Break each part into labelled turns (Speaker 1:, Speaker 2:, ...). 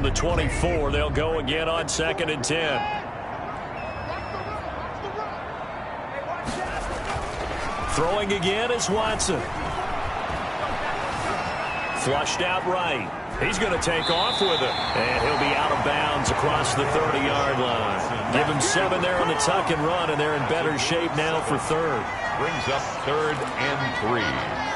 Speaker 1: From the 24, they'll go again on 2nd and 10. Throwing again is Watson. Flushed out right. He's going to take off with it. And he'll be out of bounds across the 30-yard line. Give him 7 there on the tuck and run, and they're in better shape now for third.
Speaker 2: Brings up 3rd and 3.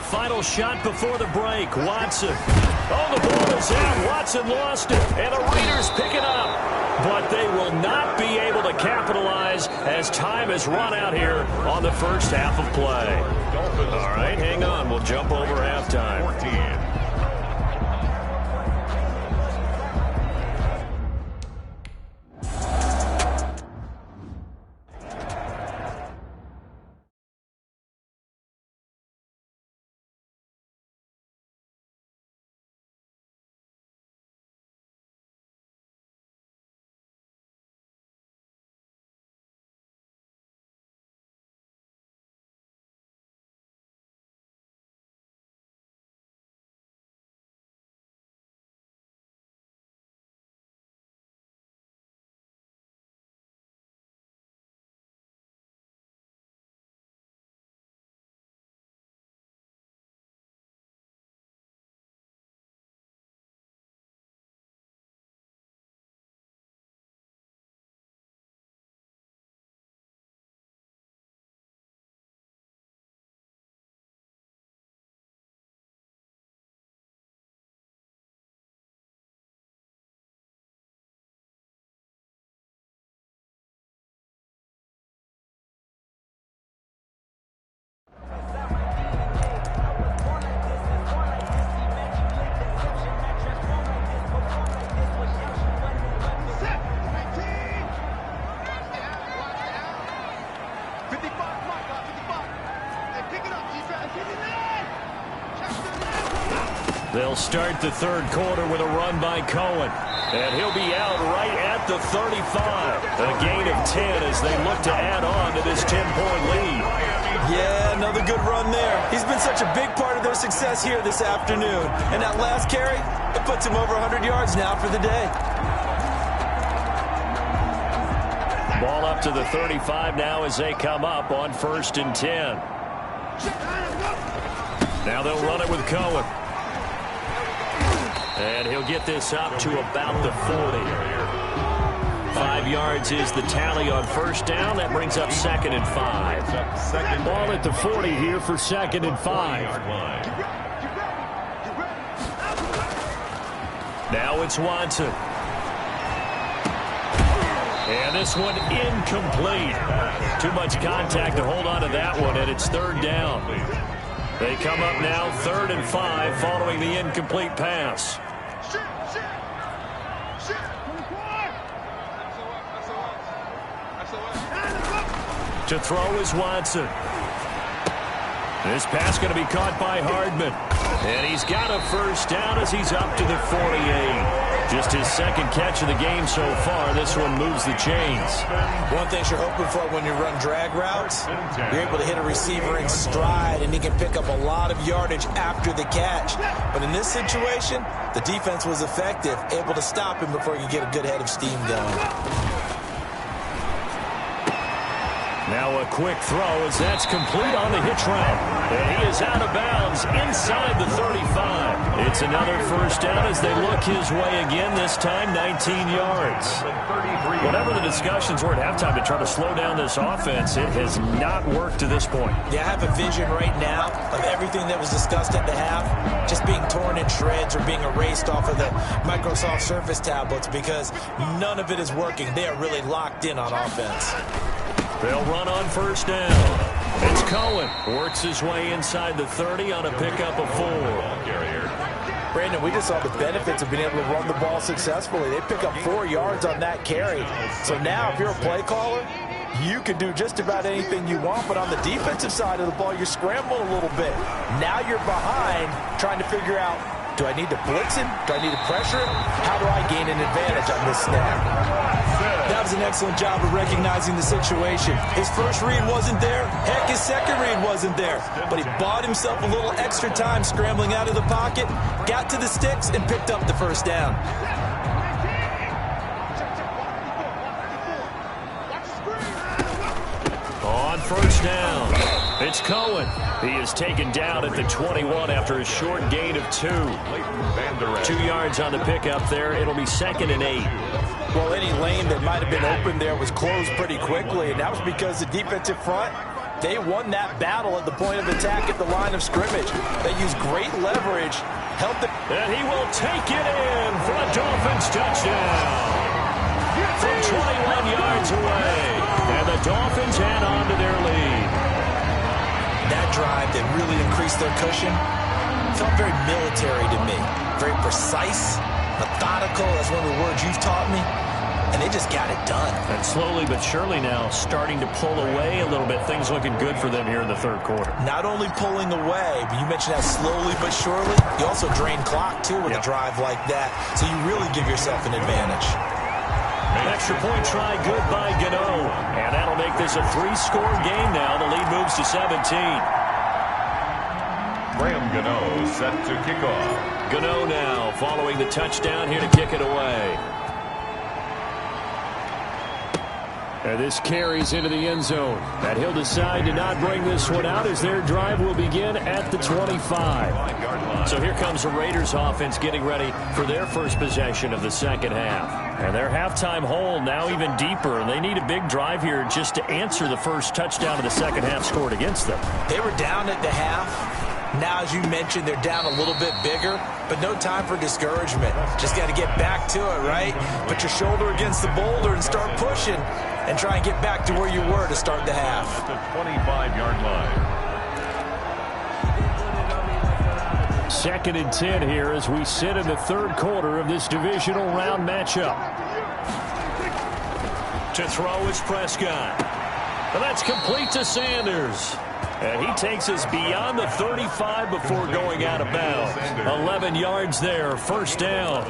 Speaker 1: Final shot before the break. Watson. Oh, the ball is out. Watson lost it. And the Raiders pick it up. But they will not be able to capitalize as time has run out here on the first half of play. All right, hang on. We'll jump over halftime.
Speaker 2: 14.
Speaker 1: They'll start the third quarter with a run by Cohen. And he'll be out right at the 35. A gain of 10 as they look to add on to this 10-point lead.
Speaker 3: Yeah, another good run there. He's been such a big part of their success here this afternoon. And that last carry, it puts him over 100 yards now for the day.
Speaker 1: Ball up to the 35 now as they come up on 1st and 10. Now they'll run it with Cohen. And he'll get this up to about the 40. 5 yards is the tally on first down. That brings up 2nd and 5. Ball at the 40 here for 2nd and 5. Now it's Watson. And this one incomplete. Too much contact to hold on to that one, and it's 3rd down. They come up now 3rd and 5 following the incomplete pass. To throw is Watson. This pass going to be caught by Hardman. And he's got a first down as he's up to the 48. Just his 2nd catch of the game so far. This one moves the chains.
Speaker 3: One thing you're hoping for when you run drag routes, you're able to hit a receiver in stride, and he can pick up a lot of yardage after the catch. But in this situation, the defense was effective, able to stop him before he could get a good head of steam going.
Speaker 1: Now a quick throw as that's complete on the hitch route. And he is out of bounds inside the 35. It's another first down as they look his way again, this time 19 yards. Whatever the discussions were at halftime to try to slow down this offense, it has not worked to this point.
Speaker 3: Yeah, I have a vision right now of everything that was discussed at the half just being torn in shreds or being erased off of the Microsoft Surface tablets because none of it is working. They are really locked in on offense.
Speaker 1: They'll run on first down. It's Cohen. Works his way inside the 30 on a pickup of 4.
Speaker 3: Brandon, we just saw the benefits of being able to run the ball successfully. They pick up 4 yards on that carry. So now if you're a play caller, you can do just about anything you want, but on the defensive side of the ball, you're scrambling a little bit. Now you're behind trying to figure out, do I need to blitz him? Do I need to pressure him? How do I gain an advantage on this snap? That was an excellent job of recognizing the situation. His first read wasn't there. Heck, his second read wasn't there. But he bought himself a little extra time scrambling out of the pocket, got to the sticks, and picked up the first down.
Speaker 1: On first down, it's Cohen. He is taken down at the 21 after a short gain of 2. 2 yards on the pickup there. It'll be 2nd and 8.
Speaker 3: Well, any lane that might have been open there was closed pretty quickly, and that was because the defensive front, they won that battle at the point of attack at the line of scrimmage. They used great leverage, helped it.
Speaker 1: And he will take it in for a Dolphins touchdown. From 21 yards away, and the Dolphins hang on to their lead.
Speaker 3: That drive that really increased their cushion felt very military to me. Very precise, methodical. That's one of the words you've taught me. And they just got it done.
Speaker 1: And slowly but surely now starting to pull away a little bit. Things looking good for them here in the third quarter.
Speaker 3: Not only pulling away, but you mentioned that slowly but surely. You also drain clock, too, with a drive like that. So you really give yourself an advantage.
Speaker 1: An extra point try good by Gano. And that'll make this a 3-score game now. The lead moves to 17.
Speaker 2: Graham Gano set to kick off.
Speaker 1: Gano now following the touchdown here to kick it away. And this carries into the end zone. And he'll decide to not bring this one out as their drive will begin at the 25. So here comes the Raiders offense getting ready for their first possession of the second half. And their halftime hole now even deeper. And they need a big drive here just to answer the first touchdown of the second half scored against them.
Speaker 3: They were down at the half. Now, as you mentioned, they're down a little bit bigger, but no time for discouragement. Just got to get back to it, right? Put your shoulder against the boulder and start pushing and try and get back to where you were to start the half.
Speaker 2: At the 25-yard line.
Speaker 1: 2nd and 10 here as we sit in the third quarter of this divisional round matchup. To throw is Prescott. And that's complete to Sanders. And he takes us beyond the 35 before going out of bounds. 11 yards there, first down.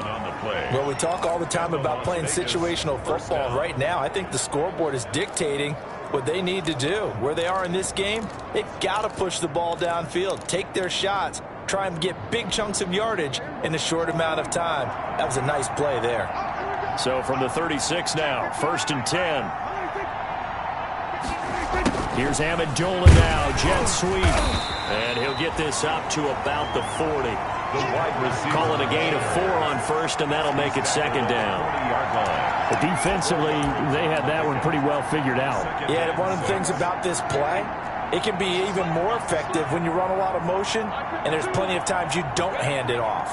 Speaker 3: Well, we talk all the time about playing situational football. Right now, I think the scoreboard is dictating what they need to do. Where they are in this game, they've got to push the ball downfield, take their shots, try and get big chunks of yardage in a short amount of time. That was a nice play there.
Speaker 1: So from the 36 now, 1st and 10. Here's Amendola now, jet sweep. And he'll get this up to about the 40.
Speaker 2: The wide receiver.
Speaker 1: Call it a gain of 4 on first, and that'll make it second down.
Speaker 4: Defensively, they had that one pretty well figured out.
Speaker 3: Yeah, and one of the things about this play, it can be even more effective when you run a lot of motion, and there's plenty of times you don't hand it off.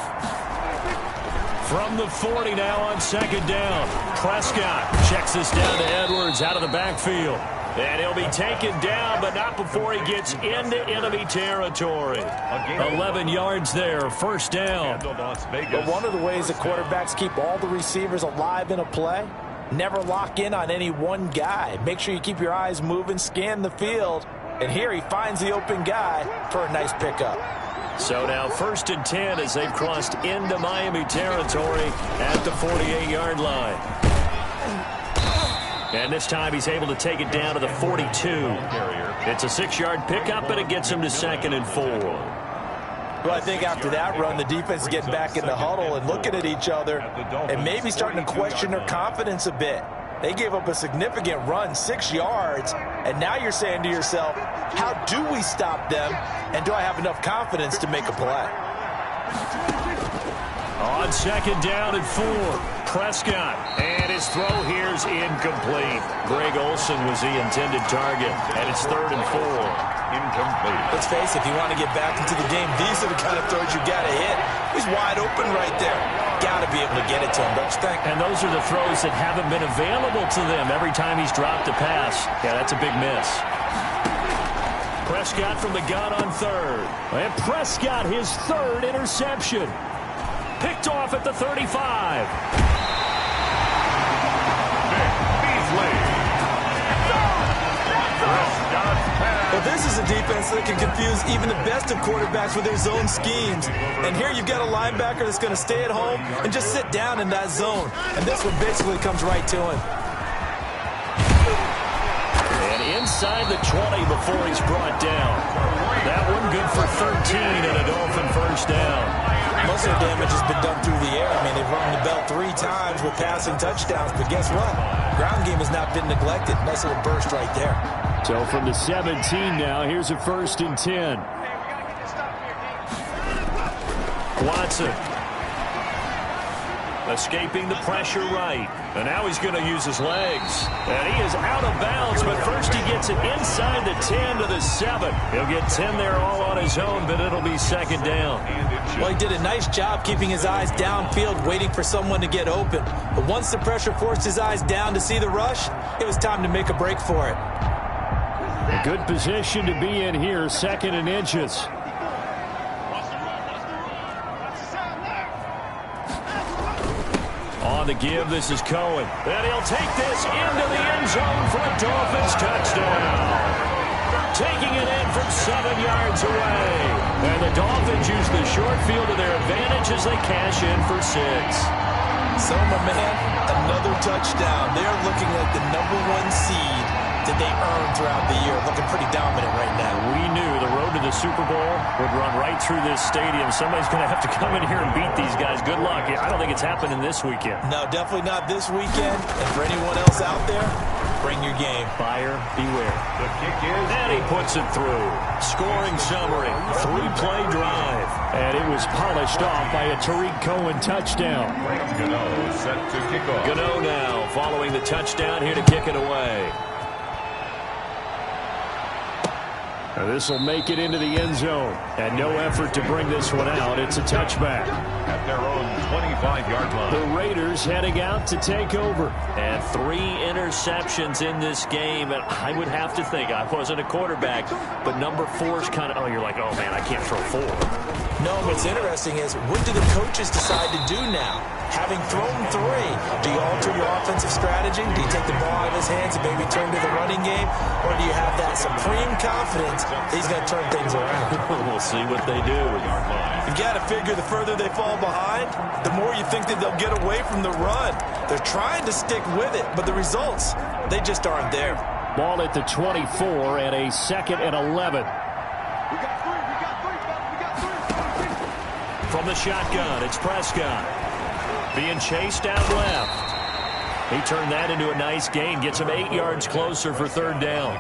Speaker 1: From the 40 now on second down. Prescott checks this down to Edwards out of the backfield. And he'll be taken down, but not before he gets into enemy territory. 11 yards there, first down.
Speaker 3: But one of the ways the quarterbacks keep all the receivers alive in a play, never lock in on any one guy. Make sure you keep your eyes moving, scan the field. And here he finds the open guy for a nice pickup.
Speaker 1: So now 1st and 10 as they've crossed into Miami territory at the 48-yard line. And this time he's able to take it down to the 42. It's a 6-yard pickup, and it gets him to 2nd and 4.
Speaker 3: Well, I think after that run, the defense is getting back in the huddle and looking at each other and maybe starting to question their confidence a bit. They gave up a significant run, 6 yards, and now you're saying to yourself, how do we stop them, and do I have enough confidence to make a play?
Speaker 1: On second down and 4, Prescott, and his throw here's incomplete. Greg Olsen was the intended target, and it's 3rd and 4.
Speaker 2: Incomplete.
Speaker 3: Let's face it, if you want to get back into the game, these are the kind of throws you got to hit. He's wide open right there. Got to be able to get it to him, don't you think?
Speaker 1: And those are the throws that haven't been available to them every time he's dropped a pass. Yeah, that's a big miss. Prescott from the gun on 3rd. And Prescott, his 3rd interception. Picked off at the 35.
Speaker 3: Well, this is a defense that can confuse even the best of quarterbacks with their zone schemes. And here you've got a linebacker that's going to stay at home and just sit down in that zone. And this one basically comes right to him.
Speaker 1: And inside the 20 before he's brought down. That one good for 13 and a Dolphin first down.
Speaker 3: Most of the damage has been done through the air. I mean, they've rung the bell 3 times with passing touchdowns. But guess what? Ground game has not been neglected. Nice little burst right there.
Speaker 4: So from the 17 now, here's a 1st and 10.
Speaker 1: Watson. Escaping the pressure right. And now he's going to use his legs. And he is out of bounds, but first he gets it inside the 10 to the 7. He'll get 10 there all on his own, but it'll be 2nd down.
Speaker 3: Well, he did a nice job keeping his eyes downfield, waiting for someone to get open. But once the pressure forced his eyes down to see the rush, it was time to make a break for it.
Speaker 4: A good position to be in here, 2nd and inches.
Speaker 1: On the give, this is Cohen. And he'll take this into the end zone for a Dolphins touchdown. Taking it in from 7 yards away. And the Dolphins use the short field to their advantage as they cash in for 6.
Speaker 3: So, my man, another touchdown. They're looking like the #1 seed that they earned throughout the year. Looking pretty dominant right now.
Speaker 1: We knew the road to the Super Bowl would run right through this stadium. Somebody's going to have to come in here and beat these guys. Good luck. I don't think it's happening this weekend.
Speaker 3: No, definitely not this weekend. And for anyone else out there, bring your game.
Speaker 1: Buyer beware.
Speaker 2: The kick is...
Speaker 1: And he puts it through. Scoring summary. 3-play drive.
Speaker 4: And it was polished off by a Tariq Cohen touchdown.
Speaker 2: Gano set to kick off.
Speaker 1: Gano now following the touchdown here to kick it away.
Speaker 4: This will make it into the end zone. And no effort to bring this one out. It's a touchback.
Speaker 2: At their own 25-yard line.
Speaker 4: The Raiders heading out to take over.
Speaker 1: And 3 interceptions in this game. And I would have to think, I wasn't a quarterback, but number 4 is kind of, you're like, oh, man, I can't throw 4.
Speaker 3: No, what's interesting is, what do the coaches decide to do now? Having thrown 3, do you alter your offensive strategy? Do you take the ball out of his hands and maybe turn to the running game? Or do you have that supreme confidence that he's going to turn things around?
Speaker 1: We'll see what they do.
Speaker 3: You've got to figure the further they fall behind, the more you think that they'll get away from the run. They're trying to stick with it, but the results, they just aren't there.
Speaker 4: Ball at the 24 and a 2nd and 11.
Speaker 1: From the shotgun, it's Prescott. Being chased out left. He turned that into a nice gain. Gets him 8 yards closer for 3rd down.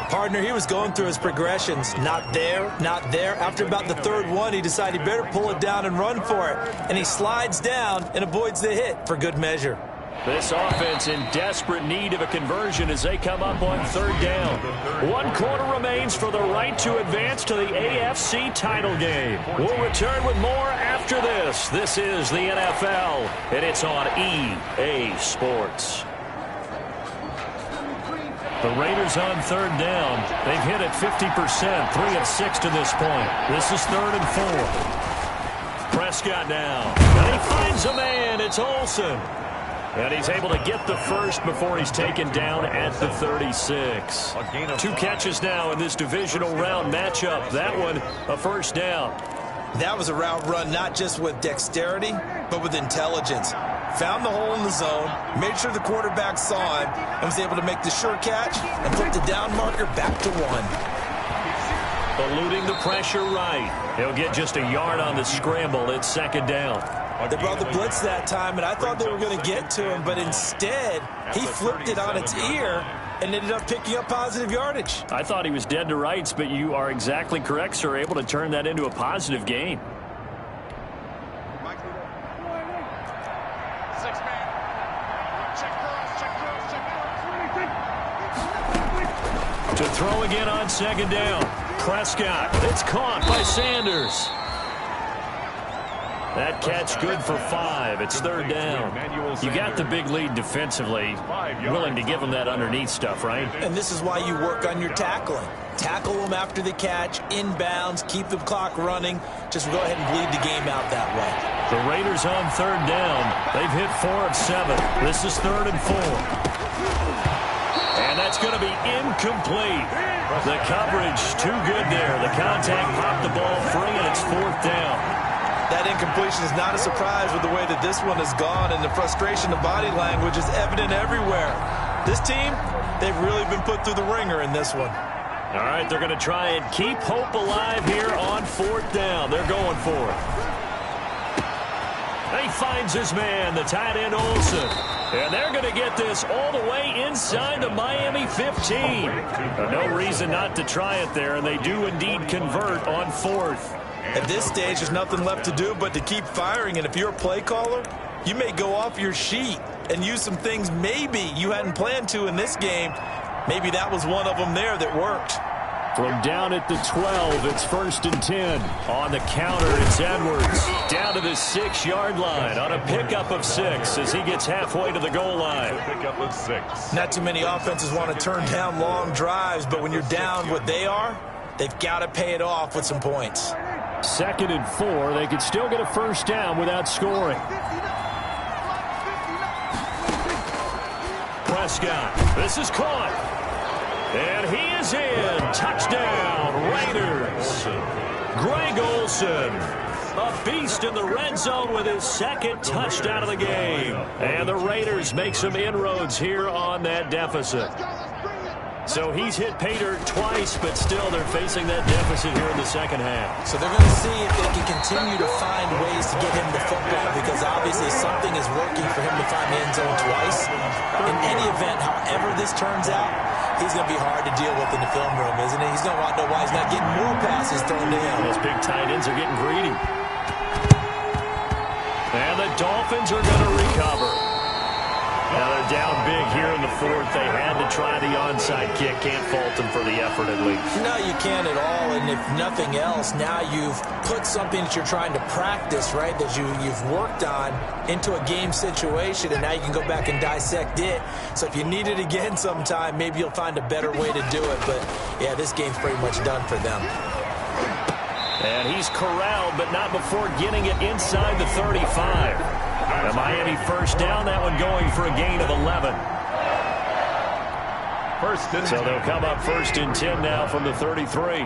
Speaker 3: Partner, he was going through his progressions. Not there, not there. After about the 3rd one, he decided he better pull it down and run for it. And he slides down and avoids the hit for good measure.
Speaker 1: This offense in desperate need of a conversion as they come up on 3rd down. 1 quarter remains for the right to advance to the AFC title game. We'll return with more after this. This is the NFL, and it's on EA Sports. The Raiders on 3rd down. They've hit it 50%, 3 of 6 to this point. This is 3rd and 4. Prescott now. And he finds a man. It's Olsen. And he's able to get the first before he's taken down at the 36. 2 catches now in this divisional round matchup. That one, a 1st down.
Speaker 3: That was a route run not just with dexterity, but with intelligence. Found the hole in the zone, made sure the quarterback saw him, and was able to make the sure catch and put the down marker back to 1.
Speaker 1: Eluding the pressure right. He'll get just a yard on the scramble. It's 2nd down.
Speaker 3: They brought the blitz that time, and I thought they were going to get to him, but instead, he flipped it on its ear and ended up picking up positive yardage.
Speaker 1: I thought he was dead to rights, but you are exactly correct, sir. Able to turn that into a positive gain. To throw again on 2nd down. Prescott. It's caught by Sanders. That catch good for 5. It's 3rd down. You got the big lead defensively. Willing to give them that underneath stuff, right?
Speaker 3: And this is why you work on your tackling. Tackle them after the catch, inbounds, keep the clock running. Just go ahead and bleed the game out that way.
Speaker 1: The Raiders on third down. They've hit 4 of 7. This is 3rd and 4. And that's going to be incomplete. The coverage too good there. The contact popped the ball free, and it's 4th down.
Speaker 3: That incompletion is not a surprise with the way that this one has gone, and the frustration of body language is evident everywhere. This team, they've really been put through the ringer in this one.
Speaker 1: All right, they're going to try and keep hope alive here on 4th down. They're going for it. He finds his man, the tight end Olsen. And they're going to get this all the way inside the Miami 15. No reason not to try it there, and they do indeed convert on 4th.
Speaker 3: At this stage, there's nothing left to do but to keep firing. And if you're a play caller, you may go off your sheet and use some things maybe you hadn't planned to in this game. Maybe that was one of them there that worked.
Speaker 4: From down at the 12, it's 1st and 10.
Speaker 1: On the counter, it's Edwards. Down to the 6-yard line on a pickup of 6 as he gets halfway to the goal line.
Speaker 2: Pickup of 6.
Speaker 3: Not too many offenses want to turn down long drives, but when you're down what they are, they've got to pay it off with some points.
Speaker 4: 2nd and 4. They could still get a 1st down without scoring.
Speaker 1: Prescott. This is caught. And he is in. Touchdown, Raiders. Greg Olsen, a beast in the red zone with his 2nd touchdown of the game. And the Raiders make some inroads here on that deficit. So he's hit pay dirt twice, but still they're facing that deficit here in the 2nd half.
Speaker 3: So they're going to see if they can continue to find ways to get him the football, because obviously something is working for him to find the end zone twice. In any event, however this turns out, he's going to be hard to deal with in the film room, isn't he? He's going to want to know why he's not getting more passes thrown to him.
Speaker 1: Those big tight ends are getting greedy. And the Dolphins are going to recover. Now they're down big here in the 4th. They had to try the onside kick. Can't fault them for the effort at least.
Speaker 3: No, you can't at all. And if nothing else, now you've put something that you're trying to practice, right, that you've worked on into a game situation, and now you can go back and dissect it. So if you need it again sometime, maybe you'll find a better way to do it. But, yeah, this game's pretty much done for them.
Speaker 1: And he's corralled, but not before getting it inside the 35. The Miami 1st down, that one going for a gain of 11. So they'll come up 1st and 10 now from the 33.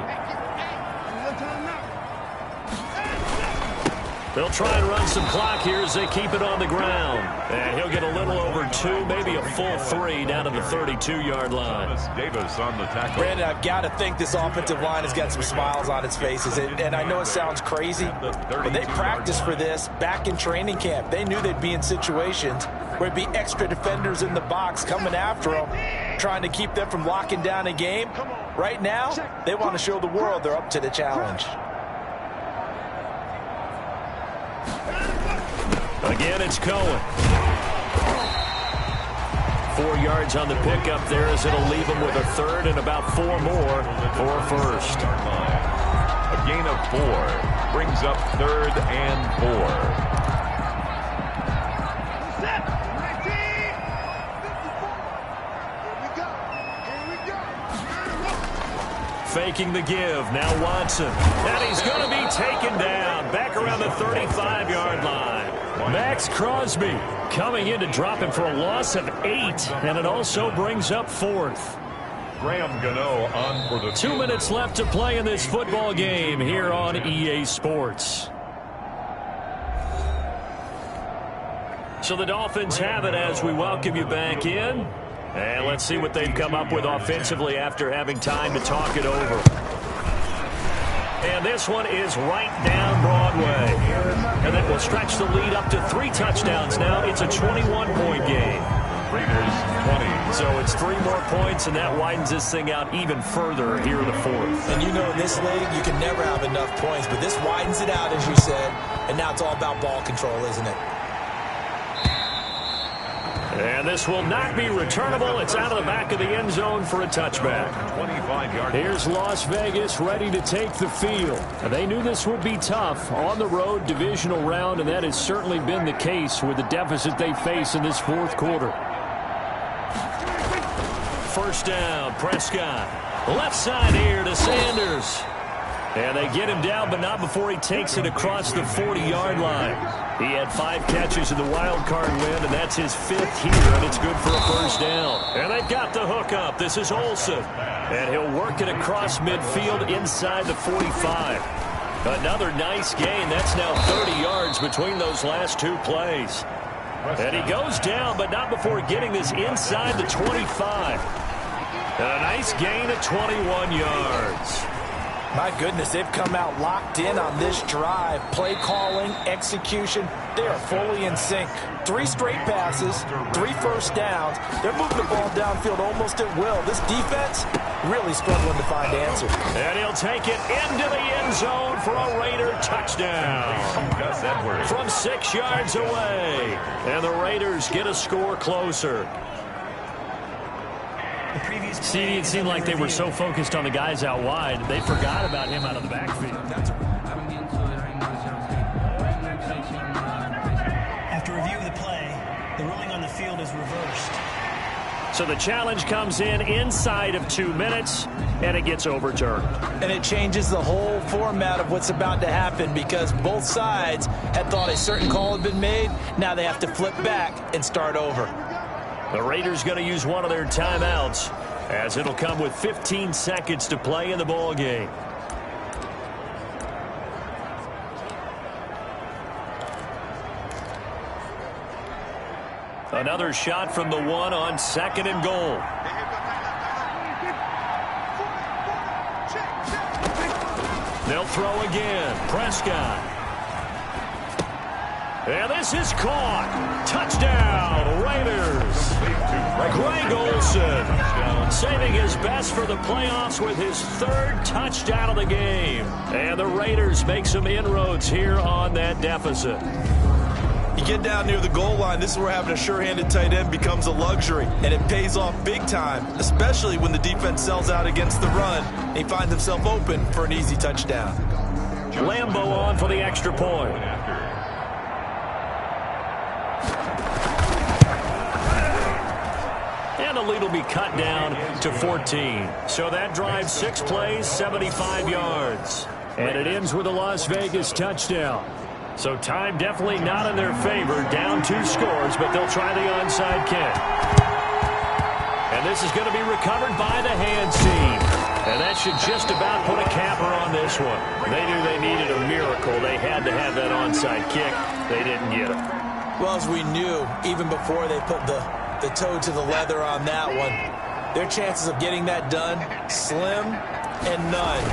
Speaker 1: They'll try and run some clock here as they keep it on the ground. And he'll get a little over 2, maybe a full 3 down to the 32-yard line.
Speaker 2: Davis on the tackle.
Speaker 3: Brandon, I've got to think this offensive line has got some smiles on its faces. And I know it sounds crazy, but they practiced for this back in training camp. They knew they'd be in situations where it'd be extra defenders in the box coming after them, trying to keep them from locking down a game. Right now, they want to show the world they're up to the challenge.
Speaker 1: Again, it's Cohen. 4 yards on the pickup there as it'll leave him with a 3rd and about 4 more for a 1st.
Speaker 2: A gain of 4 brings up 3rd and
Speaker 1: 4. Faking the give. Now Watson. And he's going to be taken down back around the 35-yard line. Max Crosby coming in to drop him for a loss of 8, and it also brings up 4th.
Speaker 2: Graham Gano on for the
Speaker 1: 2 minutes left to play in this football game here on EA Sports. So the Dolphins have it as we welcome you back in. And let's see what they've come up with offensively after having time to talk it over. And this one is right down Broadway. And then we'll stretch the lead up to 3 touchdowns now. It's a 21-point game.
Speaker 2: Raiders 20.
Speaker 1: So it's 3 more points, and that widens this thing out even further here in the 4th.
Speaker 3: And you know in this league, you can never have enough points, but this widens it out, as you said. And now it's all about ball control, isn't it?
Speaker 1: And this will not be returnable. It's out of the back of the end zone for a touchback.
Speaker 2: 25-yard.
Speaker 4: Here's Las Vegas ready to take the field. They knew this would be tough on the road divisional round, and that has certainly been the case with the deficit they face in this 4th quarter.
Speaker 1: 1st down, Prescott. Left side here to Sanders.
Speaker 4: And they get him down, but not before he takes it across the 40-yard line. He had 5 catches in the wild card win, and that's his 5th here, and it's good for a first down. And they've got the hookup. This is Olsen. And he'll work it across midfield inside the 45. Another nice gain. That's now 30 yards between those last 2 plays. And he goes down, but not before getting this inside the 25. And a nice gain of 21 yards.
Speaker 3: My goodness, they've come out locked in on this drive. Play calling, execution, they are fully in sync. 3 straight passes, 3 first downs. They're moving the ball downfield almost at will. This defense really struggling to find answers.
Speaker 4: And he'll take it into the end zone for a Raider touchdown. From 6 yards away. And the Raiders get a score closer. See, it seemed like they were so focused on the guys out wide, they forgot about him out of the backfield.
Speaker 5: After review of the play, the ruling on the field is reversed.
Speaker 4: So the challenge comes in inside of 2 minutes, and it gets overturned.
Speaker 3: And it changes the whole format of what's about to happen because both sides had thought a certain call had been made. Now they have to flip back and start over.
Speaker 4: The Raiders going to use one of their timeouts, as it'll come with 15 seconds to play in the ball game. Another shot from the 1 on 2nd and goal. They'll throw again. Prescott. And this is caught. Touchdown, Raiders. Greg Olsen saving his best for the playoffs with his 3rd touchdown of the game. And the Raiders make some inroads here on that deficit.
Speaker 3: You get down near the goal line, this is where having a sure-handed tight end becomes a luxury, and it pays off big time, especially when the defense sells out against the run and he finds himself open for an easy touchdown.
Speaker 4: Lambo on for the extra point. And the lead will be cut down to 14. So that drives 6 plays, 75 yards. And it ends with a Las Vegas touchdown. So time definitely not in their favor. Down 2 scores, but they'll try the onside kick. And this is going to be recovered by the hand seam. And that should just about put a capper on this one. They knew they needed a miracle. They had to have that onside kick. They didn't get it.
Speaker 3: Well, as we knew, even before they put the toe to the leather on that one, their chances of getting that done, slim and none.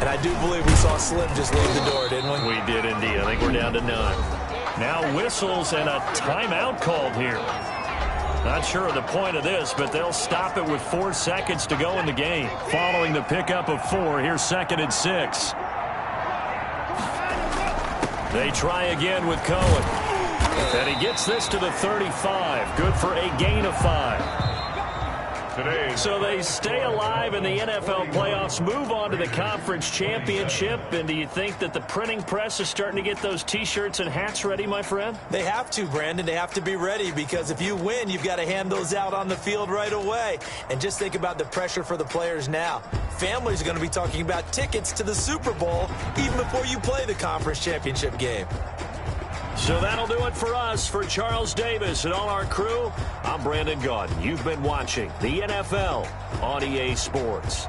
Speaker 3: And I do believe we saw Slim just leave the door, didn't we?
Speaker 4: We did indeed. I think we're down to none. Now whistles and a timeout called here. Not sure of the point of this, but they'll stop it with 4 seconds to go in the game. Following the pickup of 4, here's 2nd and 6. They try again with Cohen. And he gets this to the 35. Good for a gain of 5. So they stay alive in the NFL playoffs, move on to the conference championship. And do you think that the printing press is starting to get those T-shirts and hats ready, my friend?
Speaker 3: They have to, Brandon. They have to be ready because if you win, you've got to hand those out on the field right away. And just think about the pressure for the players now. Families are going to be talking about tickets to the Super Bowl even before you play the conference championship game.
Speaker 4: So that'll do it for us. For Charles Davis and all our crew, I'm Brandon Gaudin. You've been watching the NFL on EA Sports.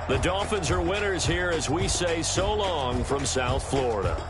Speaker 4: The Dolphins are winners here as we say so long from South Florida.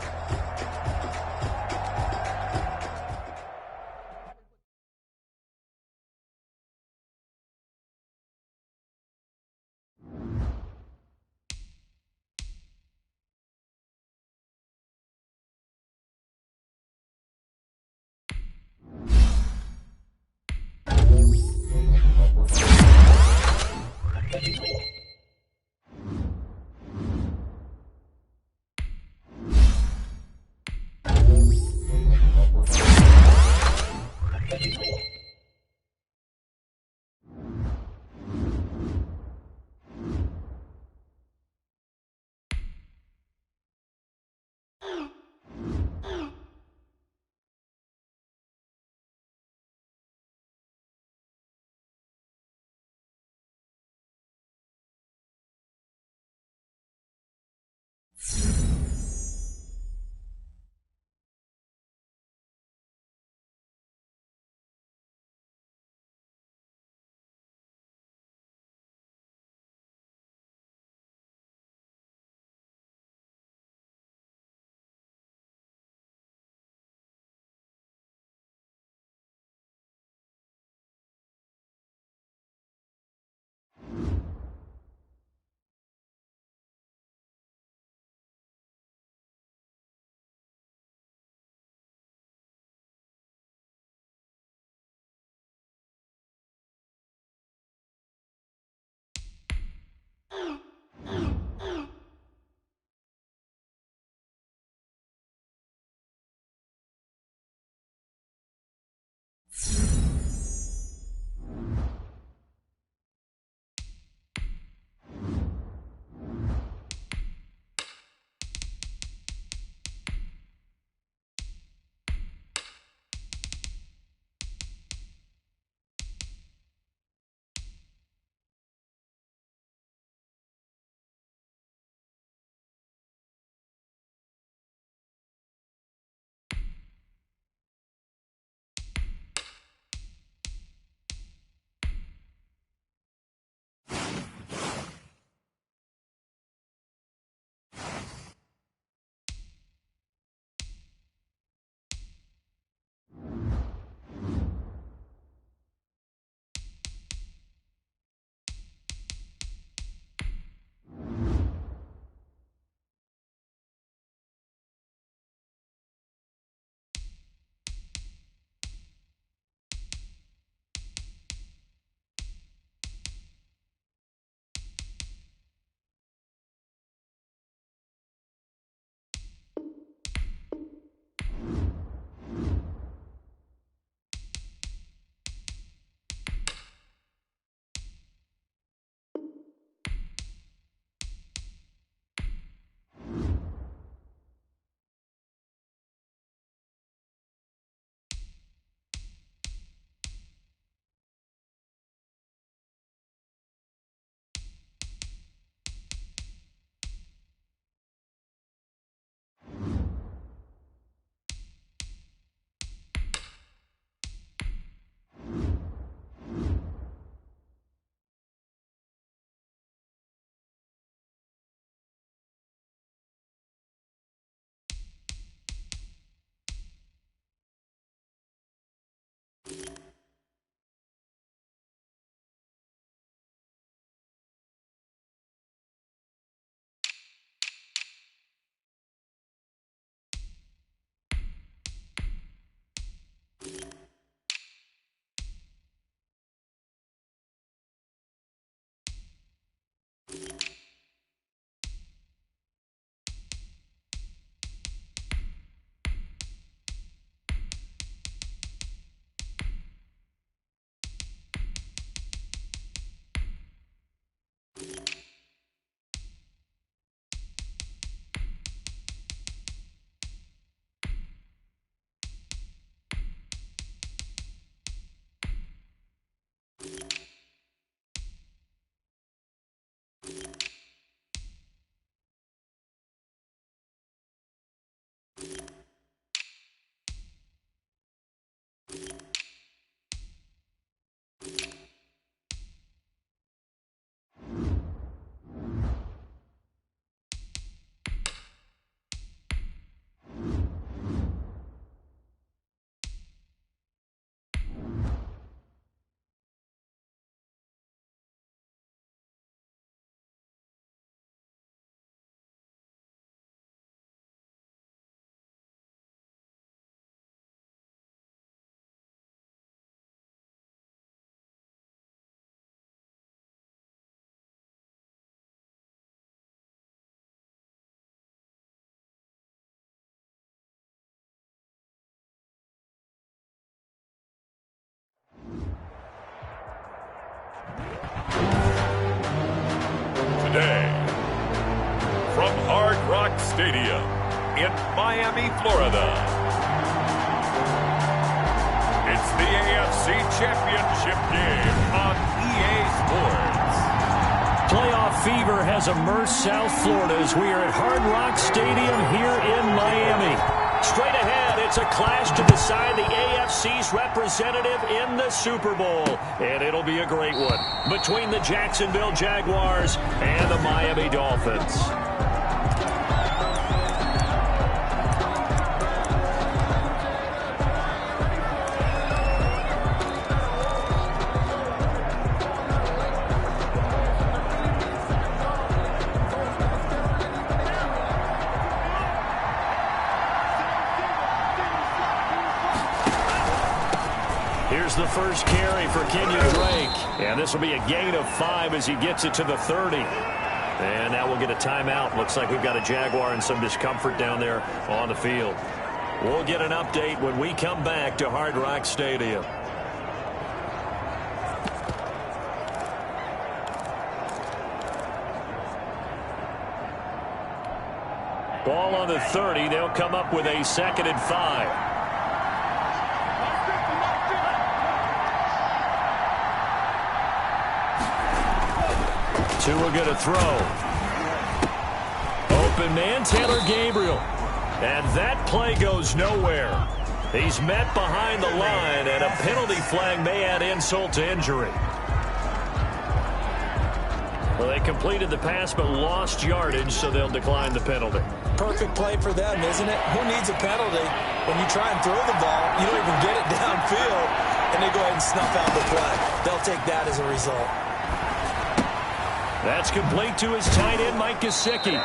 Speaker 2: Stadium in Miami, Florida. It's the AFC Championship game on EA Sports.
Speaker 1: Playoff fever has immersed South Florida as we are at Hard Rock Stadium here in Miami. Straight ahead, it's a clash to decide the AFC's representative in the Super Bowl. And it'll be a great one between the Jacksonville Jaguars and the Miami Dolphins. Here's the first carry for Kenyon Drake. And this will be a gain of 5 as he gets it to the 30. And now we'll get a timeout. Looks like we've got a Jaguar and some discomfort down there on the field. We'll get an update when we come back to Hard Rock Stadium. Ball on the 30. They'll come up with a 2nd and 5. Tua going to throw. Open man, Taylor Gabriel. And that play goes nowhere. He's met behind the line, and a penalty flag may add insult to injury. Well, they completed the pass but lost yardage, so they'll decline the penalty.
Speaker 3: Perfect play for them, isn't it? Who needs a penalty when you try and throw the ball, you don't even get it downfield, and they go ahead and snuff out the play. They'll take that as a result.
Speaker 1: That's complete to his tight end, Mike Gesicki.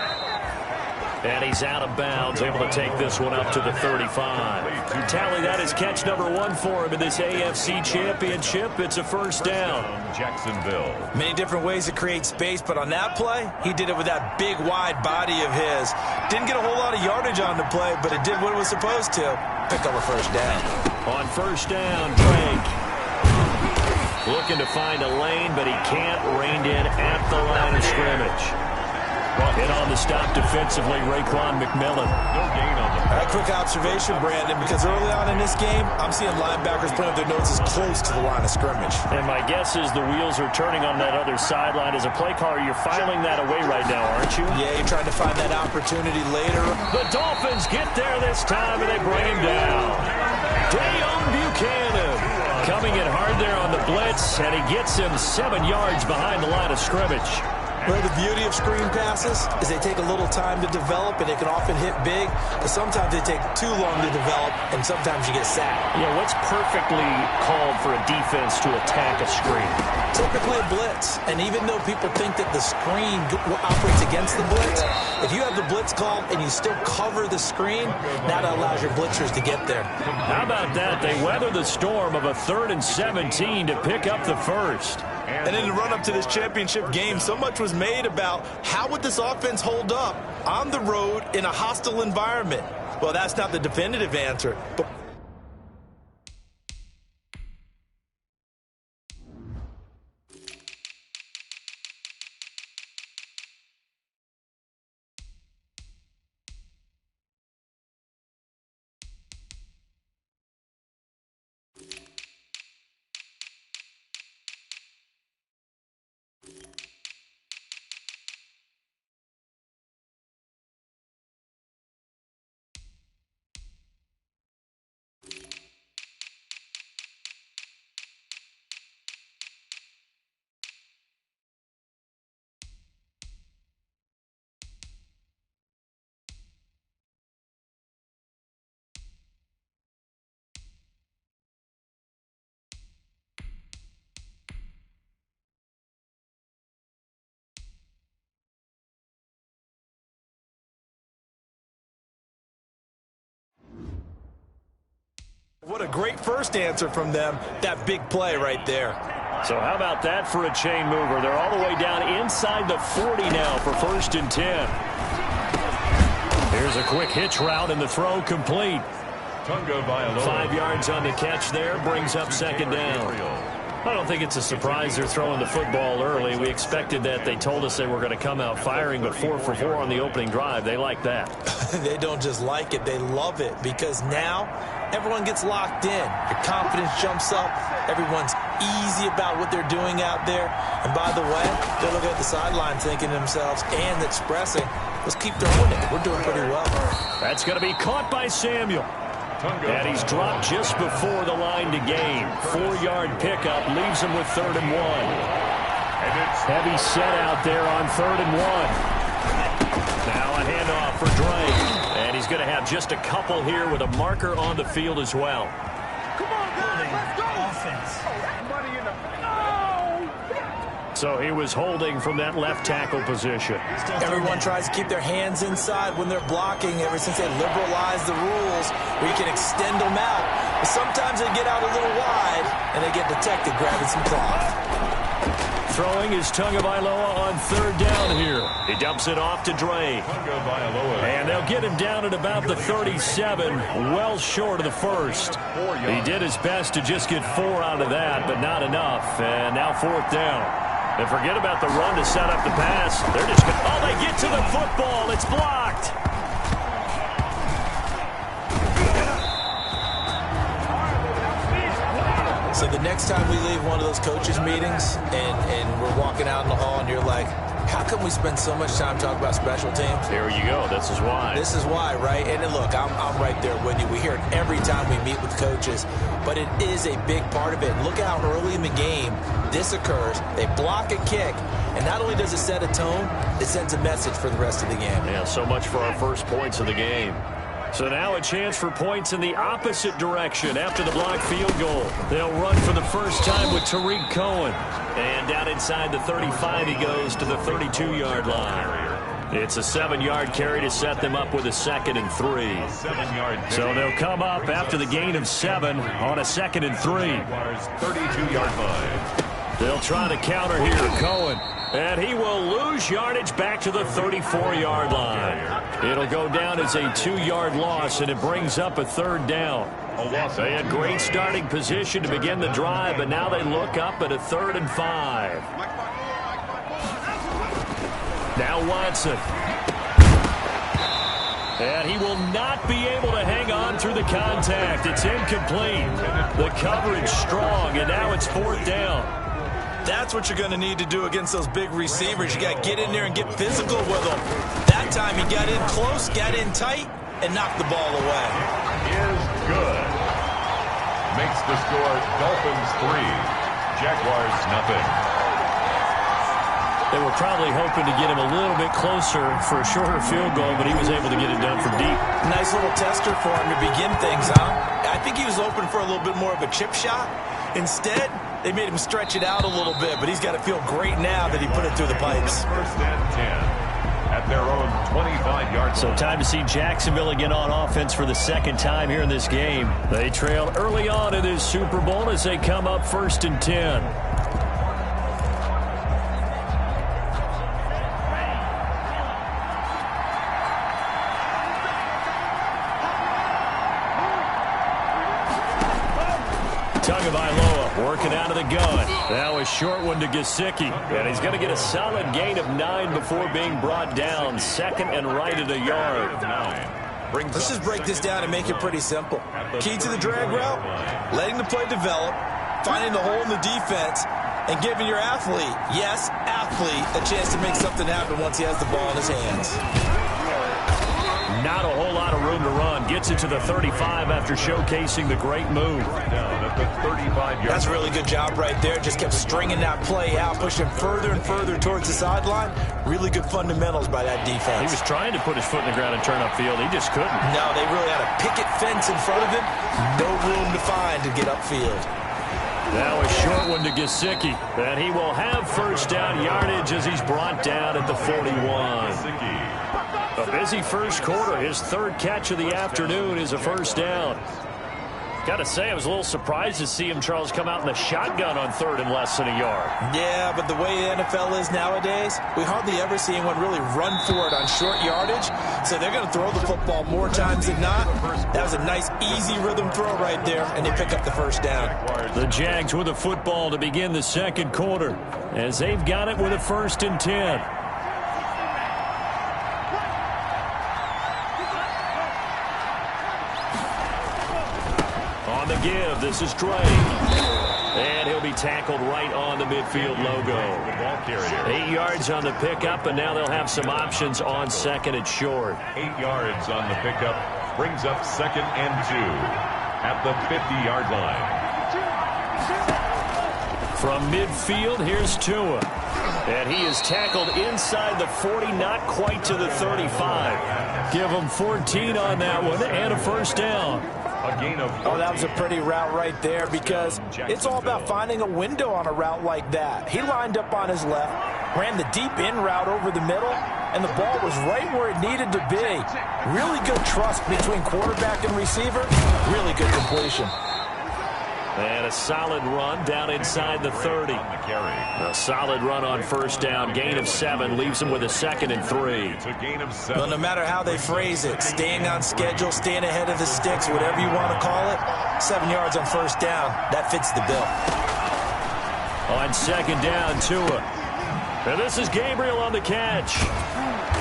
Speaker 1: And he's out of bounds, able to take this one up to the 35. Tally, that is catch number 1 for him in this AFC Championship. It's a first down.
Speaker 2: Jacksonville.
Speaker 3: Many different ways to create space, but on that play, he did it with that big, wide body of his. Didn't get a whole lot of yardage on the play, but it did what it was supposed to. Pick up a first down.
Speaker 1: On first down, Drake looking to find a lane, but he can't. Reined in at the line of scrimmage. In on the stop defensively, Raekwon McMillan.
Speaker 2: No gain on the
Speaker 3: A quick observation, Brandon, because early on in this game, I'm seeing linebackers putting up their noses close to the line of scrimmage.
Speaker 1: And my guess is the wheels are turning on that other sideline. As a play caller, you're filing that away right now, aren't you?
Speaker 3: Yeah, you're trying to find that opportunity later.
Speaker 1: The Dolphins get there this time, and they bring him down. Dayon Buchanan coming in hard there on the blitz, and he gets him 7 yards behind the line of scrimmage.
Speaker 3: Well, the beauty of screen passes is they take a little time to develop, and they can often hit big, but sometimes they take too long to develop, and sometimes you get sacked.
Speaker 1: Yeah, what's perfectly called for a defense to attack a screen?
Speaker 3: Typically a blitz, and even though people think that the screen operates against the blitz, if you have the blitz called and you still cover the screen, that allows your blitzers to get there.
Speaker 1: How about that? They weather the storm of a 3rd and 17 to pick up the first.
Speaker 3: And in the run-up to this championship game, so much was made about how would this offense hold up on the road in a hostile environment. Well, that's not the definitive answer, but what a great first answer from them, that big play right there.
Speaker 1: So how about that for a chain mover? They're all the way down inside the 40 now for 1st and 10. Here's a quick hitch route, and the throw complete. 5 yards on the catch there, brings up 2nd down.
Speaker 4: I don't think it's a surprise they're throwing the football early. We expected that. They told us they were going to come out firing, but 4 for 4 on the opening drive. They like that.
Speaker 3: They don't just like it, they love it, because now everyone gets locked in. Your confidence jumps up. Everyone's easy about what they're doing out there. And by the way, they're looking at the sideline thinking to themselves and expressing, let's keep throwing it. We're doing pretty well.
Speaker 4: That's going to be caught by Samuel. And he's dropped just before the line to gain. 4-yard pickup leaves him with 3rd and 1. Heavy set out there on 3rd and 1. Now a handoff for Drake. And he's going to have just a couple here with a marker on the field as well.
Speaker 5: Come on, guys, let's go! Offense.
Speaker 4: So he was holding from that left tackle position.
Speaker 3: Everyone tries to keep their hands inside when they're blocking ever since they liberalized the rules where you can extend them out. But sometimes they get out a little wide and they get detected grabbing some cloth.
Speaker 4: Throwing is Tagovailoa on 3rd down here. He dumps it off to Dre. And they'll get him down at about the 37, well short of the first. He did his best to just get 4 out of that, but not enough. And now 4th down. And forget about the run to set up the pass. They're just going to... Oh, they get to the football. It's blocked.
Speaker 3: So the next time we leave one of those coaches' meetings and we're walking out in the hall and you're like, how come we spend so much time talking about special teams?
Speaker 4: There you go. This is why.
Speaker 3: This is why, right? And look, I'm right there with you. We hear it every time we meet with coaches, but it is a big part of it. Look how early in the game this occurs. They block a kick, and not only does it set a tone, it sends a message for the rest of the game.
Speaker 4: Yeah, so much for our first points of the game. So now a chance for points in the opposite direction after the blocked field goal. They'll run for the first time with Tariq Cohen. And down inside the 35 he goes to the 32-yard line. It's a 7-yard carry to set them up with a 2nd and 3. So they'll come up after the gain of 7 on a 2nd and 3.
Speaker 2: 32-yard line.
Speaker 4: They'll try to counter here, Cohen. And he will lose yardage back to the 34-yard line. It'll go down as a 2-yard loss, and it brings up a 3rd down. They had great starting position to begin the drive, but now they look up at a 3rd and 5. Now Watson. And he will not be able to hang on through the contact. It's incomplete. The coverage strong, and now it's 4th down.
Speaker 3: That's what you're going to need to do against those big receivers. You got to get in there and get physical with them. That time he got in close, got in tight, and knocked the ball away.
Speaker 2: Is good. Makes the score Dolphins 3, Jaguars nothing.
Speaker 4: They were probably hoping to get him a little bit closer for a shorter field goal, but he was able to get it done from deep.
Speaker 3: Nice little tester for him to begin things, huh? I think he was open for a little bit more of a chip shot. Instead, they made him stretch it out a little bit, but he's got to feel great now that he put it through the pipes.
Speaker 2: 1st and 10 at their own 25-yard line.
Speaker 4: So time to see Jacksonville again on offense for the 2nd time here in this game. They trailed early on in this Super Bowl as they come up 1st and 10. Tagovailoa working out of the gun. Now a short one to Gesicki. And he's going to get a solid gain of 9 before being brought down. 2nd and right at a yard.
Speaker 3: Let's just break this down and make it pretty simple. Key to the drag route, letting the play develop, finding the hole in the defense, and giving your athlete, yes, athlete, a chance to make something happen once he has the ball in his hands.
Speaker 4: Not a whole lot of room to run. Gets it to the 35 after showcasing the great move.
Speaker 3: That's a really good job right there. Just kept stringing that play out, pushing further and further towards the sideline. Really good fundamentals by that defense.
Speaker 4: He was trying to put his foot in the ground and turn upfield. He just couldn't.
Speaker 3: No, they really had a picket fence in front of him. No room to find to get upfield.
Speaker 4: Now a short one to Gesicki. And he will have 1st down yardage as he's brought down at the 41. A busy first quarter. His 3rd catch of the afternoon is a 1st down. Got to say, I was a little surprised to see him, Charles, come out in the shotgun on third and less than a yard.
Speaker 3: Yeah, but the way the NFL is nowadays, we hardly ever see anyone really run for it on short yardage. So they're going to throw the football more times than not. That was a nice, easy rhythm throw right there, and they pick up the first down.
Speaker 4: The Jags with the football to begin the second quarter, as they've got it with a 1st and 10. On the give, this is Drake. And he'll be tackled right on the midfield logo. 8 yards on the pickup, and now they'll have some options on second and short.
Speaker 2: 8 yards on the pickup. Brings up 2nd and 2 at the 50-yard line.
Speaker 4: From midfield, here's Tua. And he is tackled inside the 40, not quite to the 35. Give him 14 on that one and a 1st down.
Speaker 2: A gain of 14.
Speaker 3: Oh, that was a pretty route right there because it's all about finding a window on a route like that. He lined up on his left, ran the deep in route over the middle, and the ball was right where it needed to be. Really good trust between quarterback and receiver. Really good completion.
Speaker 4: And a solid run down inside the 30. A solid run on 1st down. Gain of 7 leaves him with a 2nd and 3.
Speaker 2: It's a gain of 7.
Speaker 3: Well, no matter how they phrase it, staying on schedule, staying ahead of the sticks, whatever you want to call it, 7 yards on 1st down, that fits the bill.
Speaker 4: On 2nd down, Tua. And this is Gabriel on the catch.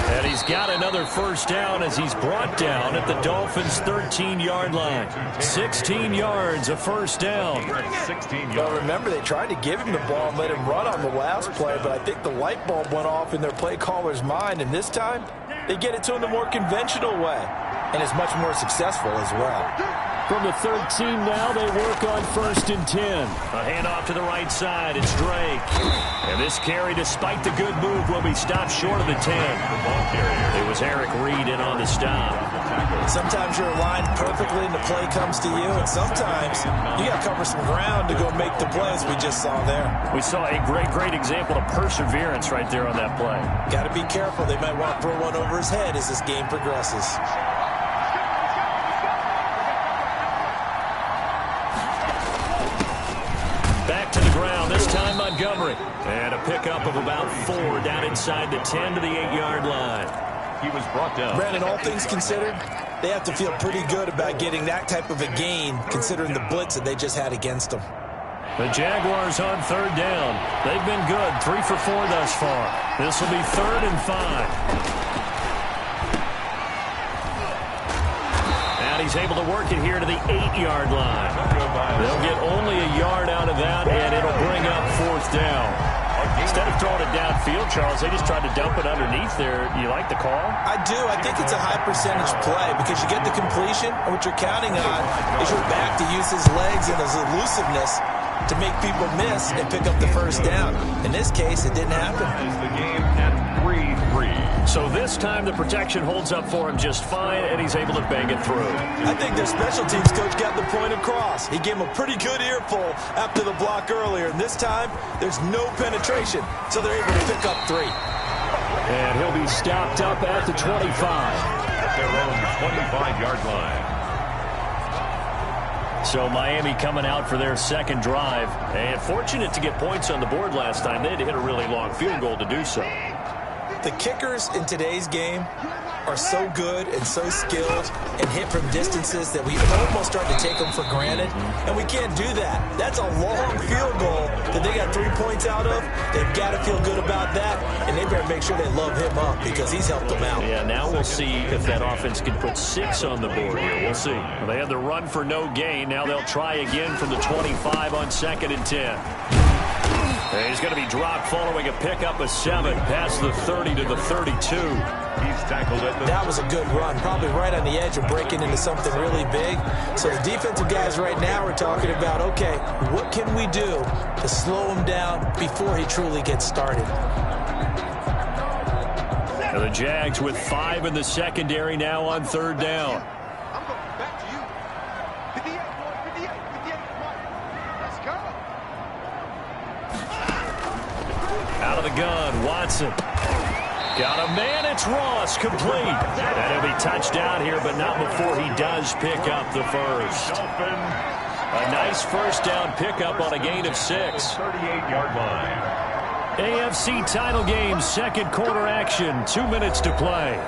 Speaker 4: And he's got another 1st down as he's brought down at the Dolphins' 13-yard line. 16 yards, a 1st down.
Speaker 2: 16 yards.
Speaker 3: Well, remember, they tried to give him the ball and let him run on the last play, but I think the light bulb went off in their play caller's mind, and this time they get it to him the more conventional way, and it's much more successful as well.
Speaker 4: From the 13 now, they work on 1st and 10. A handoff to the right side. It's Drake. And this carry, despite the good move, will be stopped short of the 10. It was Eric Reed in on the stop.
Speaker 3: Sometimes you're aligned perfectly and the play comes to you, and sometimes you got to cover some ground to go make the plays we just saw there.
Speaker 4: We saw a great example of perseverance right there on that play.
Speaker 3: Got to be careful. They might want to throw one over his head as this game progresses.
Speaker 4: Back to the ground, this time Montgomery. And a pickup of about 4 down inside the 10 to the 8-yard line.
Speaker 2: He was brought down.
Speaker 3: Brandon, all things considered, they have to feel pretty good about getting that type of a gain considering the blitz that they just had against them.
Speaker 4: The Jaguars on 3rd down. They've been good, 3 for 4 thus far. This will be 3rd and 5. He's able to work it here to the 8-yard line. They'll get only a yard out of that, and it'll bring up 4th down. Instead of throwing it downfield, Charles, they just tried to dump it underneath there. You like the call?
Speaker 3: I do. I think it's a high percentage play because you get the completion, and what you're counting on is your back to use his legs and his elusiveness to make people miss and pick up the 1st down. In this case, it didn't happen.
Speaker 2: The game at 3-3.
Speaker 4: So this time the protection holds up for him just fine, and he's able to bang it through.
Speaker 3: I think their special teams coach got the point across. He gave him a pretty good earful after the block earlier, and this time there's no penetration, so they're able to pick up 3.
Speaker 4: And he'll be stopped up at the 25.
Speaker 2: At their own 25-yard line.
Speaker 4: So Miami coming out for their 2nd drive, and fortunate to get points on the board last time. They had to hit a really long field goal to do so.
Speaker 3: The kickers in today's game are so good and so skilled and hit from distances that we almost start to take them for granted, and we can't do that. That's a long field goal that they got 3 points out of. They've got to feel good about that, and they better make sure they love him up because he's helped them out.
Speaker 4: Yeah, now we'll see if that offense can put 6 on the board here. We'll see. They had the run for no gain. Now they'll try again from the 25 on 2nd and 10. And he's going to be dropped following a pickup of 7 past the 30 to the 32.
Speaker 2: He's tackled at the...
Speaker 3: That was a good run, probably right on the edge of breaking into something really big. So the defensive guys right now are talking about, okay, what can we do to slow him down before he truly gets started?
Speaker 4: And the Jags with 5 in the secondary now on 3rd down. Out of the gun, Watson.
Speaker 1: Got a man, it's Ross, complete. And he'll be touched down here, but not before he does pick up the first. A nice first down pickup on a gain of 6.
Speaker 2: 38-yard line.
Speaker 1: AFC title game, second quarter action, 2 minutes to play.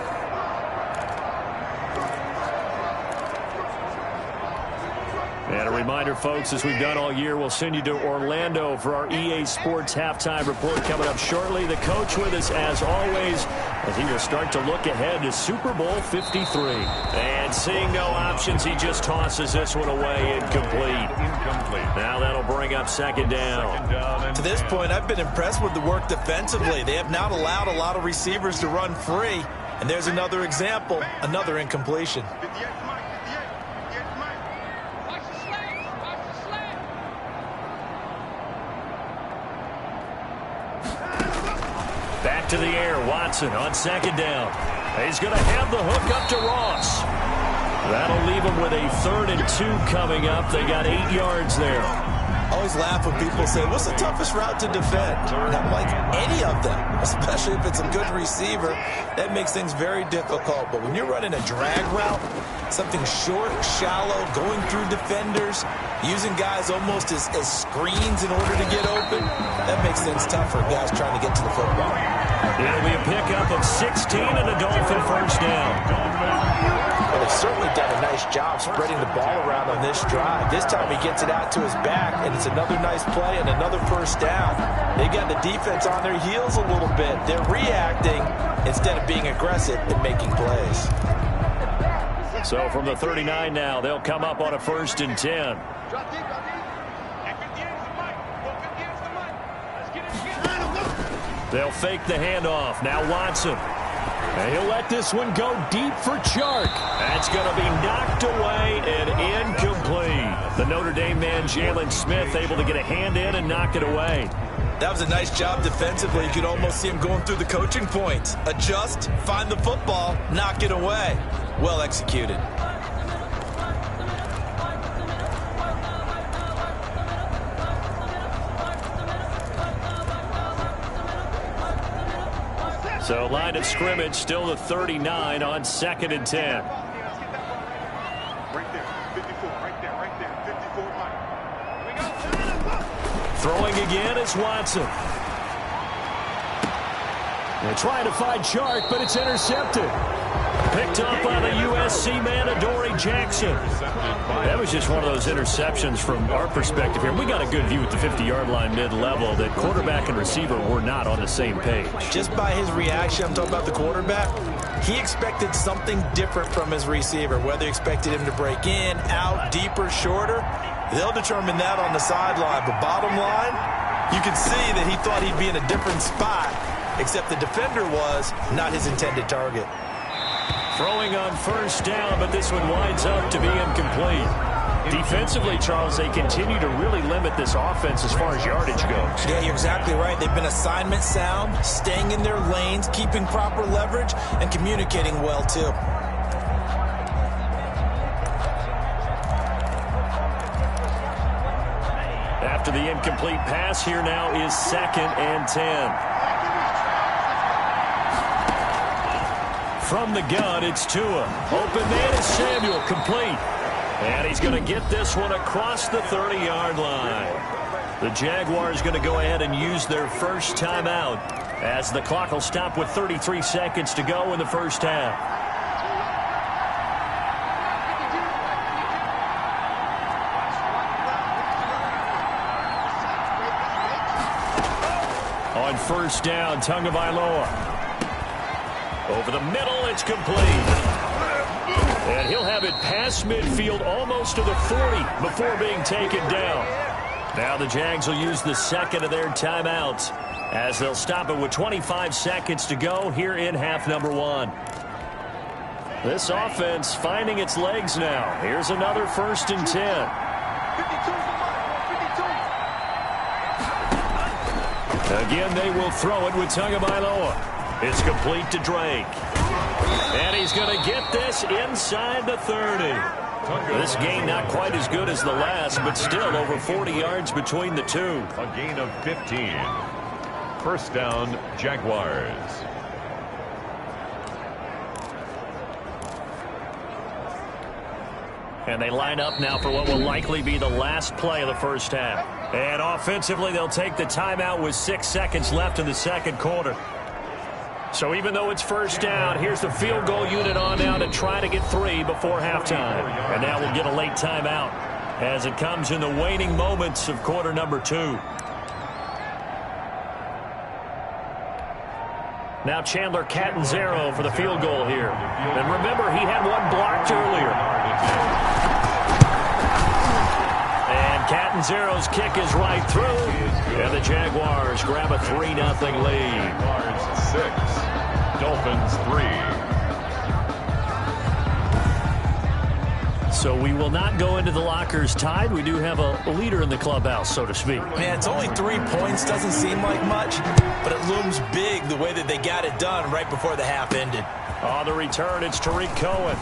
Speaker 1: And a reminder, folks, as we've done all year, we'll send you to Orlando for our EA Sports halftime report coming up shortly. The coach with us, as always, as he will start to look ahead to Super Bowl 53. And seeing no options, he just tosses this one away, incomplete. Now that'll bring up second down.
Speaker 3: To this point, I've been impressed with the work defensively. They have not allowed a lot of receivers to run free. And there's another example, another incompletion.
Speaker 1: Back to the air, Watson on second down. He's going to have the hook up to Ross. That'll leave him with a 3rd and 2 coming up. They got 8 yards there.
Speaker 3: I always laugh when people say, what's the toughest route to defend? And I'm like, any of them, especially if it's a good receiver. That makes things very difficult. But when you're running a drag route, something short, shallow, going through defenders, using guys almost as screens in order to get open, that makes things tough for guys trying to get to the football.
Speaker 1: It'll be a pickup of 16 and a Dolphin first down.
Speaker 3: Well, they've certainly done a nice job spreading the ball around on this drive. This time he gets it out to his back, and it's another nice play and another first down. They got the defense on their heels a little bit. They're reacting instead of being aggressive and making plays.
Speaker 1: So from the 39 now, they'll come up on a 1st and 10. They'll fake the handoff. Now Watson. And he'll let this one go deep for Chark. That's going to be knocked away and incomplete. The Notre Dame man, Jalen Smith, able to get a hand in and knock it away.
Speaker 3: That was a nice job defensively. You could almost see him going through the coaching points. Adjust, find the football, knock it away. Well executed.
Speaker 1: So line of scrimmage still the 39 on 2nd and 10.
Speaker 6: Right there, 54, right there, 54.
Speaker 1: Throwing again is Watson. They're trying to find Chark, but it's intercepted. Picked up by the USC man, Adoree Jackson. That was just one of those interceptions from our perspective here. We got a good view at the 50-yard line mid-level that quarterback and receiver were not on the same page.
Speaker 3: Just by his reaction, I'm talking about the quarterback, he expected something different from his receiver, whether he expected him to break in, out, deeper, shorter. They'll determine that on the sideline. But bottom line, you can see that he thought he'd be in a different spot, except the defender was not his intended target.
Speaker 1: Throwing on first down, but this one winds up to be incomplete. Defensively, Charles, they continue to really limit this offense as far as yardage goes.
Speaker 3: Yeah, you're exactly right. They've been assignment sound, staying in their lanes, keeping proper leverage, and communicating well, too.
Speaker 1: After the incomplete pass, here now is 2nd and 10. From the gun, it's Tua. Open man is Samuel, complete. And he's going to get this one across the 30-yard line. The Jaguars going to go ahead and use their first timeout as the clock will stop with 33 seconds to go in the first half. On first down, Tagovailoa. Over the middle, it's complete. And he'll have it past midfield almost to the 40 before being taken down. Now the Jags will use the second of their timeouts as they'll stop it with 25 seconds to go here in half number 1. This offense finding its legs now. Here's another 1st and 10. Again, they will throw it with Tagovailoa. It's complete to Drake. And he's going to get this inside the 30. This gain not quite as good as the last, but still over 40 yards between the two.
Speaker 2: A gain of 15. First down, Jaguars.
Speaker 4: And they line up now for what will likely be the last play of the first half. And offensively, they'll take the timeout with 6 seconds left in the second quarter. So even though it's first down, here's the field goal unit on now to try to get 3 before halftime. And now we'll get a late timeout as it comes in the waning moments of quarter number 2. Now Chandler Catanzaro for the field goal here. And remember, he had one blocked earlier. And Catanzaro's kick is right through. And the Jaguars grab a 3-0 lead.
Speaker 2: Jaguars 6, Dolphins 3.
Speaker 4: So we will not go into the lockers tied. We do have a leader in the clubhouse, so to speak.
Speaker 3: Man, it's only 3 points. Doesn't seem like much, but it looms big the way that they got it done right before the half ended.
Speaker 4: On the return, it's Tariq Cohen.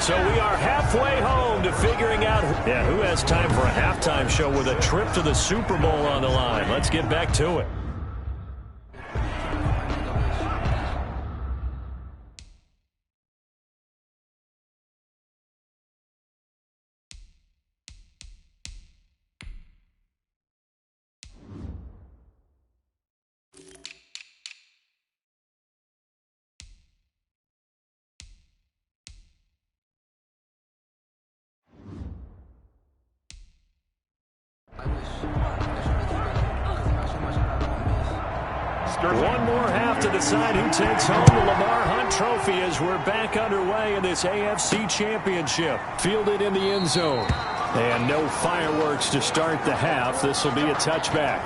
Speaker 4: So we are halfway home to figuring out who has time for a halftime show with a trip to the Super Bowl on the line. Let's get back to it. One more half to decide who takes home the Lamar Hunt Trophy as we're back underway in this AFC Championship. Fielded in the end zone. And no fireworks to start the half. This will be a touchback.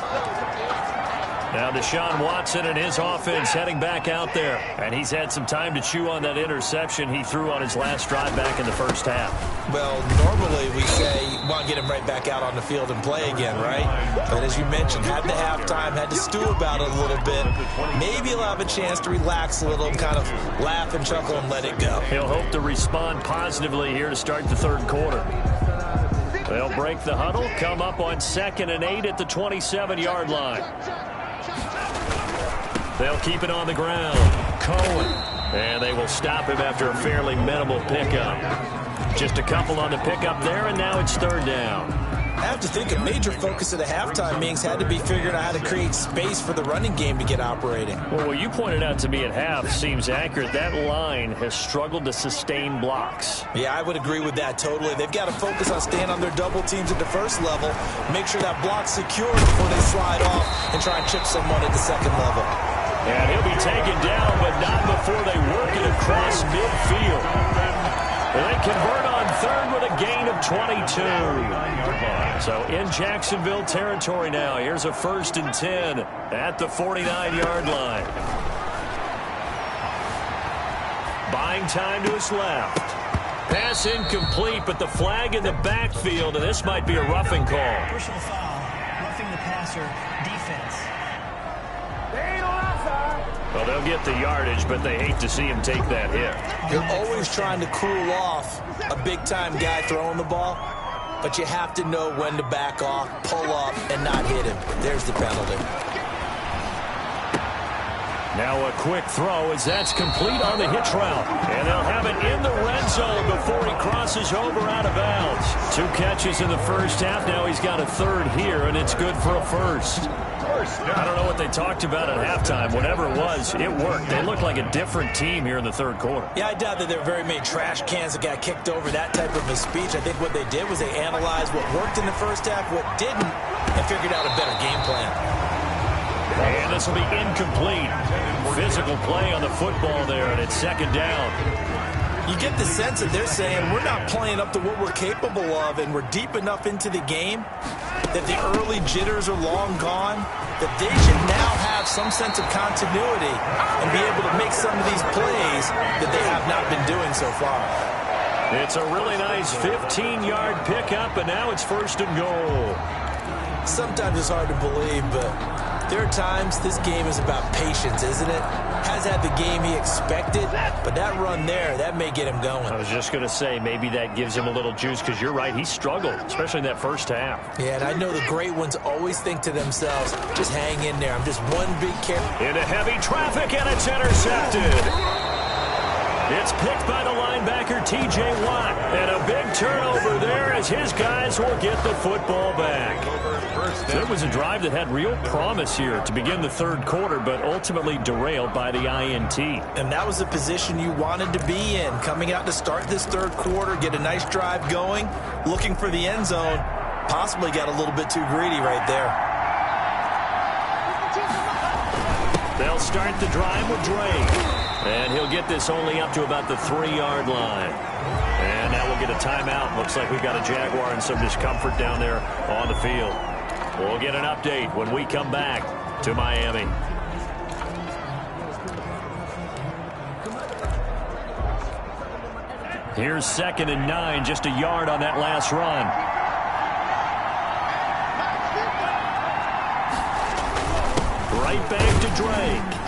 Speaker 4: Now Deshaun Watson and his offense heading back out there. And he's had some time to chew on that interception he threw on his last drive back in the first half.
Speaker 3: Well, normally we say you want to get him right back out on the field and play again, right? But as you mentioned, had the halftime, had to stew about it a little bit. Maybe he'll have a chance to relax a little and kind of laugh and chuckle and let it go.
Speaker 4: He'll hope to respond positively here to start the third quarter. They'll break the huddle, come up on 2nd and 8 at the 27-yard line. They'll keep it on the ground. Cohen. And they will stop him after a fairly minimal pickup. Just a couple on the pickup there, and now it's 3rd down.
Speaker 3: I have to think a major focus of the halftime meetings had to be figuring out how to create space for the running game to get operating.
Speaker 4: Well, what you pointed out to me at half seems accurate. That line has struggled to sustain blocks.
Speaker 3: Yeah, I would agree with that totally. They've got to focus on staying on their double teams at the first level, make sure that block's secure before they slide off and try and chip someone at the second level.
Speaker 4: And he'll be taken down, but not before they work it across midfield. And they convert on 3rd with a gain of 22. So in Jacksonville territory now. Here's a 1st and 10 at the 49-yard line. Buying time to his left. Pass incomplete, but the flag in the backfield, and this might be a roughing call.
Speaker 5: Personal foul, roughing the passer, defense.
Speaker 4: Well, they'll get the yardage, but they hate to see him take that hit.
Speaker 3: You're always trying to cool off a big-time guy throwing the ball, but you have to know when to back off, pull up, and not hit him. There's the penalty.
Speaker 4: Now a quick throw as that's complete on the hitch route. And they'll have it in the red zone before he crosses over out of bounds. 2 catches in the first half. Now he's got a 3rd here, and it's good for a 1st. I don't know what they talked about at halftime. Whatever it was, it worked. They look like a different team here in the 3rd quarter.
Speaker 3: Yeah, I doubt that there were very many trash cans that got kicked over, that type of a speech. I think what they did was they analyzed what worked in the first half, what didn't, and figured out a better game plan.
Speaker 4: And this will be incomplete. Physical play on the football there, and it's 2nd down.
Speaker 3: You get the sense that they're saying we're not playing up to what we're capable of, and we're deep enough into the game that the early jitters are long gone, that they should now have some sense of continuity and be able to make some of these plays that they have not been doing so far.
Speaker 4: It's a really nice 15-yard pickup, and now it's 1st and goal.
Speaker 3: Sometimes it's hard to believe, but There are times this game is about patience, isn't it? Has had the game he expected, but that run there, that may get him going.
Speaker 4: I was just going to say, maybe that gives him a little juice, because you're right, he struggled, especially in that first half.
Speaker 3: Yeah, and I know the great ones always think to themselves, just hang in there. I'm just one big carry.
Speaker 4: Into heavy traffic, and it's intercepted. It's picked by the linebacker, T.J. Watt. And a big turnover there as his guys will get the football back. So it was a drive that had real promise here to begin the third quarter, but ultimately derailed by the INT.
Speaker 3: And that was the position you wanted to be in. Coming out to start this third quarter, get a nice drive going, looking for the end zone. Possibly got a little bit too greedy right there.
Speaker 4: They'll start the drive with Drake. And he'll get this only up to about the 3-yard line. And now we'll get a timeout. Looks like we've got a Jaguar and some discomfort down there on the field. We'll get an update when we come back to Miami. Here's 2nd and 9, just a yard on that last run. Right back to Drake.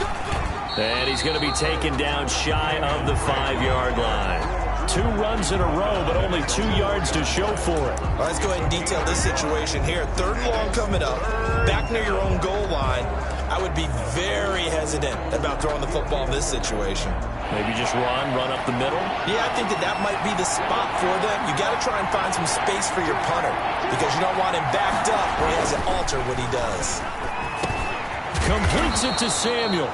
Speaker 4: And he's going to be taken down shy of the 5-yard line. 2 runs in a row, but only 2 yards to show for it.
Speaker 3: Let's go ahead and detail this situation here. 3rd and long coming up, back near your own goal line. I would be very hesitant about throwing the football in this situation.
Speaker 4: Maybe just run up the middle?
Speaker 3: Yeah, I think that might be the spot for them. You got to try and find some space for your punter because you don't want him backed up where he has to alter what he does.
Speaker 4: Completes it to Samuel.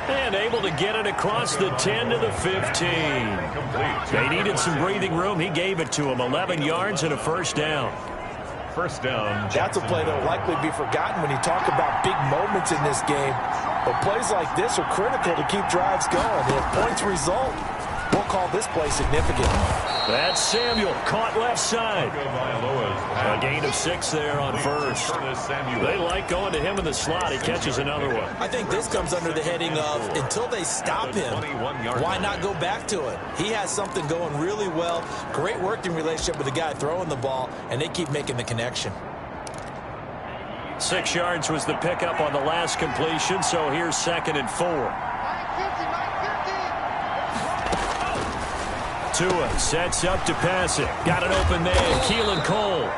Speaker 4: And able to get it across the 10 to the 15. They needed some breathing room. He gave it to him. 11 yards and a first down.
Speaker 2: First down.
Speaker 3: That's a play that will likely be forgotten when you talk about big moments in this game. But plays like this are critical to keep drives going. If points result, we'll call this play significant.
Speaker 4: That's Samuel, caught left side. A gain of 6 there on first. They like going to him in the slot. He catches another one.
Speaker 3: I think this comes under the heading of, until they stop him, why not go back to it? He has something going really well. Great working relationship with the guy throwing the ball, and they keep making the connection.
Speaker 4: 6 yards was the pickup on the last completion, so here's 2nd and 4. Tua sets up to pass it. Got an open man, Keelan Cole.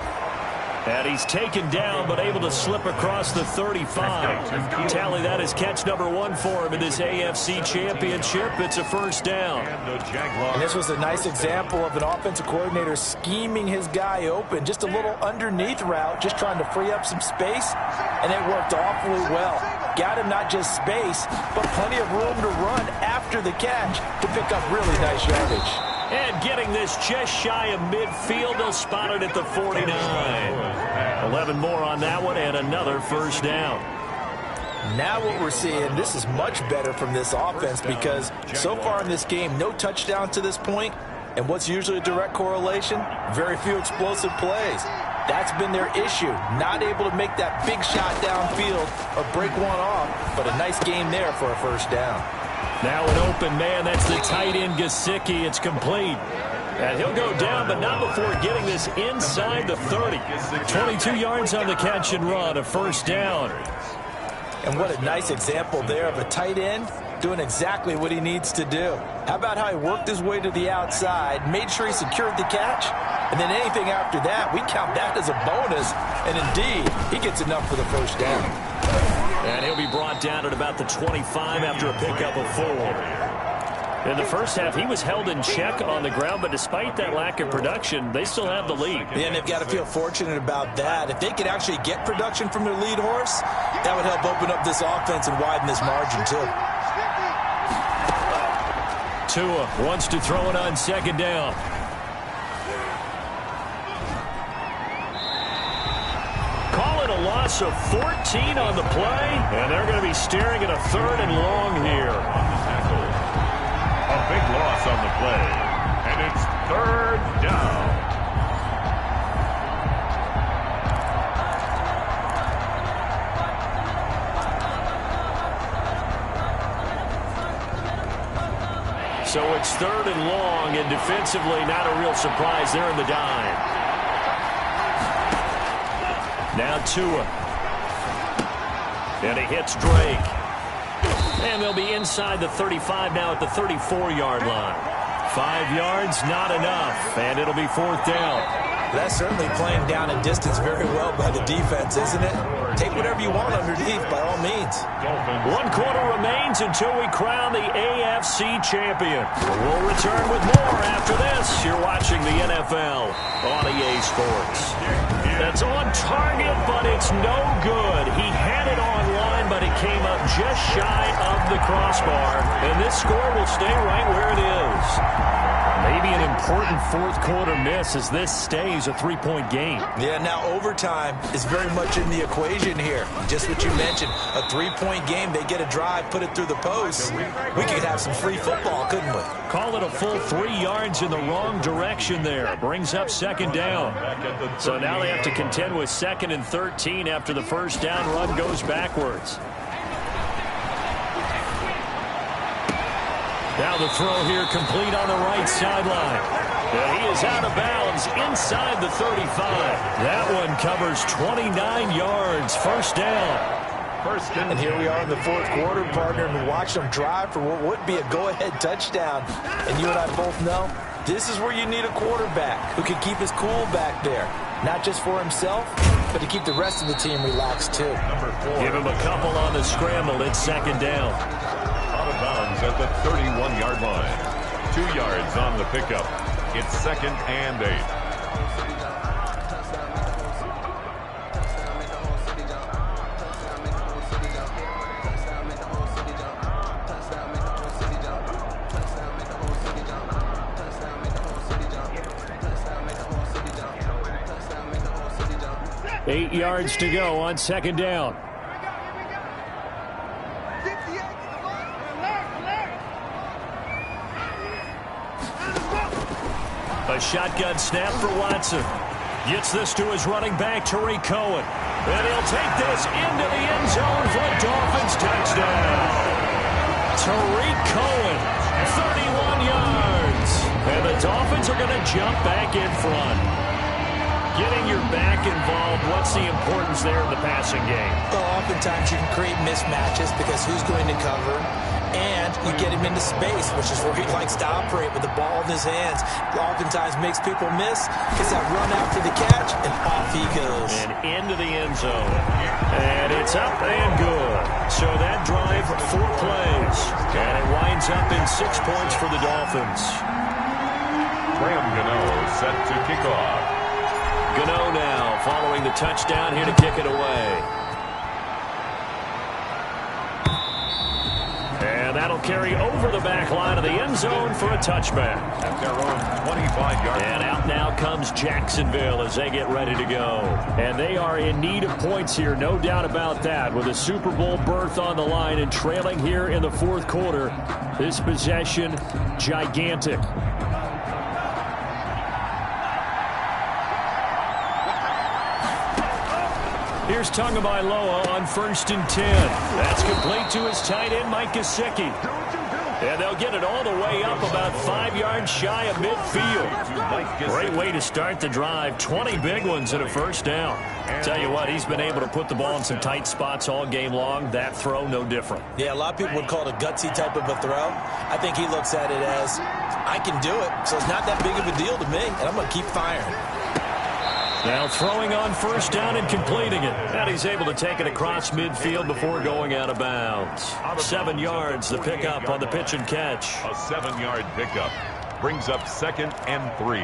Speaker 4: And he's taken down, but able to slip across the 35. Tally that as catch number 1 for him in this AFC Championship. It's a first down.
Speaker 3: And this was a nice example of an offensive coordinator scheming his guy open. Just a little underneath route, just trying to free up some space, and it worked awfully well. Got him not just space, but plenty of room to run after the catch to pick up really nice yardage.
Speaker 4: And getting this just shy of midfield, they'll spot it at the 49. 11 more on that one, and another first down.
Speaker 3: Now what we're seeing, this is much better from this offense because so far in this game, no touchdown to this point, and what's usually a direct correlation? Very few explosive plays. That's been their issue, not able to make that big shot downfield or break one off, but a nice game there for a first down.
Speaker 4: Now an open man, that's the tight end Gesicki. It's complete. And he'll go down, but not before getting this inside the 30. 22 yards on the catch and run, a first down.
Speaker 3: And what a nice example there of a tight end doing exactly what he needs to do. How about how he worked his way to the outside, made sure he secured the catch, and then anything after that, we count that as a bonus. And indeed, he gets enough for the first down.
Speaker 4: And he'll be brought down at about the 25 after a pickup of 4. In the first half, he was held in check on the ground, but despite that lack of production, they still have the lead.
Speaker 3: Yeah, and they've got to feel fortunate about that. If they could actually get production from their lead horse, that would help open up this offense and widen this margin, too.
Speaker 4: Tua wants to throw it on 2nd down. Loss of 14 on the play, and they're going to be staring at a 3rd and long here.
Speaker 2: A big loss on the play, and it's 3rd down.
Speaker 4: So it's 3rd and long, and defensively not a real surprise there in the dime. Now Tua. And he hits Drake. And they'll be inside the 35 now at the 34-yard line. 5 yards, not enough. And it'll be 4th down.
Speaker 3: That's certainly playing down and distance very well by the defense, isn't it? Take whatever you want underneath, by all means.
Speaker 4: 1 quarter remains until we crown the AFC champion. We'll return with more after this. You're watching the NFL on EA Sports. That's on target, but it's no good. He had it on line, but it came up just shy of the crossbar. And this score will stay right where it is. Maybe an important 4th quarter miss as this stays a 3-point game.
Speaker 3: Yeah, now overtime is very much in the equation here. Just what you mentioned, a 3-point game. They get a drive, put it through the post. We could have some free football, couldn't we?
Speaker 4: Call it a full 3 yards in the wrong direction there. Brings up 2nd down. So now they have to contend with 2nd and 13 after the first down run goes backwards. Now the throw here complete on the right sideline. And he is out of bounds inside the 35. That one covers 29 yards. First down.
Speaker 3: And here we are in the 4th quarter, partner, and watch them drive for what would be a go-ahead touchdown. And you and I both know this is where you need a quarterback who can keep his cool back there. Not just for himself, but to keep the rest of the team relaxed, too.
Speaker 4: Give him a couple on the scramble. It's 2nd down.
Speaker 2: Out of bounds at the 31-yard line. 2 yards on the pickup. It's 2nd and 8.
Speaker 4: Eight yards to go on 2nd down. A shotgun snap for Watson. Gets this to his running back, Tariq Cohen. And he'll take this into the end zone for a Dolphins touchdown. Tariq Cohen, 31 yards. And the Dolphins are going to jump back in front. Getting your back involved, what's the importance there in the passing game?
Speaker 3: Well, oftentimes you can create mismatches because who's going to cover, and you get him into space, which is where he likes to operate with the ball in his hands. Oftentimes makes people miss, gets that run after the catch, and off he goes.
Speaker 4: And into the end zone. And it's up and good. So that drive, 4 plays. And it winds up in 6 points for the Dolphins.
Speaker 2: Graham Gano set to kick off.
Speaker 4: Gano now following the touchdown here to kick it away. And that'll carry over the back line of the end zone for a touchback.
Speaker 2: At their own 25-yard line.
Speaker 4: And out now comes Jacksonville as they get ready to go. And they are in need of points here, no doubt about that. With a Super Bowl berth on the line and trailing here in the 4th quarter. This possession, gigantic. Here's Tagovailoa on 1st and 10. That's complete to his tight end, Mike Gesicki. And they'll get it all the way up about 5 yards shy of midfield. Great way to start the drive. 20 big ones and a first down. Tell you what, he's been able to put the ball in some tight spots all game long. That throw, no different.
Speaker 3: Yeah, a lot of people would call it a gutsy type of a throw. I think he looks at it as, I can do it, so it's not that big of a deal to me, and I'm going to keep firing.
Speaker 4: Now throwing on 1st down and completing it. And he's able to take it across midfield before going out of bounds. 7 yards, the pickup on the pitch and catch.
Speaker 2: A 7-yard pickup brings up 2nd and 3.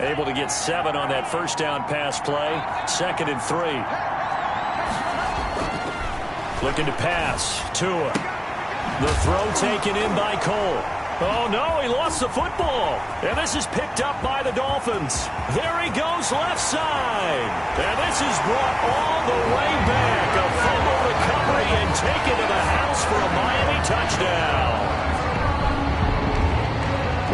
Speaker 4: Able to get 7 on that first down pass play. 2nd and 3. Looking to pass. Tua. The throw taken in by Cole. Oh, no, he lost the football. And this is picked up by the Dolphins. There he goes left side. And this is brought all the way back. A fumble recovery and taken to the house for a Miami touchdown.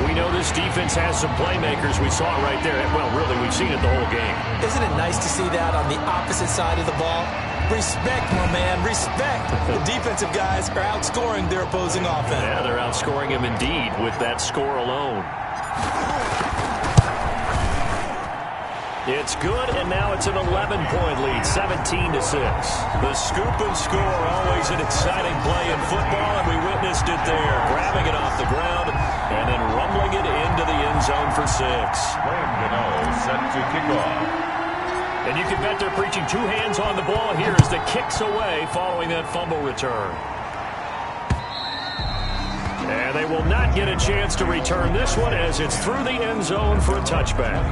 Speaker 4: We know this defense has some playmakers. We saw it right there. Well, really, we've seen it the whole game.
Speaker 3: Isn't it nice to see that on the opposite side of the ball? Respect, my man, respect. The defensive guys are outscoring their opposing offense.
Speaker 4: Yeah, they're outscoring him indeed with that score alone. It's good, and now it's an 11-point lead, 17-6. The scoop and score, always an exciting play in football, and we witnessed it there, grabbing it off the ground and then rumbling it into the end zone for 6.
Speaker 2: Set to kick off.
Speaker 4: And you can bet they're preaching two hands on the ball here as the kick's away following that fumble return. And they will not get a chance to return this one as it's through the end zone for a touchback.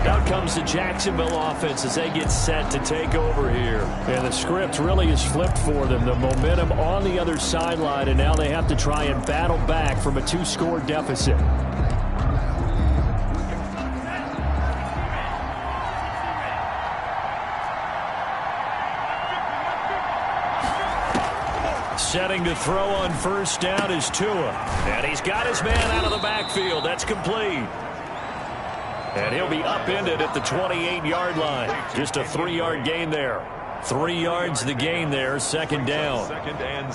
Speaker 4: Out comes the Jacksonville offense as they get set to take over here. And the script really is flipped for them. The momentum on the other sideline, and now they have to try and battle back from a 2-score deficit. Setting to throw on first down is Tua. And he's got his man out of the backfield. That's complete. And he'll be upended at the 28-yard line. Just a 3-yard gain there. 3 yards the gain there, second down.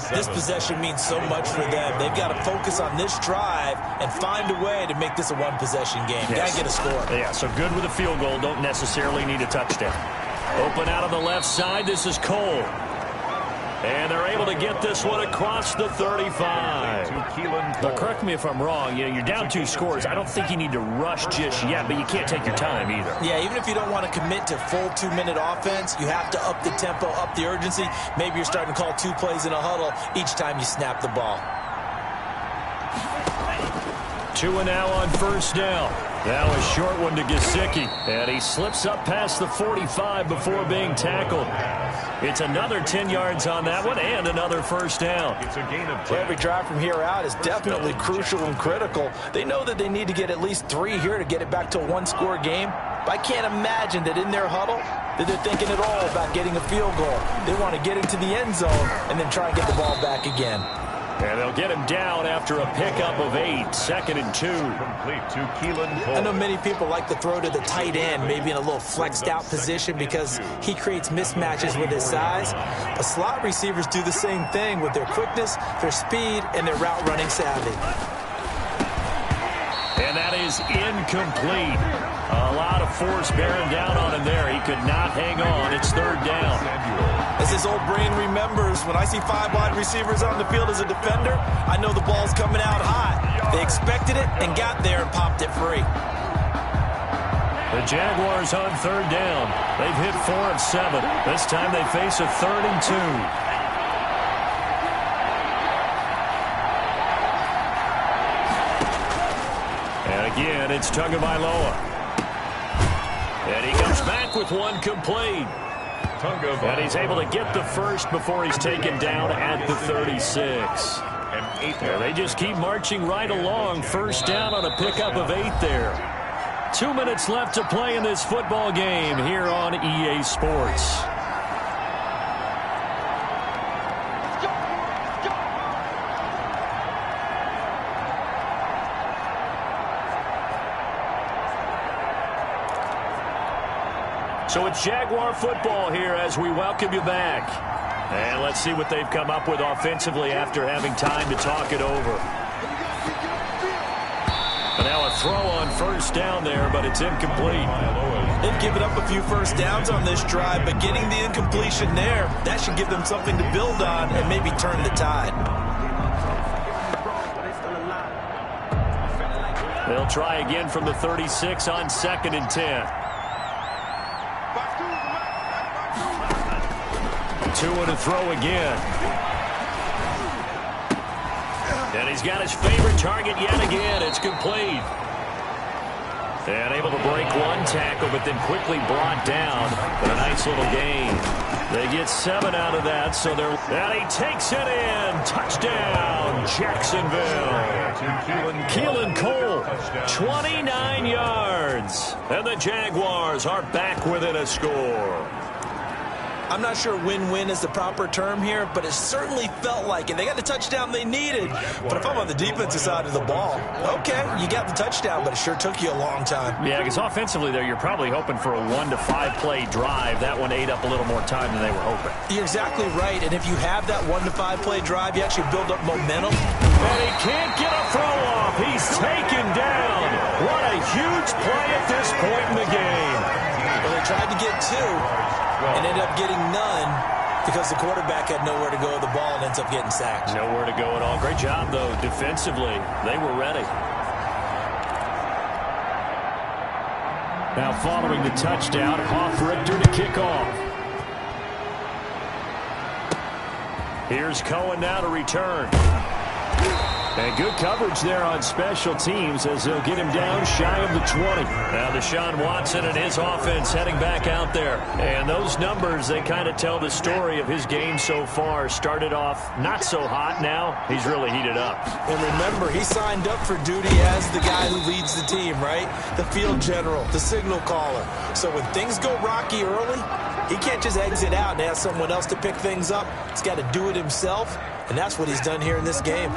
Speaker 3: This possession means so much for them. They've got to focus on this drive and find a way to make this a one-possession game.
Speaker 4: Yes.
Speaker 3: Got to get a score.
Speaker 4: Yeah, so good with a field goal. Don't necessarily need a touchdown. Open out on the left side. This is Cole. And they're able to get this one across the 35. Now, correct me if I'm wrong. You know, you're down 2 scores. I don't think you need to rush just yet, but you can't take your time either.
Speaker 3: Yeah, even if you don't want to commit to full 2-minute offense, you have to up the tempo, up the urgency. Maybe you're starting to call 2 plays in a huddle each time you snap the ball.
Speaker 4: Tua now on first down. Now a short one to Gesicki. And he slips up past the 45 before being tackled. It's another 10 yards on that one and another first down.
Speaker 2: It's a gain of 10.
Speaker 3: Every drive from here out is definitely crucial and critical. They know that they need to get at least 3 here to get it back to a 1-score game. But I can't imagine that in their huddle that they're thinking at all about getting a field goal. They want to get into the end zone and then try and get the ball back again.
Speaker 4: And they'll get him down after a pickup of 8, second and 2.
Speaker 2: Complete to Keelan Cole.
Speaker 3: I know many people like to throw to the tight end, maybe in a little flexed out position because he creates mismatches with his size. But slot receivers do the same thing with their quickness, their speed, and their route running savvy.
Speaker 4: And that is incomplete. A lot of force bearing down on him there. He could not hang on. It's third down.
Speaker 3: As his old brain remembers, when I see 5 wide receivers on the field as a defender, I know the ball's coming out hot. They expected it and got there and popped it free.
Speaker 4: The Jaguars on third down. They've hit 4 of 7. This time they face a 3rd and 2. And again, it's Tagovailoa. And he comes back with one complete. And he's able to get the first before he's taken down at the 36. And they just keep marching right along. First down on a pickup of 8 there. 2 minutes left to play in this football game here on EA Sports. So it's Jaguar football here as we welcome you back. And let's see what they've come up with offensively after having time to talk it over. And now a throw on first down there, but it's incomplete.
Speaker 3: They've given up a few first downs on this drive, but getting the incompletion there, that should give them something to build on and maybe turn the tide.
Speaker 4: They'll try again from the 36 on 2nd and 10. 2 and a throw again. And he's got his favorite target yet again. It's complete. And able to break one tackle, but then quickly brought down. But a nice little gain. They get 7 out of that, so they're... And he takes it in. Touchdown, Jacksonville. Keelan Cole, 29 yards. And the Jaguars are back within a score.
Speaker 3: I'm not sure win-win is the proper term here, but it certainly felt like it. They got the touchdown they needed. But if I'm on the defensive side of the ball, okay, you got the touchdown, but it sure took you a long time.
Speaker 4: Yeah, because offensively there, you're probably hoping for a 1 to 5 play drive. That one ate up a little more time than they were hoping.
Speaker 3: You're exactly right, and if you have that 1 to 5 play drive, you actually build up momentum.
Speaker 4: And he can't get a throw off. He's taken down. What a huge play at this point in the game.
Speaker 3: Well, tried to get 2 and ended up getting none because the quarterback had nowhere to go with the ball and ends up getting sacked.
Speaker 4: Nowhere to go at all. Great job, though, defensively. They were ready. Now following the touchdown, Hoff-Richter to kick off. Here's Cohen now to return. And good coverage there on special teams as they'll get him down shy of the 20. Now Deshaun Watson and his offense heading back out there. And those numbers, they kind of tell the story of his game so far. Started off not so hot. Now he's really heated up.
Speaker 3: And remember, he signed up for duty as the guy who leads the team, right? The field general, the signal caller. So when things go rocky early, he can't just exit out and ask someone else to pick things up. He's got to do it himself, and that's what he's done here in this game.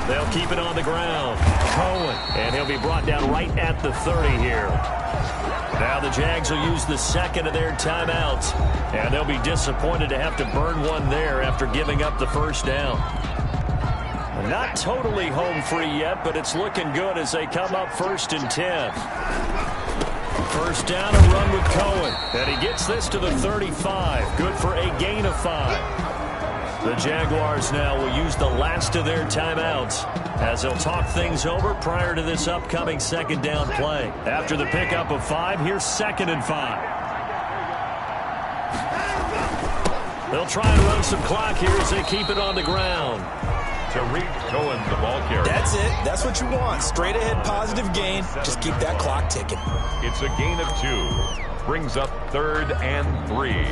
Speaker 4: They'll keep it on the ground. Cohen, and he'll be brought down right at the 30 here. Now the Jags will use the second of their timeouts, and they'll be disappointed to have to burn one there after giving up the first down. Not totally home free yet, but it's looking good as they come up 1st and 10. First down, a run with Cohen, and he gets this to the 35. Good for a gain of 5. The Jaguars now will use the last of their timeouts as they'll talk things over prior to this upcoming second down play. After the pickup of 5, here's 2nd and 5. They'll try and run some clock here as they keep it on the ground.
Speaker 2: Tariq Cohen, the ball carrier.
Speaker 3: That's it. That's what you want. Straight ahead positive gain. Just keep that clock ticking.
Speaker 2: It's a gain of 2. Brings up 3rd and 3.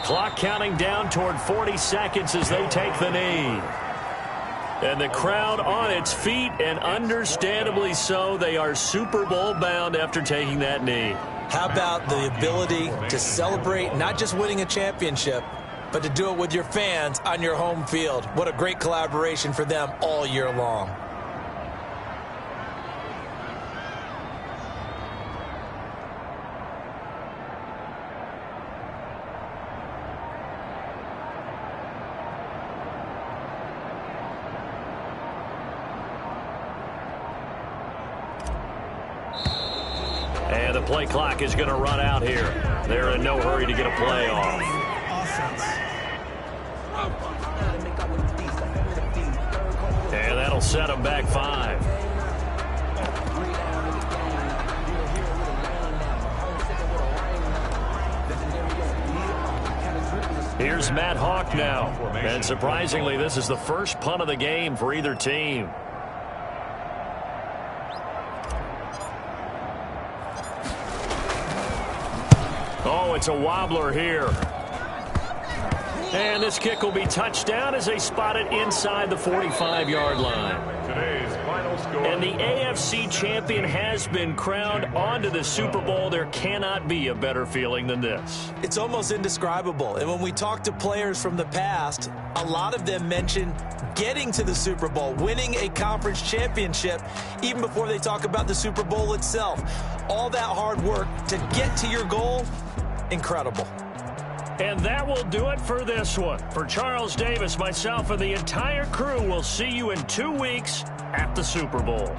Speaker 4: Clock counting down toward 40 seconds as they take the knee. And the crowd on its feet, and understandably so. They are Super Bowl bound after taking that knee.
Speaker 3: How about the ability to celebrate not just winning a championship, but to do it with your fans on your home field? What a great collaboration for them all year long.
Speaker 4: And the play clock is going to run out here. They're in no hurry to get a play off. And that'll set them back 5. Here's Matt Hawk now. And surprisingly, this is the first punt of the game for either team. Oh, it's a wobbler here. And this kick will be touchdown as they spot it inside the 45-yard line.
Speaker 2: Today's final score.
Speaker 4: And the AFC champion has been crowned onto the Super Bowl. There cannot be a better feeling than this.
Speaker 3: It's almost indescribable. And when we talk to players from the past, a lot of them mention getting to the Super Bowl, winning a conference championship, even before they talk about the Super Bowl itself. All that hard work to get to your goal, incredible.
Speaker 4: And that will do it for this one. For Charles Davis, myself, and the entire crew, we'll see you in 2 weeks at the Super Bowl.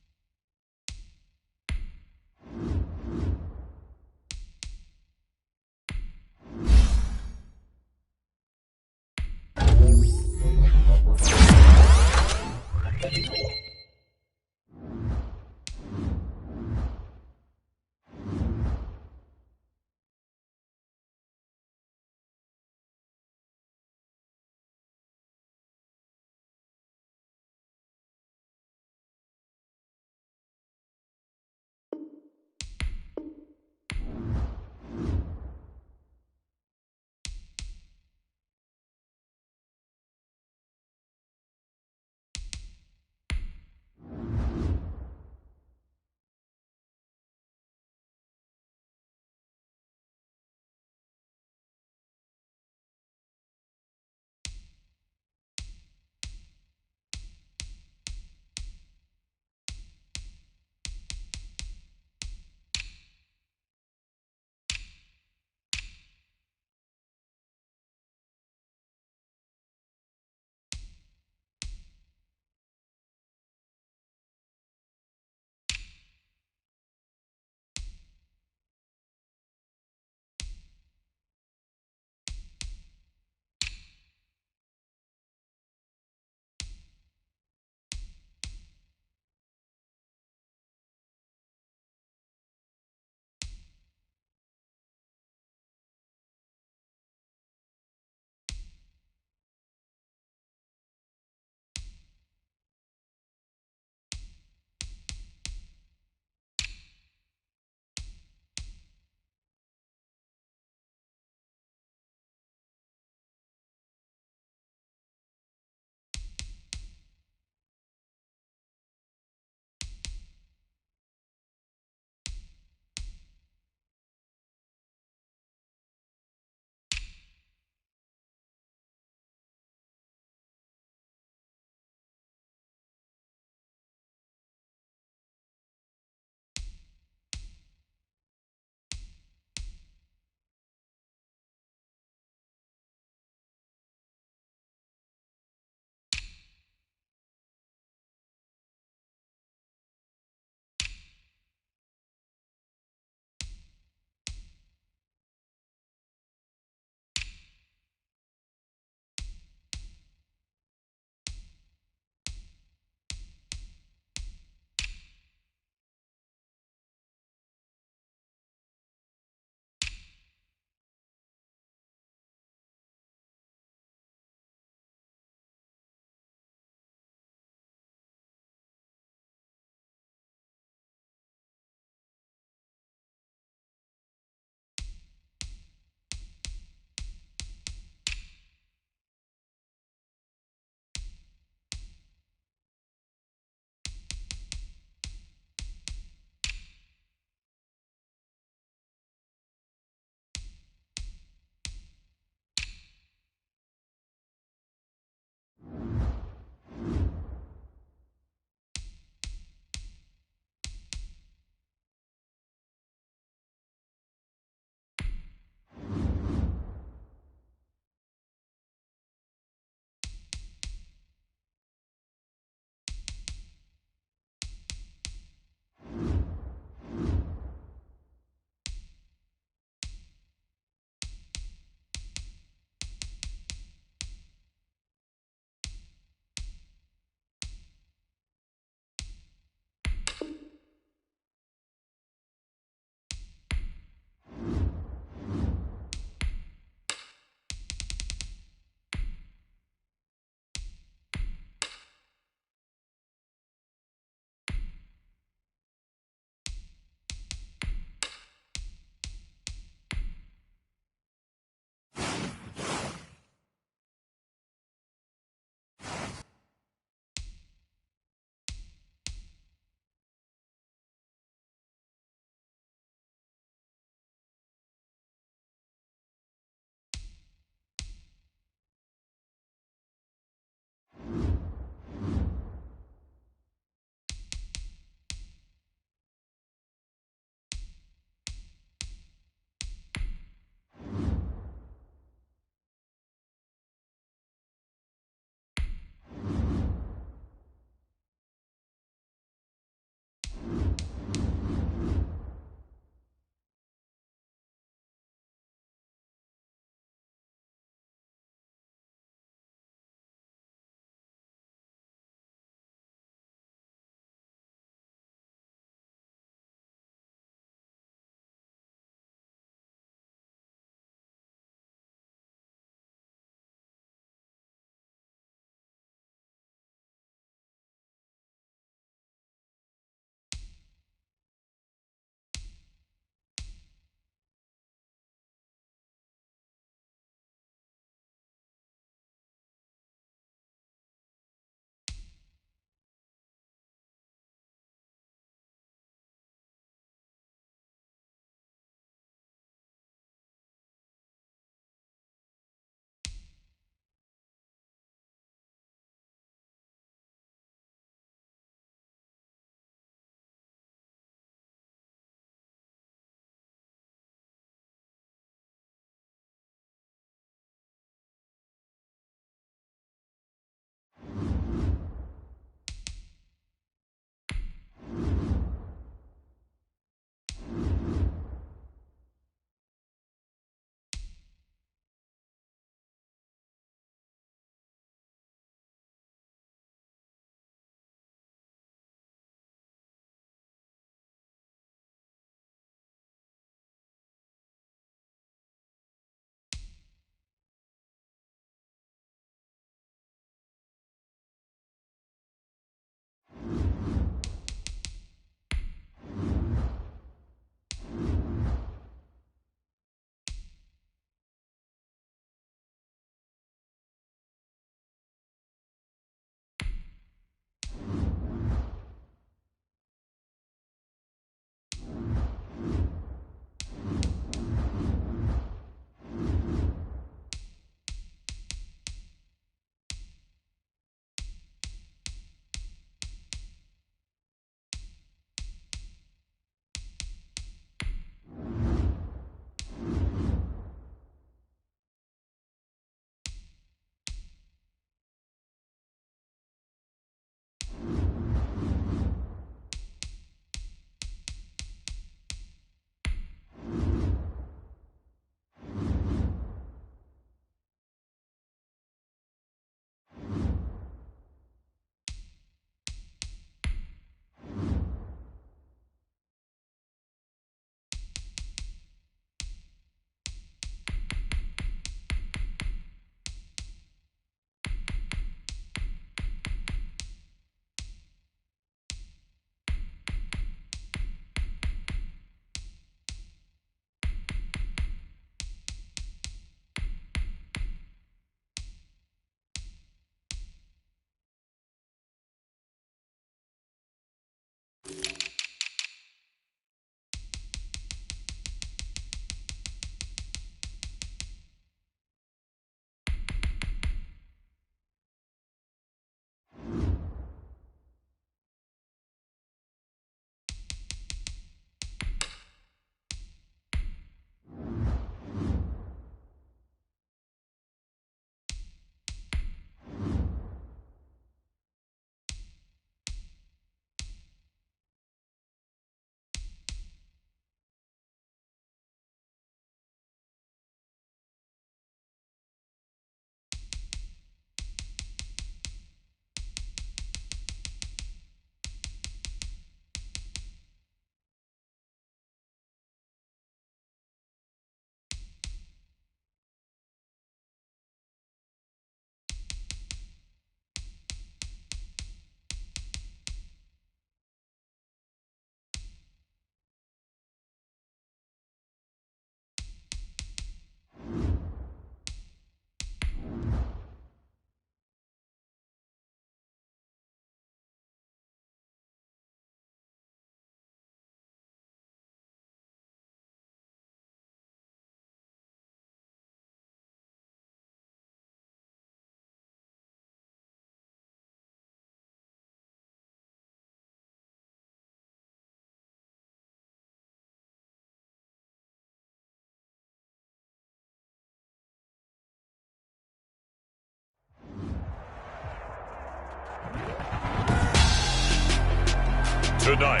Speaker 2: Tonight,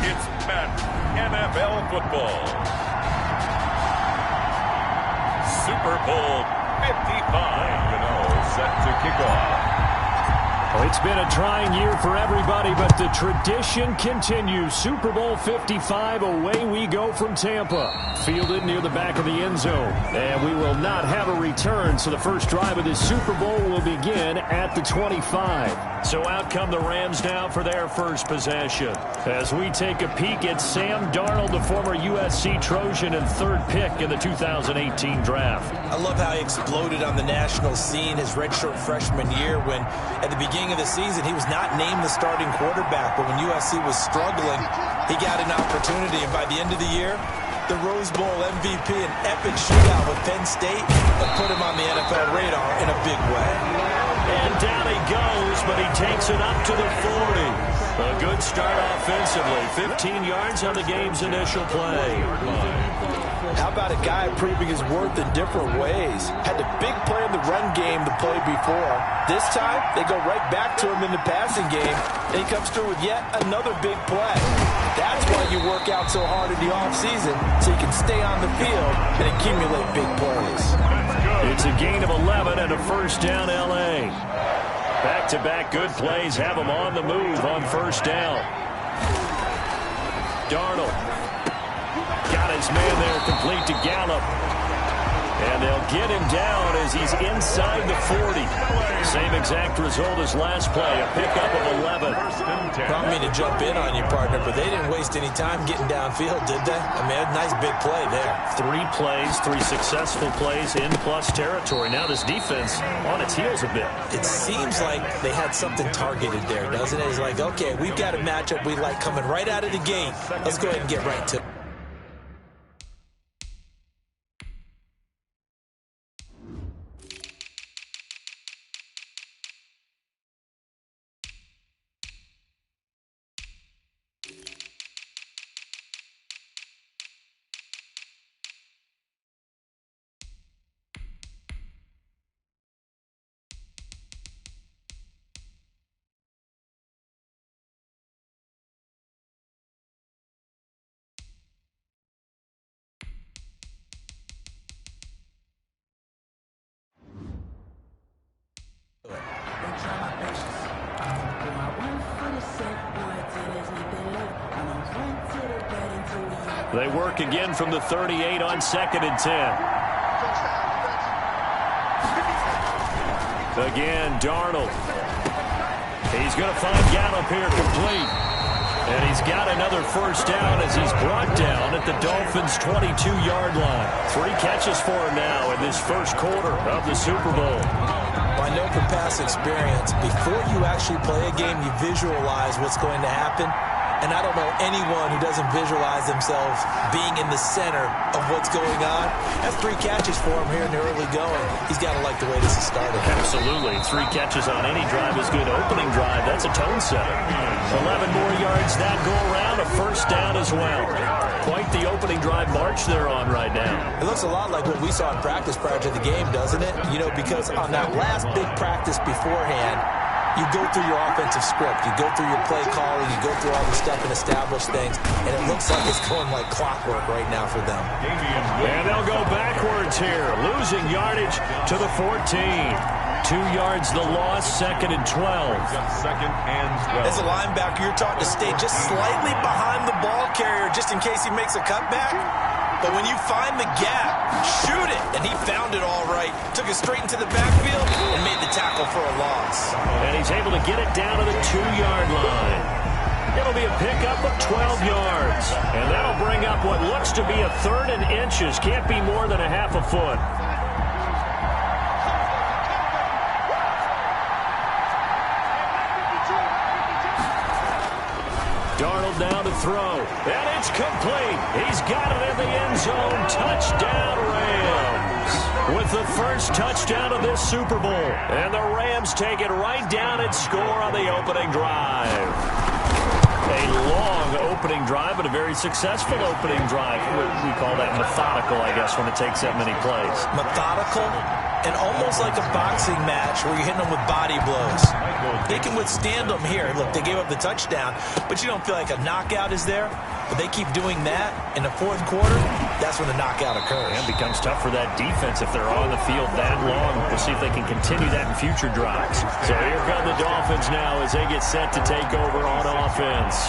Speaker 2: it's Madden NFL football. Super Bowl 55 set to kick off.
Speaker 4: Well, it's been a trying year for everybody, but the tradition continues. Super Bowl 55, away we go from Tampa. Fielded near the back of the end zone. And we will not have a return, so the first drive of this Super Bowl will begin at the 25. So out come the Rams now for their first possession. As we take a peek at Sam Darnold, the former USC Trojan and third pick in the 2018 draft.
Speaker 3: I love how he exploded on the national scene his redshirt freshman year when, at the beginning of the season, he was not named the starting quarterback. But when USC was struggling, he got an opportunity. And by the end of the year, the Rose Bowl MVP, an epic shootout with Penn State, that put him on the NFL radar in a big way.
Speaker 4: And down he goes, but he takes it up to the 40. A good start offensively. 15 yards on the game's initial play.
Speaker 7: How about a guy proving his worth in different ways? Had the big play in the run game the play before. This time, they go right back to him in the passing game, and he comes through with yet another big play. That's why you work out so hard in the offseason, so you can stay on the field and accumulate big plays.
Speaker 4: It's a gain of 11 and a first down, L.A. Back-to-back good plays have them on the move on first down. Darnold got his man there, complete to Gallup. And they'll get him down as he's inside the 40. Same exact result as last play, a pickup of 11.
Speaker 3: Don't mean to jump in on you, partner, but they didn't waste any time getting downfield, did they? I mean, a nice big play there.
Speaker 4: 3 plays, 3 successful plays in plus territory. Now this defense on its heels a bit.
Speaker 3: It seems like they had something targeted there, doesn't it? It's like, okay, we've got a matchup we like coming right out of the gate. Let's go ahead and get right to it.
Speaker 4: They work again from the 38 on 2nd and 10. Again, Darnold. He's going to find Gallup here complete. And he's got another first down as he's brought down at the Dolphins' 22-yard line. 3 catches for him now in this first quarter of the Super Bowl.
Speaker 3: I know from past experience, before you actually play a game, you visualize what's going to happen. And I don't know anyone who doesn't visualize themselves being in the center of what's going on. That's 3 catches for him here in the early going. He's got to like the way this is started.
Speaker 4: Absolutely. 3 catches on any drive is good. Opening drive, that's a tone setter. 11 more yards that go around, a first down as well. Quite the opening drive march they're on right now.
Speaker 3: It looks a lot like what we saw in practice prior to the game, doesn't it? You know, because on that last big practice beforehand, you go through your offensive script, you go through your play calling, you go through all the stuff and establish things, and it looks like it's going like clockwork right now for them.
Speaker 4: And they'll go backwards here, losing yardage to the 14. 2 yards the loss, 2nd and 12.
Speaker 3: As a linebacker, you're taught to stay just slightly behind the ball carrier just in case he makes a cutback. But when you find the gap, shoot it. And he found it all right. Took it straight into the backfield and made the tackle for a loss.
Speaker 4: And he's able to get it down to the 2-yard line. It'll be a pickup of 12 yards. And that'll bring up what looks to be a 3rd and inches. Can't be more than a half a foot. Darnold now to throw. And it's complete. He's got it in the end zone. Touchdown, Rams. With the first touchdown of this Super Bowl. And the Rams take it right down and score on the opening drive. A long opening drive, but a very successful opening drive. We call that methodical, I guess, when it takes that many plays.
Speaker 3: Methodical? And almost like a boxing match where you're hitting them with body blows. They can withstand them here. Look, they gave up the touchdown, but you don't feel like a knockout is there. But they keep doing that in the fourth quarter, that's when the knockout occurs.
Speaker 4: And it becomes tough for that defense if they're on the field that long. We'll see if they can continue that in future drives. So here come the Dolphins now as they get set to take over on offense.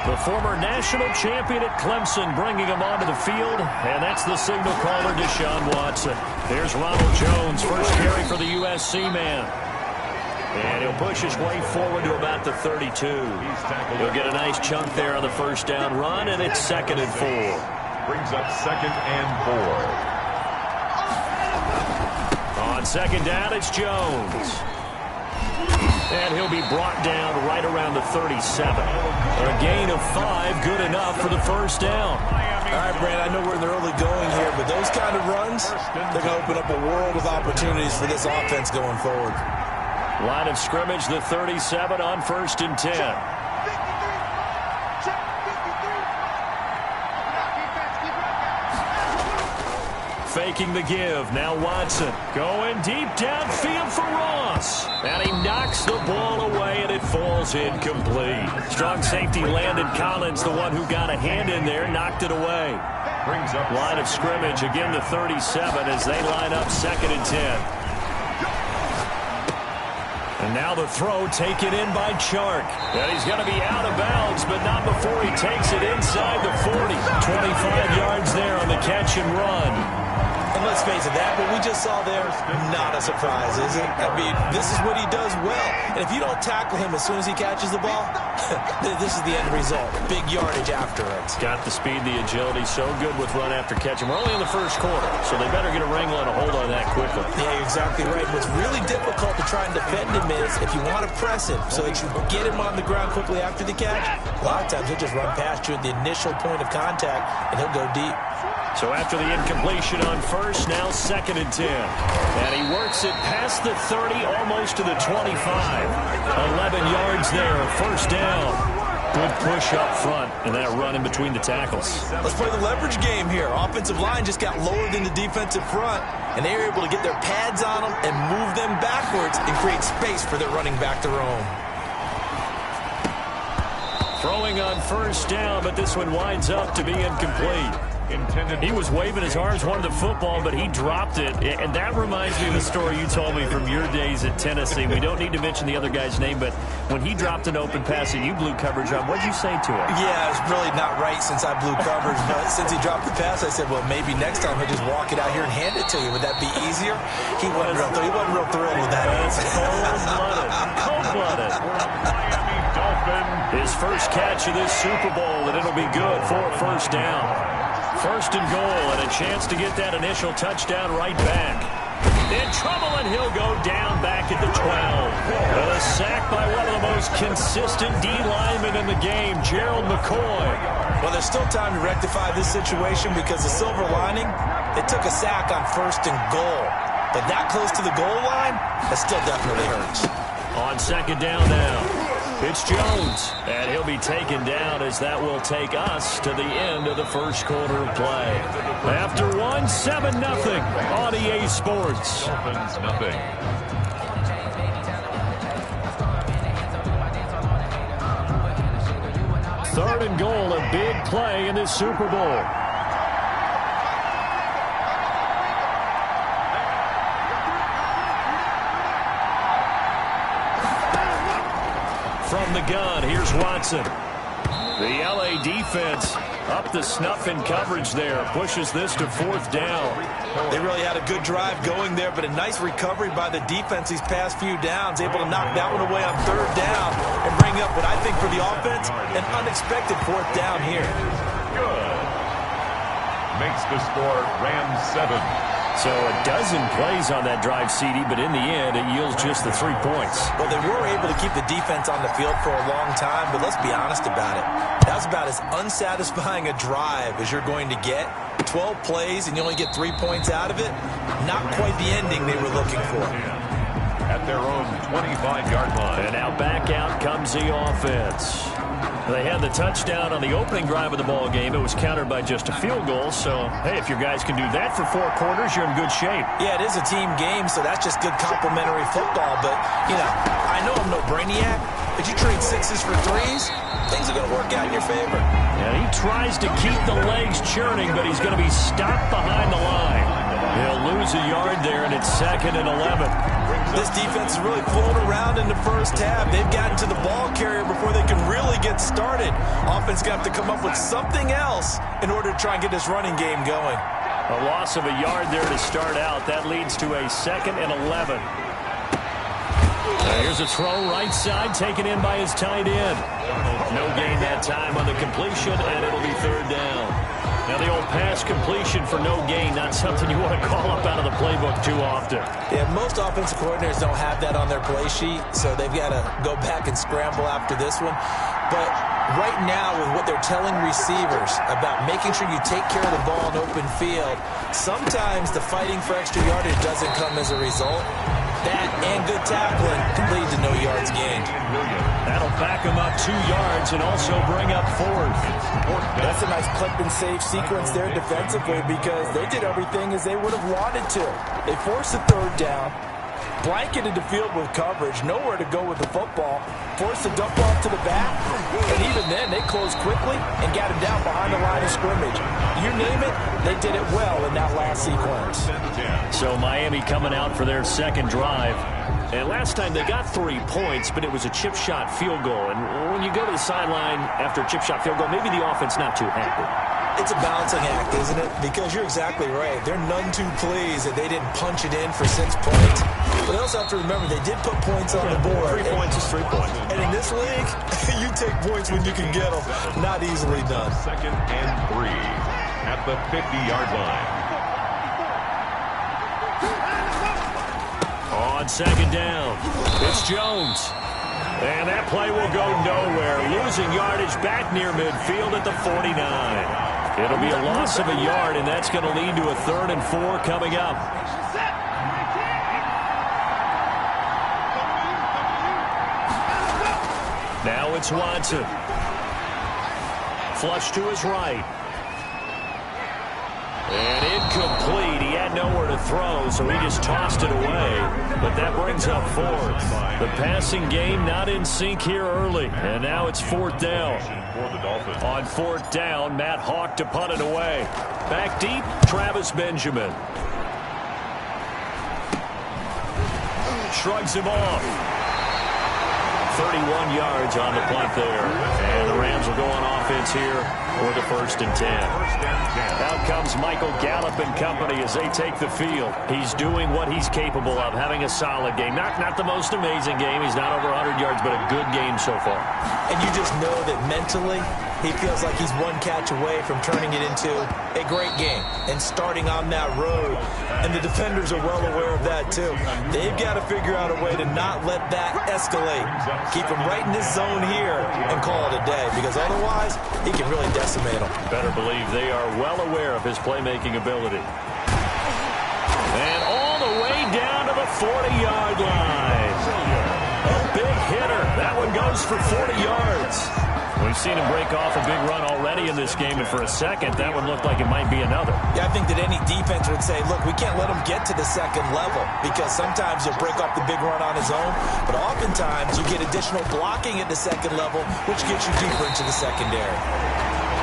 Speaker 4: The former national champion at Clemson bringing him onto the field, and that's the signal caller, Deshaun Watson. Here's Ronald Jones, first carry for the USC man. And he'll push his way forward to about the 32. He'll get a nice chunk there on the first down run, and it's 2nd and 4.
Speaker 2: Brings up 2nd and 4.
Speaker 4: On 2nd down, it's Jones. And he'll be brought down right around the 37. A gain of 5, good enough for the first down.
Speaker 3: All right, Brand, I know we're in the early going here, but those kind of runs, they're going to open up a world of opportunities for this offense going forward.
Speaker 4: Line of scrimmage, the 37 on 1st and 10. Faking the give. Now Watson going deep downfield for Ross. And he knocks the ball away, and it falls incomplete. Strong safety Landon Collins, the one who got a hand in there, knocked it away.
Speaker 2: Brings up
Speaker 4: line of scrimmage, again the 37 as they line up 2nd and 10. And now the throw taken in by Chark. And he's going to be out of bounds, but not before he takes it inside the 40. 25 yards there on the catch and run.
Speaker 3: And let's face it, that what we just saw there, not a surprise, is it? I mean, this is what he does well. And if you don't tackle him as soon as he catches the ball, this is the end result. Big yardage after it.
Speaker 4: Got the speed, the agility, so good with run after catch. And we're only in the first quarter, so they better get a wrangle and a hold on that quickly.
Speaker 3: Yeah, you're exactly right. What's really difficult to try and defend him is if you want to press him so that you get him on the ground quickly after the catch, a lot of times he'll just run past you at the initial point of contact, and he'll go deep.
Speaker 4: So after the incompletion on first, now 2nd and 10. And he works it past the 30, almost to the 25. 11 yards there, first down. Good push up front, and that run in between the tackles.
Speaker 3: Let's play the leverage game here. Offensive line just got lower than the defensive front, and they were able to get their pads on them and move them backwards and create space for their running back to roam.
Speaker 4: Throwing on first down, but this one winds up to be incomplete. He was waving his arms, wanted the football, but he dropped it. And that reminds me of the story you told me from your days at Tennessee. We don't need to mention the other guy's name, but when he dropped an open pass and you blew coverage on, what'd you say to him?
Speaker 3: Yeah, it's really not right since I blew coverage. But since he dropped the pass, I said, well, maybe next time he'll just walk it out here and hand it to you. Would that be easier? He wasn't real thrilled with that.
Speaker 4: That's cold-blooded. His first catch of this Super Bowl, and it'll be good for a first down. 1st and goal, and a chance to get that initial touchdown right back. In trouble, and he'll go down back at the 12. A sack by one of the most consistent D linemen in the game, Gerald McCoy.
Speaker 3: Well, there's still time to rectify this situation because the silver lining, they took a sack on 1st and goal. But that close to the goal line, that still definitely hurts.
Speaker 4: On 2nd down now. It's Jones, and he'll be taken down as that will take us to the end of the first quarter of play. After 1, 7-0 on EA Sports.
Speaker 2: Dolphins nothing.
Speaker 4: Third and goal, a big play in this Super Bowl. From the gun, here's Watson. The LA defense up the snuff in coverage there. Pushes this to 4th down.
Speaker 3: They really had a good drive going there, but a nice recovery by the defense these past few downs. Able to knock that one away on 3rd down and bring up what I think for the offense, an unexpected 4th down here.
Speaker 2: Good. Makes the score Rams 7.
Speaker 4: So a dozen plays on that drive, CD, but in the end, it yields just the 3 points.
Speaker 3: Well, they were able to keep the defense on the field for a long time, but let's be honest about it. That was about as unsatisfying a drive as you're going to get. 12 plays, and you only get 3 points out of it. Not quite the ending they were looking for.
Speaker 2: At their own 25-yard line.
Speaker 4: And now back out comes the offense. They had the touchdown on the opening drive of the ball game. It was countered by just a field goal. So, hey, if your guys can do that for 4 quarters, you're in good shape.
Speaker 3: Yeah, it is a team game, so that's just good complimentary football. But, you know, I know I'm no brainiac, but you trade 6s for 3s, things are going to work out in your favor.
Speaker 4: Yeah, he tries to keep the legs churning, but he's going to be stopped behind the line. He'll lose a yard there, and it's 2nd and 11.
Speaker 3: This defense is really flown around in the first half. They've gotten to the ball carrier before they can really get started. Offense going to have to come up with something else in order to try and get this running game going.
Speaker 4: A loss of a yard there to start out. That leads to a 2nd and 11. Here's a throw right side, taken in by his tight end. No gain that time on the completion, and it'll be 3rd down. Now the old pass completion for no gain, not something you want to call up out of the playbook too often.
Speaker 3: Yeah, most offensive coordinators don't have that on their play sheet, so they've got to go back and scramble after this one. But right now, with what they're telling receivers about making sure you take care of the ball in open field, sometimes the fighting for extra yardage doesn't come as a result. That and good tackling can lead to no yards gained.
Speaker 4: That'll back him up 2 yards and also bring up 4th.
Speaker 7: That's a nice clip and save sequence there defensively because they did everything as they would have wanted to. They forced the 3rd down, blanketed the field with coverage, nowhere to go with the football, forced the dump off to the back, and even then they closed quickly and got him down behind the line of scrimmage. You name it, they did it well in that last sequence.
Speaker 4: So Miami coming out for their 2nd drive. And last time they got 3 points, but it was a chip shot field goal. And when you go to the sideline after a chip shot field goal, maybe the offense not too happy.
Speaker 3: It's a balancing act, isn't it? Because you're exactly right. They're none too pleased that they didn't punch it in for 6 points. But they also have to remember they did put points on the board.
Speaker 4: 3 points is 3 points.
Speaker 3: And in this league, you take points when you can get them. Not easily done.
Speaker 2: 2nd and 3 at the 50-yard line.
Speaker 4: On 2nd down, it's Jones. And that play will go nowhere. Losing yardage back near midfield at the 49. It'll be a loss of a yard, and that's going to lead to a 3rd and 4 coming up. Now it's Watson. Flush to his right. And incomplete. He had nowhere to throw, so he just tossed it away. But that brings up 4th. The passing game not in sync here early. And now it's 4th down. On 4th down, Matt Hawk to punt it away. Back deep, Travis Benjamin. Shrugs him off. 31 yards on the punt there. And the Rams will go on offense here for the 1st and 10. Out comes Michael Gallup and company as they take the field. He's doing what he's capable of, having a solid game. Not the most amazing game. He's not over 100 yards, but a good game so far.
Speaker 3: And you just know that mentally, he feels like he's one catch away from turning it into a great game and starting on that road. And the defenders are well aware of that, too. They've got to figure out a way to not let that escalate. Keep him right in this zone here and call it a day, because otherwise, he can really decimate them.
Speaker 4: Better believe they are well aware of his playmaking ability. And all the way down to the 40-yard line. A big hitter. That one goes for 40 yards. We've seen him break off a big run already in this game, and for a second, that one looked like it might be another.
Speaker 3: Yeah, I think that any defense would say, look, we can't let him get to the 2nd level, because sometimes he'll break off the big run on his own, but oftentimes you get additional blocking at the 2nd level, which gets you deeper into the secondary.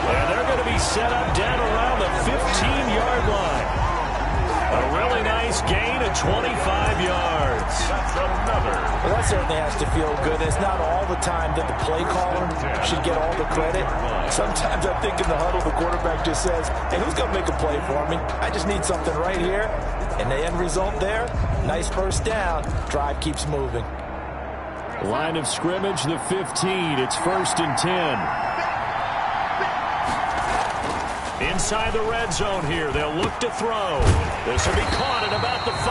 Speaker 4: And they're going to be set up down around the 15-yard line. A really nice gain of 25 yards.
Speaker 2: That's another.
Speaker 7: Well, that certainly has to feel good. It's not all the time that the play caller should get all the credit. Sometimes I think in the huddle, the quarterback just says, hey, who's going to make a play for me? I just need something right here. And the end result there, nice 1st down. Drive keeps moving.
Speaker 4: Line of scrimmage, the 15. It's 1st and 10. Inside the red zone here, they'll look to throw. This will be caught at about the 5.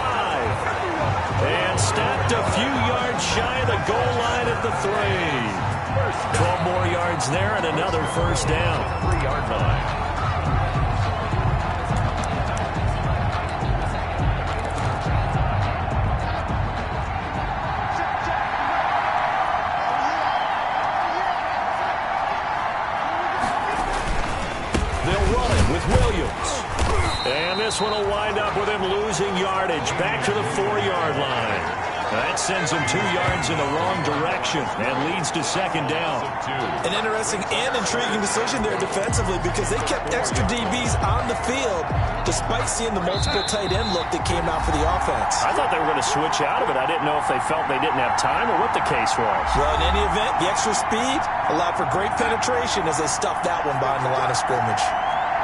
Speaker 4: And stopped a few yards shy of the goal line at the 3. 12 more yards there and another 1st down.
Speaker 2: 3-yard line.
Speaker 4: And this one will wind up with him losing yardage back to the 4-yard line. That sends him 2 yards in the wrong direction and leads to second down.
Speaker 3: An interesting and intriguing decision there defensively because they kept extra DBs on the field despite seeing the multiple tight end look that came out for the offense.
Speaker 4: I thought they were going to switch out of it. I didn't know if they felt they didn't have time or what the case was.
Speaker 3: Well, in any event, the extra speed allowed for great penetration as they stuffed that one behind the line of scrimmage.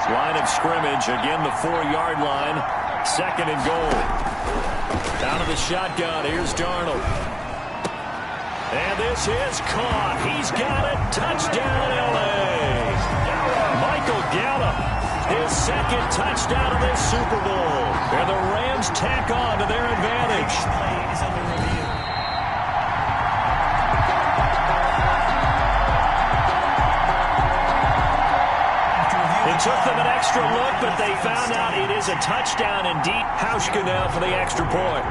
Speaker 4: Line of scrimmage, again the 4-yard line, second and goal. Out of the shotgun, here's Darnold. And this is caught. He's got it. Touchdown, L.A. Michael Gallup, his second touchdown of this Super Bowl. And the Rams tack on to their advantage.
Speaker 5: Play is under review.
Speaker 4: It took them an extra look, but they found out it is a touchdown indeed. Hauschka now for the extra point.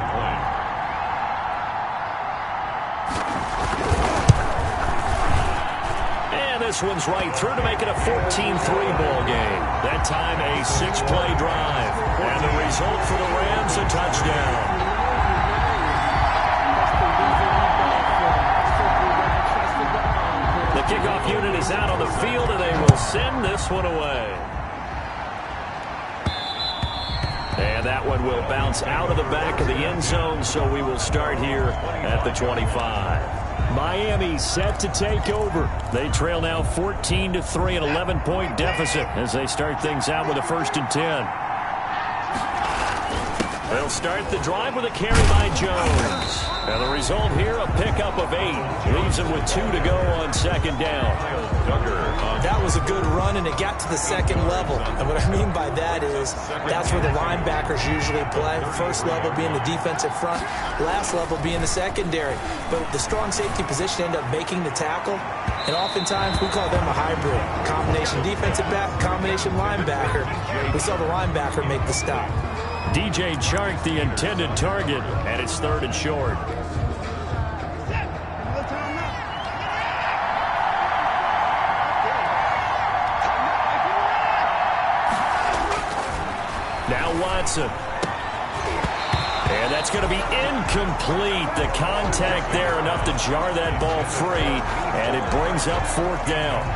Speaker 4: And this one's right through to make it a 14-3 ball game. That time a 6-play drive. And the result for the Rams, a touchdown. The kickoff unit is out on the field, and they will send this one away. And that one will bounce out of the back of the end zone, so we will start here at the 25. Miami set to take over. They trail now 14-3, an 11-point deficit as they start things out with a 1st and 10. They'll start the drive with a carry by Jones. And the result here, a pickup of 8. Leaves him with 2 to go on second down.
Speaker 3: That was a good run, and it got to the second level. And what I mean by that is that's where the linebackers usually play. First level being the defensive front, last level being the secondary. But the strong safety position ended up making the tackle. And oftentimes we call them a hybrid. Combination defensive back, combination linebacker. We saw the linebacker make the stop.
Speaker 4: DJ Chark, the intended target, and it's 3rd and short. Now Watson. And that's going to be incomplete. The contact there enough to jar that ball free, and it brings up 4th down.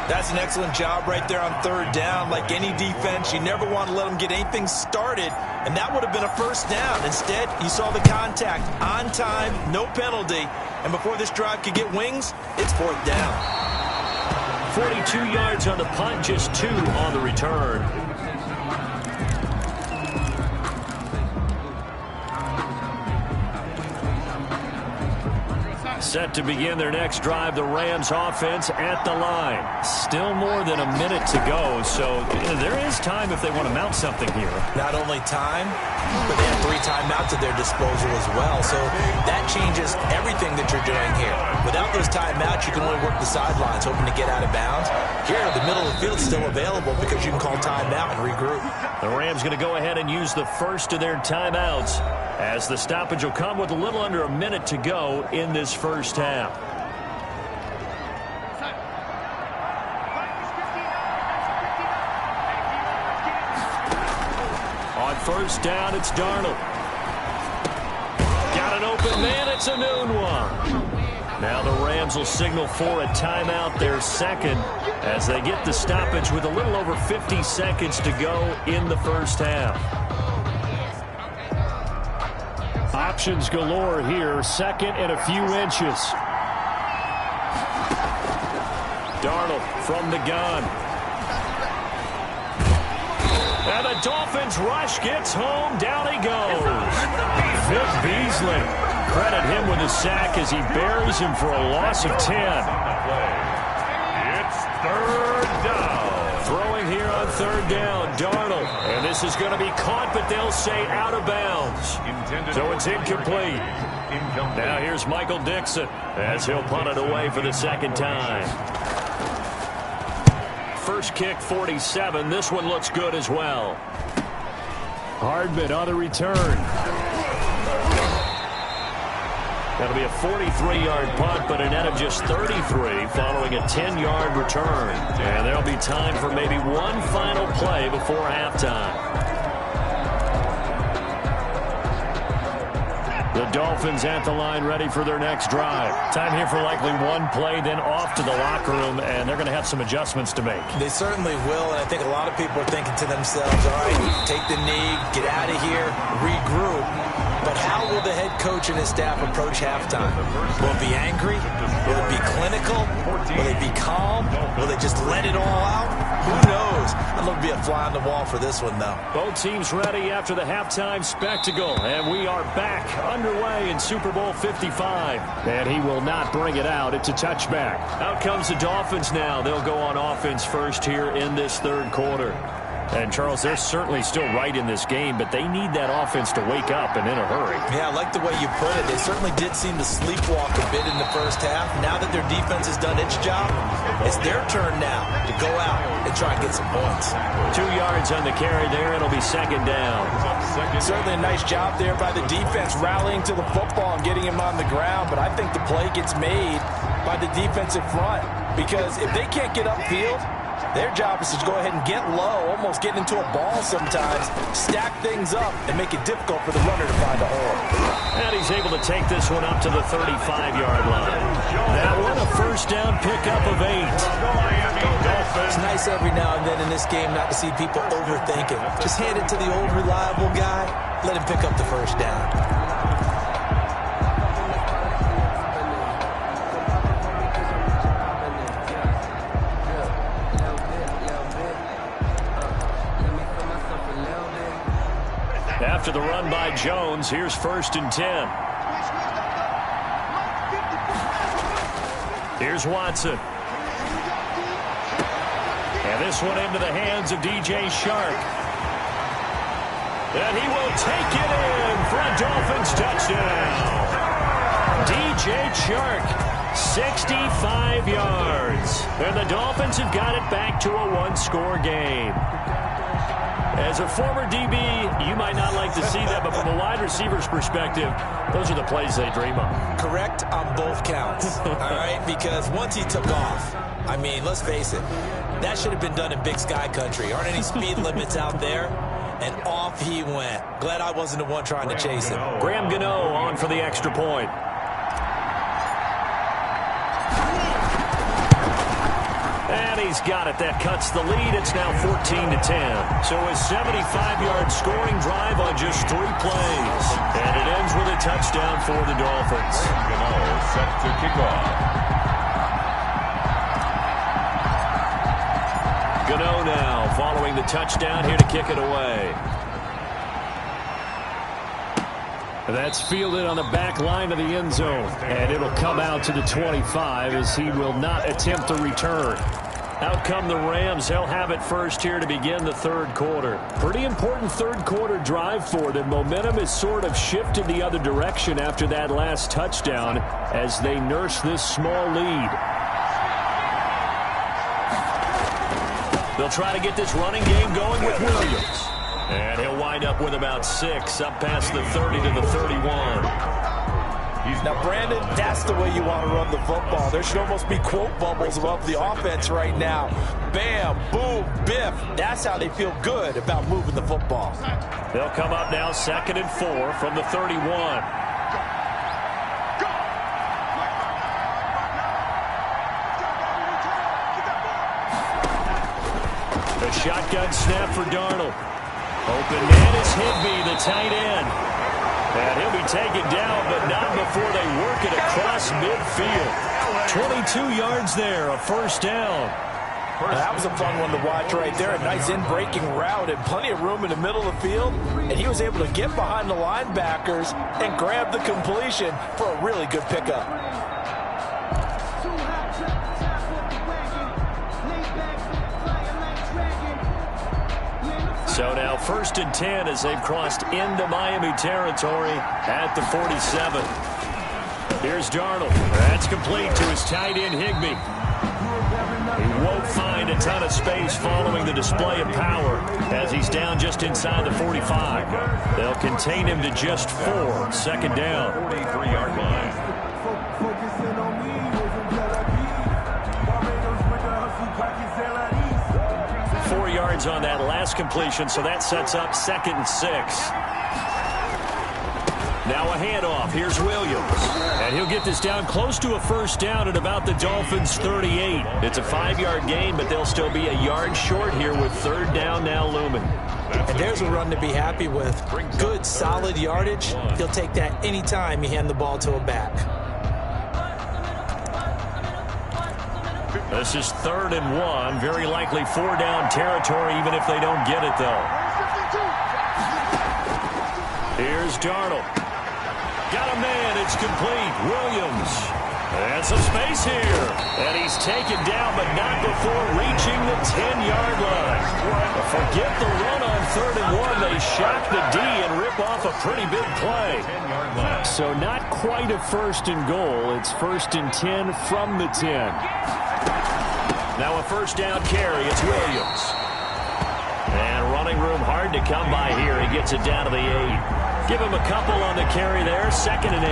Speaker 3: That's an excellent job right there on 3rd down. Like any defense, you never want to let them get anything started, and that would have been a 1st down. Instead, you saw the contact on time, no penalty, and before this drive could get wings, it's 4th down.
Speaker 4: 42 yards on the punt, just 2 on the return. Set to begin their next drive, the Rams offense at the line. Still more than a minute to go, so there is time if they want to mount something here.
Speaker 3: Not only time, but they have 3 timeouts at their disposal as well, so that changes everything that you're doing here. Without those timeouts, you can only work the sidelines, hoping to get out of bounds. Here, the middle of the field is still available because you can call timeout and regroup.
Speaker 4: The Rams going to go ahead and use the first of their timeouts, as the stoppage will come with a little under a minute to go in this first half. On 1st down, it's Darnold. Got an open man, it's a noon one. Now the Rams will signal for a timeout, their second, as they get the stoppage with a little over 50 seconds to go in the first half. Options galore here, 2nd and a few inches. Darnold from the gun. And the Dolphins rush gets home, down he goes. Vic Beasley, credit him with a sack as he buries him for a loss of 10.
Speaker 2: It's 3rd down.
Speaker 4: Throwing here on 3rd down, Darnold. And this is going to be caught, but they'll say out of bounds. So it's incomplete. Now here's Michael Dixon as he'll punt it away for the 2nd time. First kick, 47. This one looks good as well. Hardman on the return. That'll be a 43-yard punt, but a net of just 33 following a 10-yard return. And there'll be time for maybe one final play before halftime.
Speaker 1: The Dolphins at the line ready for their next drive. Time here for likely one play, then off to the locker room, and they're going to have some adjustments to make.
Speaker 3: They certainly will, and I think a lot of people are thinking to themselves, all right, take the knee, get out of here, regroup. But how will the head coach and his staff approach halftime? Will it be angry? Will it be clinical? Will they be calm? Will they just let it all out? Who knows? I'd love to be a fly on the wall for this one, though.
Speaker 1: Both teams ready after the halftime spectacle, and we are back underway in Super Bowl 55. And he will not bring it out. It's a touchback. Out comes the Dolphins now. They'll go on offense first here in this third quarter. And, Charles, they're certainly still right in this game, but they need that offense to wake up and in a hurry.
Speaker 3: Yeah, I like the way you put it. They certainly did seem to sleepwalk a bit in the first half. Now that their defense has done its job, it's their turn now to go out and try and get some points.
Speaker 1: 2 yards on the carry there. It'll be second down.
Speaker 7: Certainly a nice job there by the defense rallying to the football and getting him on the ground, but I think the play gets made by the defensive front because if they can't get upfield, their job is to go ahead and get low, almost get into a ball sometimes, stack things up, and make it difficult for the runner to find a hole.
Speaker 1: And he's able to take this one up to the 35-yard line. That one a first down pickup of 8.
Speaker 3: It's nice every now and then in this game not to see people overthink it. Just hand it to the old reliable guy, let him pick up the first down.
Speaker 1: After the run by Jones, here's 1st and 10. Here's Watson. And this one into the hands of DJ Shark. And he will take it in for a Dolphins touchdown. DJ Shark, 65 yards. And the Dolphins have got it back to a one-score game. As a former DB, you might not like to see that, but from a wide receiver's perspective, those are the plays they dream of.
Speaker 3: Correct on both counts, all right? Because once he took off, I mean, let's face it, that should have been done in Big Sky country. Aren't any speed limits out there? And off he went. Glad I wasn't the one trying to chase him.
Speaker 1: Graham Gano on for the extra point. And he's got it. That cuts the lead. It's now 14-10. So a 75-yard scoring drive on just 3 plays. And it ends with a touchdown for the Dolphins.
Speaker 2: Gano set to kick off.
Speaker 1: Gano now following the touchdown here to kick it away. That's fielded on the back line of the end zone. And it'll come out to the 25 as he will not attempt to return. Out come the Rams. They'll have it first here to begin the third quarter. Pretty important third quarter drive for them. Momentum is sort of shifted the other direction after that last touchdown as they nurse this small lead. They'll try to get this running game going with Williams. And he'll wind up with about 6 up past the 30 to the 31.
Speaker 7: Now, Brandon, that's the way you want to run the football. There should almost be quote bubbles above the offense right now. Bam, boom, biff. That's how they feel good about moving the football.
Speaker 1: They'll come up now 2nd and 4 from the 31. The shotgun snap for Darnold. Open man is Higbee, the tight end. And he'll be taken down, but not before they work it across midfield. 22 yards there, a first down.
Speaker 7: That was a fun one to watch right there. A nice in-breaking route and plenty of room in the middle of the field. And he was able to get behind the linebackers and grab the completion for a really good pickup.
Speaker 1: So now 1st and 10 as they've crossed into Miami territory at the 47. Here's Darnold. That's complete to his tight end Higbee. He won't find a ton of space following the display of power as he's down just inside the 45. They'll contain him to just 4. 2nd down.
Speaker 2: 43-yard line.
Speaker 1: 4 yards on that last completion, so that sets up 2nd and 6. Now a handoff. Here's Williams. And he'll get this down close to a first down at about the Dolphins' 38. It's a 5-yard gain, but they'll still be a yard short here with third down now looming.
Speaker 3: And there's a run to be happy with. Good, solid yardage. He'll take that anytime you hand the ball to a back.
Speaker 1: This is 3rd and 1. Very likely 4-down territory, even if they don't get it, though. Here's Darnold. Got a man. It's complete. Williams. And some space here. And he's taken down, but not before reaching the 10-yard line. Forget the run on 3rd and 1. They shock the D and rip off a pretty big play. So not quite a 1st and goal. It's 1st and 10 from the 10. Now a first down carry. It's Williams. And running room hard to come by here. He gets it down to the 8. Give him a couple on the carry there. 2nd and 8.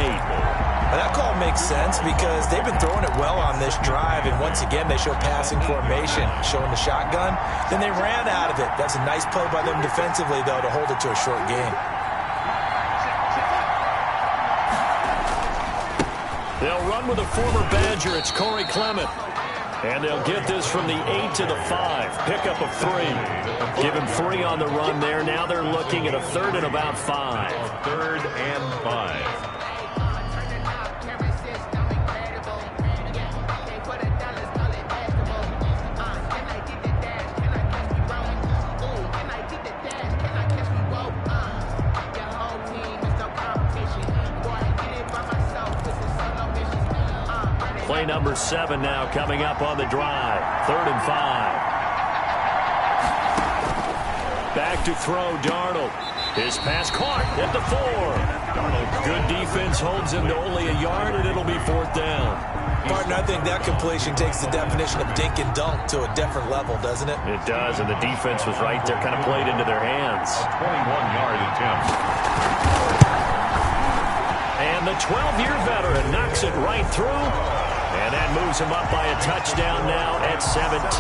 Speaker 3: Well, that call makes sense because they've been throwing it well on this drive, and once again they show passing formation, showing the shotgun. Then they ran out of it. That's a nice play by them defensively, though, to hold it to a short gain.
Speaker 1: They'll run with a former Badger. It's Corey Clement. And they'll get this from the 8 to the 5. Pickup of 3. Give him 3 on the run there. Now they're looking at a 3rd and about 5.
Speaker 2: 3rd and 5.
Speaker 1: Play number 7 now coming up on the drive. 3rd and 5. Back to throw, Darnold. His pass caught at the 4. Good defense holds him to only a yard, and it'll be 4th down.
Speaker 3: Martin, I think that completion takes the definition of dink and dunk to a different level, doesn't it?
Speaker 1: It does, and the defense was right there, kind of played into their hands.
Speaker 2: 21-yard attempt.
Speaker 1: And the 12-year veteran knocks it right through. And that moves him up by a touchdown now at 17-10.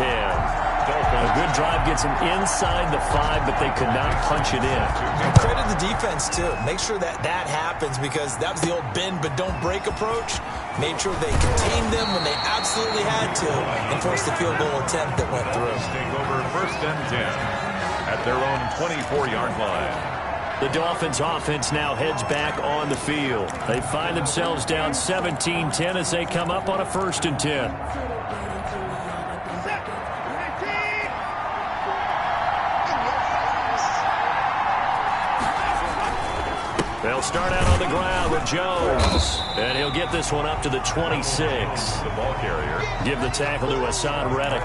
Speaker 1: A good drive gets him inside the 5, but they could not punch it in.
Speaker 3: And credit the defense, too. Make sure that happens because that was the old bend but don't break approach. Made sure they contained them when they absolutely had to and forced the field goal attempt that went through.
Speaker 2: Take over 1st and 10 at their own 24-yard line.
Speaker 1: The Dolphins offense now heads back on the field. They find themselves down 17-10 as they come up on a 1st and 10. They'll start out on the ground with Jones. And he'll get this one up to the 26.
Speaker 2: The ball carrier.
Speaker 1: Give the tackle to Hassan Reddick.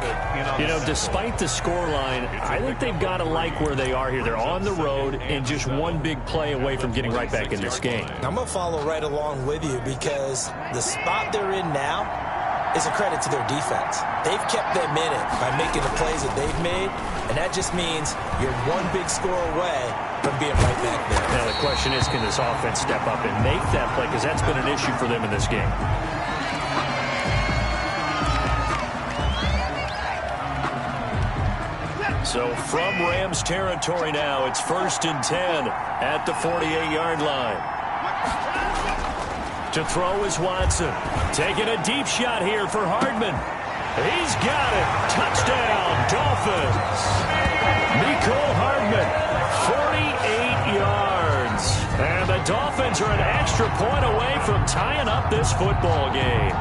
Speaker 1: You know, despite the scoreline, I think they've got to like where they are here. They're on the road and just one big play away from getting right back in this game.
Speaker 3: I'm going to follow right along with you because the spot they're in now is a credit to their defense. They've kept them in it by making the plays that they've made, and that just means you're one big score away from being right back there.
Speaker 1: Now the question is, can this offense step up and make that play? Because that's been an issue for them in this game. So from Rams territory now, it's 1st and 10 at the 48-yard line. To throw is Watson. Taking a deep shot here for Hardman. He's got it. Touchdown, Dolphins. Mecole Hardman, 48 yards. And the Dolphins are an extra point away from tying up this football game.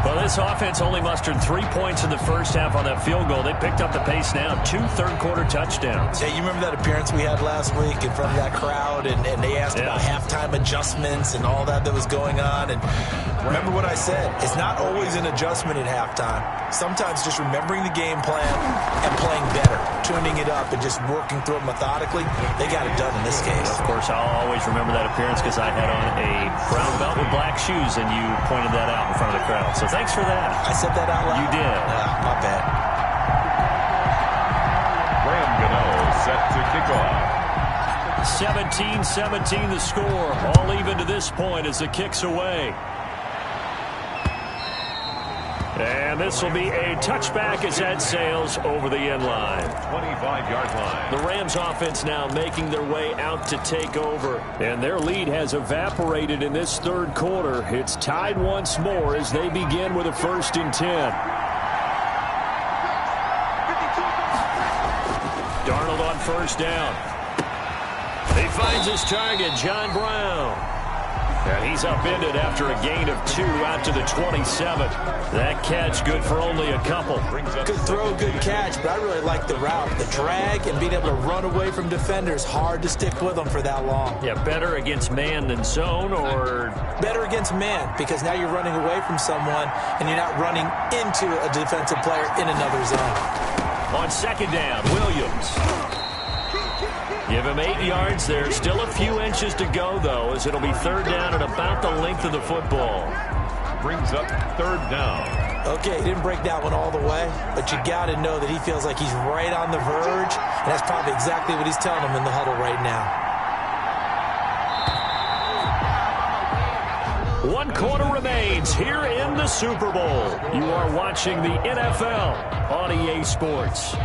Speaker 1: Well, this offense only mustered 3 points in the first half on that field goal. They picked up the pace now. 2 third-quarter touchdowns.
Speaker 3: Yeah, you remember that appearance we had last week in front of that crowd, and they asked about halftime adjustments and all that was going on. And remember what I said. It's not always an adjustment at halftime. Sometimes just remembering the game plan and playing better, tuning it up and just working through it methodically. They got it done in this case.
Speaker 1: Of course, I'll always remember that appearance because I had on a brown belt with black shoes, and you pointed that out in front of the crowd. So thanks for that.
Speaker 3: I said that out loud.
Speaker 1: You did.
Speaker 3: My bad.
Speaker 2: Graham Gano set to kick off.
Speaker 1: 17-17 the score. All even to this point as the kick's away.
Speaker 4: And this will be a touchback as that sails over the end line.
Speaker 2: 25-yard line.
Speaker 4: The Rams offense now making their way out to take over. And their lead has evaporated in this third quarter. It's tied once more as they begin with a 1st and 10. Darnold on 1st down. He finds his target, John Brown. And he's upended after a gain of 2 out to the 27. That catch good for only a couple.
Speaker 3: Good throw, good catch, but I really like the route. The drag and being able to run away from defenders. Hard to stick with them for that long.
Speaker 4: Yeah, better against man than zone, or?
Speaker 3: Better against man, because now you're running away from someone and you're not running into a defensive player in another zone.
Speaker 4: On 2nd down, Williams. Give him 8 yards. There's still a few inches to go, though, as it'll be 3rd down and about the length of the football.
Speaker 2: Brings up 3rd down.
Speaker 3: Okay, he didn't break that one all the way, but you got to know that he feels like he's right on the verge, and that's probably exactly what he's telling him in the huddle right now.
Speaker 4: 1 quarter remains here in the Super Bowl. You are watching the NFL on EA Sports.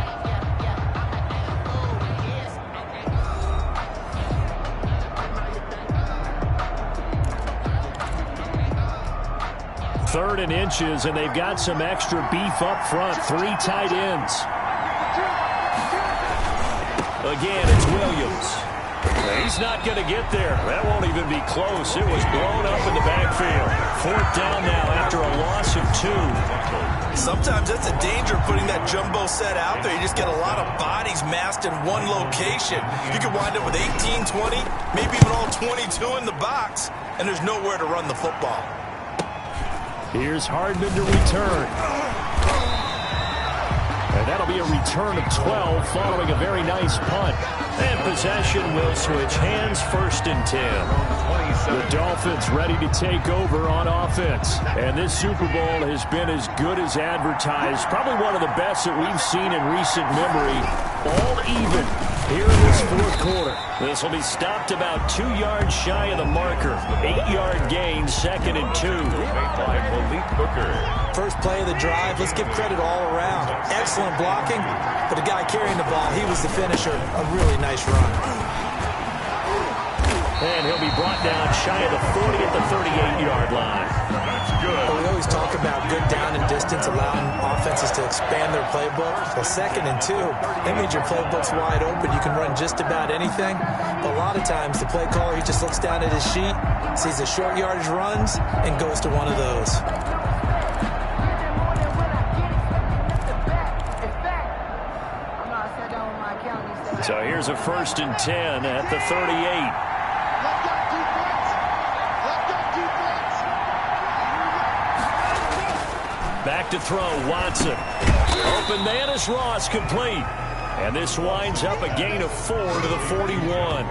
Speaker 4: Third and inches, and they've got some extra beef up front. 3 tight ends. Again, it's Williams. He's not going to get there. That won't even be close. It was blown up in the backfield. 4th down now after a loss of 2.
Speaker 3: Sometimes that's a danger of putting that jumbo set out there. You just get a lot of bodies massed in one location. You could wind up with 18, 20, maybe even all 22 in the box, and there's nowhere to run the football.
Speaker 4: Here's Hardman to return. And that'll be a return of 12 following a very nice punt. And possession will switch hands. 1st and 10. The Dolphins ready to take over on offense. And this Super Bowl has been as good as advertised. Probably one of the best that we've seen in recent memory. All even here in this 4th quarter. This will be stopped about 2 yards shy of the marker. 8-yard gain, 2nd and 2.
Speaker 3: First play of the drive, let's give credit all around. Excellent blocking, but the guy carrying the ball, he was the finisher. A really nice run.
Speaker 4: And he'll be brought down shy of the 40 at the 38-yard line.
Speaker 2: That's good.
Speaker 3: Well, we always talk about good down and distance, allowing offenses to expand their playbook. Well, 2nd and 2, that means your playbook's wide open. You can run just about anything. But a lot of times, the play caller, he just looks down at his sheet, sees the short yardage runs, and goes to one of those.
Speaker 4: So here's a 1st and 10 at the 38. Back to throw, Watson. Open man is Ross, complete. And this winds up a gain of 4 to the 41.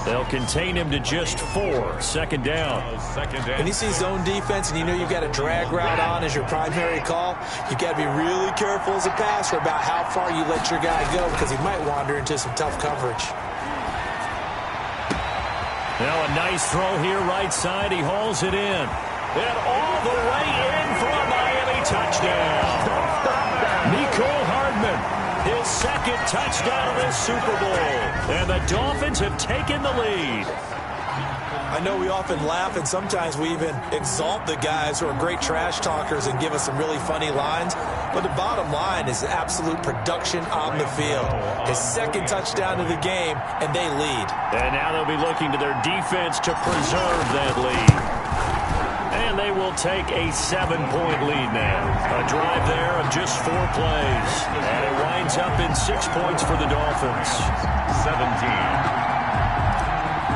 Speaker 4: They'll contain him to just 4. 2nd down.
Speaker 3: When you see zone defense and you know you've got a drag route on as your primary call, you've got to be really careful as a passer about how far you let your guy go, because he might wander into some tough coverage.
Speaker 4: Now a nice throw here right side. He hauls it in. And all the way in for a Miami touchdown. Mecole Hardman, his 2nd touchdown of this Super Bowl. And the Dolphins have taken the lead.
Speaker 3: I know we often laugh, and sometimes we even exalt the guys who are great trash talkers and give us some really funny lines. But the bottom line is absolute production on the field. His 2nd touchdown of the game, and they lead.
Speaker 4: And now they'll be looking to their defense to preserve that lead. And they will take a 7-point lead now. A drive there of just 4 plays. And it winds up in 6 points for the Dolphins.
Speaker 2: 17.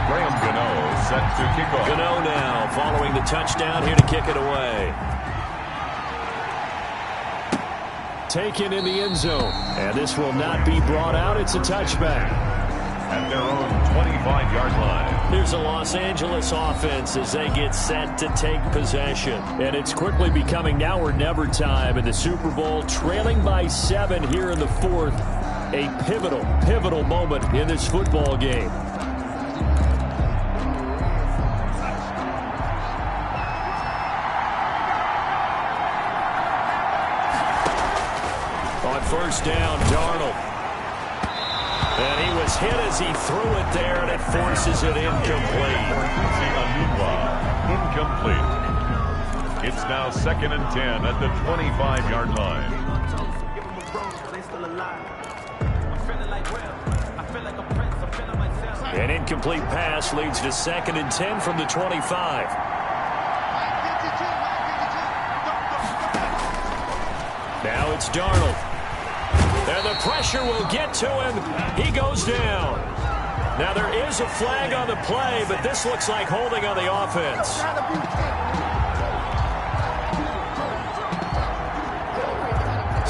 Speaker 2: Graham Gano set to kick off.
Speaker 4: Gano now following the touchdown here to kick it away. Taken in the end zone. And this will not be brought out. It's a touchback.
Speaker 2: At their own 25-yard line.
Speaker 4: Here's a Los Angeles offense as they get set to take possession. And it's quickly becoming now or never time in the Super Bowl, trailing by 7 here in the 4th. A pivotal moment in this football game. On first down, Darnold. And he was hit as he threw it there, and it forces it incomplete.
Speaker 2: Incomplete. It's now 2nd and 10 at the 25-yard line.
Speaker 4: An incomplete pass leads to 2nd and 10 from the 25. Now it's Darnold. And the pressure will get to him. He goes down. Now there is a flag on the play, but this looks like holding on the offense.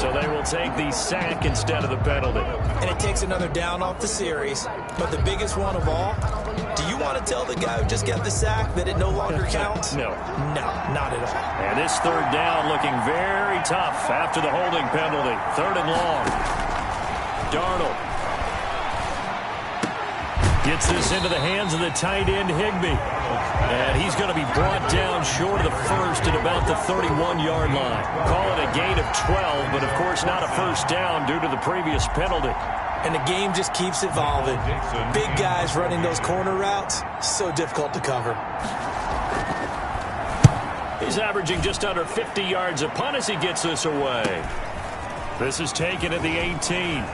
Speaker 4: So they will take the sack instead of the penalty.
Speaker 3: And it takes another down off the series. But the biggest one of all, do you want to tell the guy who just got the sack that it no longer counts?
Speaker 4: No.
Speaker 3: No, not at all.
Speaker 4: And this third down looking very tough after the holding penalty. 3rd and long. Darnold gets this into the hands of the tight end, Higbee. And he's going to be brought down short of the first at about the 31-yard line. Call it a gain of 12, but of course not a first down due to the previous penalty.
Speaker 3: And the game just keeps evolving. Big guys running those corner routes, so difficult to cover.
Speaker 4: He's averaging just under 50 yards a punt as he gets this away. This is taken at the 18.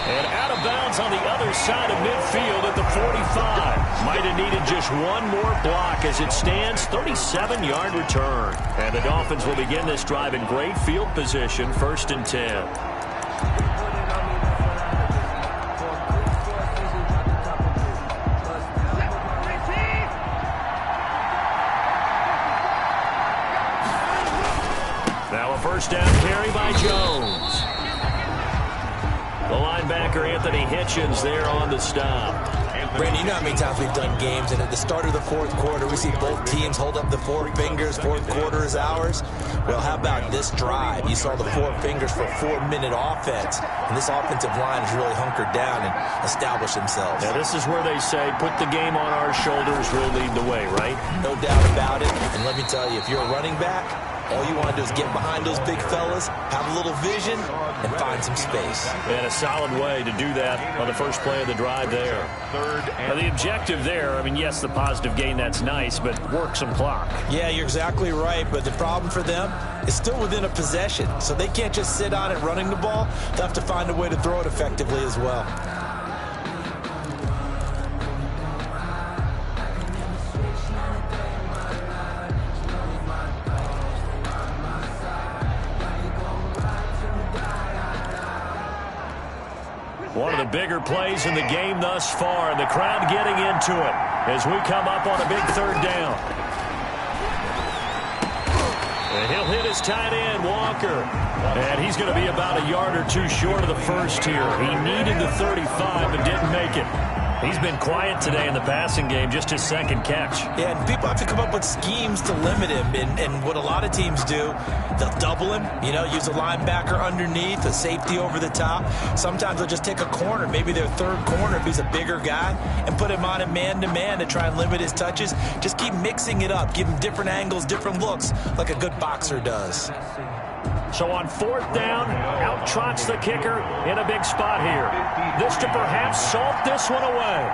Speaker 4: And out of bounds on the other side of midfield at the 45. Might have needed just one more block as it stands. 37-yard return. And the Dolphins will begin this drive in great field position. 1st and 10. Now a first down carry by Jones. The linebacker, Anthony Hitchens, there on the stop.
Speaker 3: Brandon, you know how many times we've done games, and at the start of the 4th quarter, we see both teams hold up the 4 fingers, 4th quarter is ours. Well, how about this drive? You saw the 4 fingers for a 4-minute offense, and this offensive line has really hunkered down and established themselves.
Speaker 4: Now, this is where they say, put the game on our shoulders, we'll lead the way, right?
Speaker 3: No doubt about it, and let me tell you, if you're a running back, all you want to do is get behind those big fellas, have a little vision, and find some space.
Speaker 4: And a solid way to do that on the first play of the drive there. Now, the objective there, I mean, yes, the positive gain, that's nice, but work some clock.
Speaker 3: Yeah, you're exactly right, but the problem for them is still within a possession, so they can't just sit on it running the ball. They'll have to find a way to throw it effectively as well.
Speaker 4: One of the bigger plays in the game thus far, and the crowd getting into it as we come up on a big 3rd down. And he'll hit his tight end, Walker. And he's going to be about a yard or 2 short of the first here. He needed the 35, but didn't make it. He's been quiet today in the passing game, just his 2nd catch.
Speaker 3: Yeah, and people have to come up with schemes to limit him. And what a lot of teams do, they'll double him, you know, use a linebacker underneath, a safety over the top. Sometimes they'll just take a corner, maybe their 3rd corner if he's a bigger guy, and put him on a man-to-man to try and limit his touches. Just keep mixing it up, give him different angles, different looks, like a good boxer does.
Speaker 4: So on 4th down, out trots the kicker in a big spot here. This to perhaps salt this one away.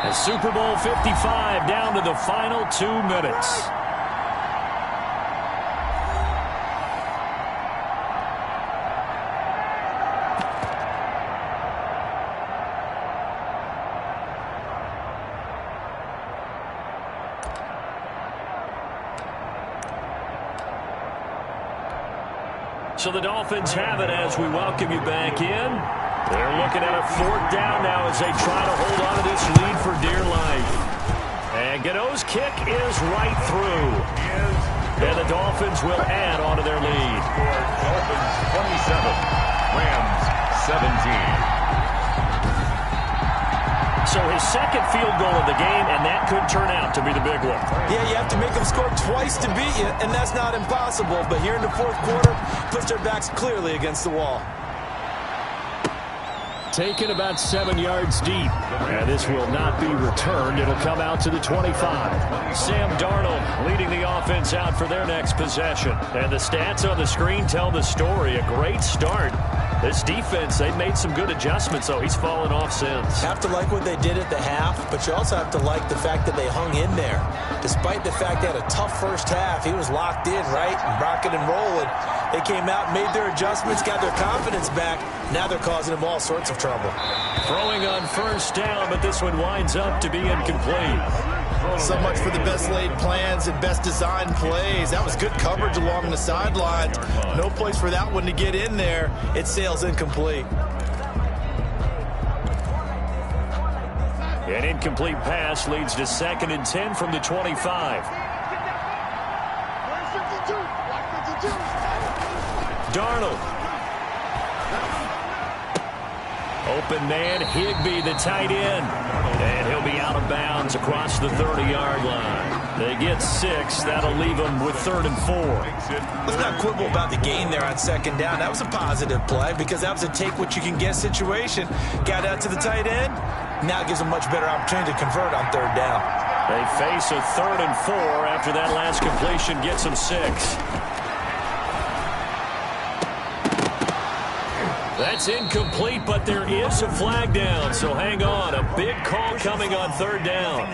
Speaker 4: And Super Bowl 55 down to the final 2 minutes. So the Dolphins have it as we welcome you back in. They're looking at a 4th down now as they try to hold on to this lead for dear life. And Gano's kick is right through. And the Dolphins will add on to their lead.
Speaker 2: Dolphins 27, Rams 17.
Speaker 4: So his 2nd field goal of the game, and that could turn out to be the big one.
Speaker 3: Yeah, you have to make them score twice to beat you, and that's not impossible. But here in the 4th quarter, puts their backs clearly against the wall.
Speaker 1: taken about 7 yards deep. And this will not be returned. It'll come out to the 25. Sam Darnold leading the offense out for their next possession. And the stats on the screen tell the story. A great start. This defense, they've made some good adjustments, so he's fallen off since.
Speaker 3: Have to like what they did at the half, but you also have to like the fact that they hung in there. Despite the fact they had a tough first half, he was locked in, right, and rocking and rolling. They came out, made their adjustments, got their confidence back. Now they're causing him all sorts of trouble.
Speaker 1: Throwing on first down, but this one winds up to be incomplete.
Speaker 7: So much for the best laid plans and best designed plays. That was good coverage along the sidelines. No place for that one to get in there. It sails incomplete.
Speaker 1: An incomplete pass leads to 2nd and 10 from the 25. Darnold. Open man, Higbee, the tight end. And he'll be out of bounds across the 30-yard line. They get 6. That'll leave them with 3rd and 4.
Speaker 3: Let's not quibble about the gain there on 2nd down. That was a positive play because that was a take-what-you-can-get situation. Got out to the tight end. Now it gives them a much better opportunity to convert on 3rd down.
Speaker 1: They face a 3rd and 4 after that last completion gets them 6. That's incomplete, but there is a flag down, so hang on. A big call coming on 3rd down.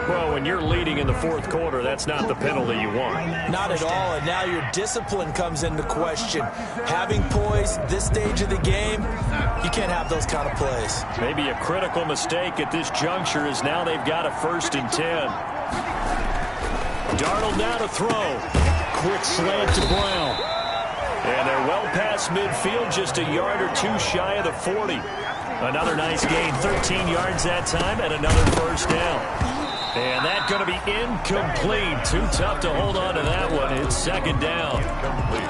Speaker 1: Well, when you're leading in the 4th quarter, that's not the penalty you want.
Speaker 3: Not at all, and now your discipline comes into question. Having poise this stage of the game, you can't have those kind of plays.
Speaker 1: Maybe a critical mistake at this juncture is now they've got a 1st and 10. Darnold now to throw. Quick slant to Brown. And they're well past midfield, just a yard or 2 shy of the 40. Another nice gain, 13 yards that time, and another 1st down. And that's going to be incomplete. Too tough to hold on to that one. It's 2nd down.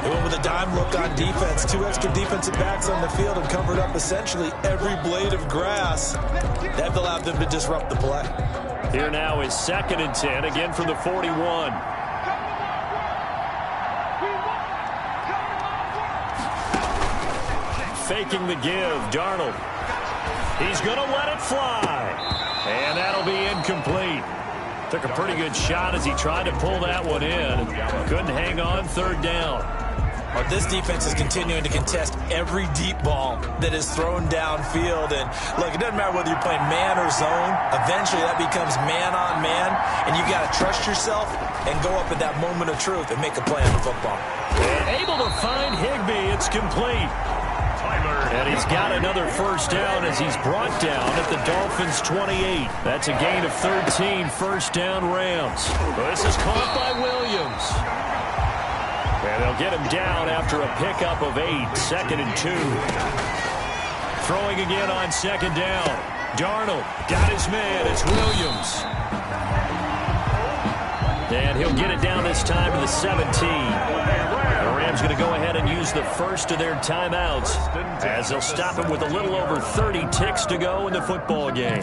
Speaker 3: They went with a dime look on defense. 2 extra defensive backs on the field and covered up essentially every blade of grass. That allowed them to disrupt the play.
Speaker 1: Here now is 2nd and 10, again from the 41. Faking the give, Darnold. He's going to let it fly. And that'll be incomplete. Took a pretty good shot as he tried to pull that one in. Couldn't hang on 3rd down.
Speaker 3: Well, this defense is continuing to contest every deep ball that is thrown downfield. And, look, it doesn't matter whether you're playing man or zone. Eventually, that becomes man-on-man. And you got to trust yourself and go up at that moment of truth and make a play on the football.
Speaker 1: And able to find Higbee. It's complete. And he's got another 1st down as he's brought down at the Dolphins' 28. That's a gain of 13, 1st down Rams. This is caught by Williams. And they'll get him down after a pickup of 8, 2nd and 2. Throwing again on 2nd down. Darnold got his man. It's Williams. And he'll get it down this time to the 17. The Rams going to go ahead and use the first of their timeouts as they'll stop him with a little over 30 ticks to go in the football game.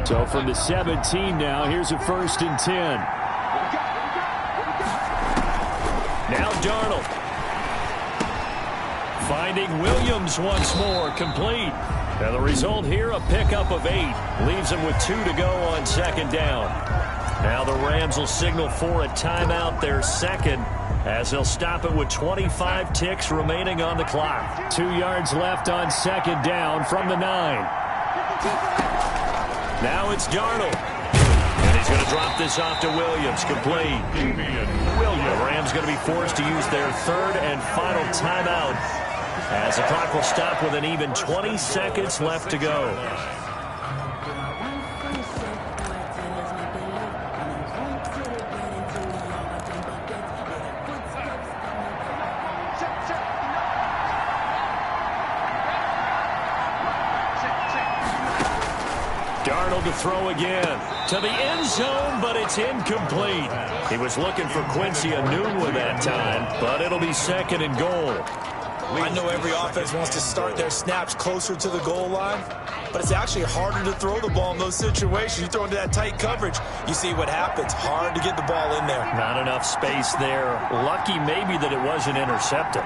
Speaker 1: So from the 17 now, here's a 1st and 10. Now Darnold. Finding Williams once more, complete. And the result here, a pickup of 8. Leaves them with 2 to go on 2nd down. Now the Rams will signal for a timeout, their 2nd, as they'll stop it with 25 ticks remaining on the clock. 2 yards left on 2nd down from the 9. Now it's Darnold. And he's going to drop this off to Williams, complete. The Rams going to be forced to use their 3rd and final timeout, as the clock will stop with an even 20 seconds left to go. Darnold to throw again to the end zone, but it's incomplete. He was looking for Quincy Enunwa that time, but it'll be 2nd and goal.
Speaker 3: I know every offense wants to start their snaps closer to the goal line, but it's actually harder to throw the ball in those situations. You throw into that tight coverage, you see what happens. Hard to get the ball in there.
Speaker 4: Not enough space there. Lucky maybe that it wasn't intercepted.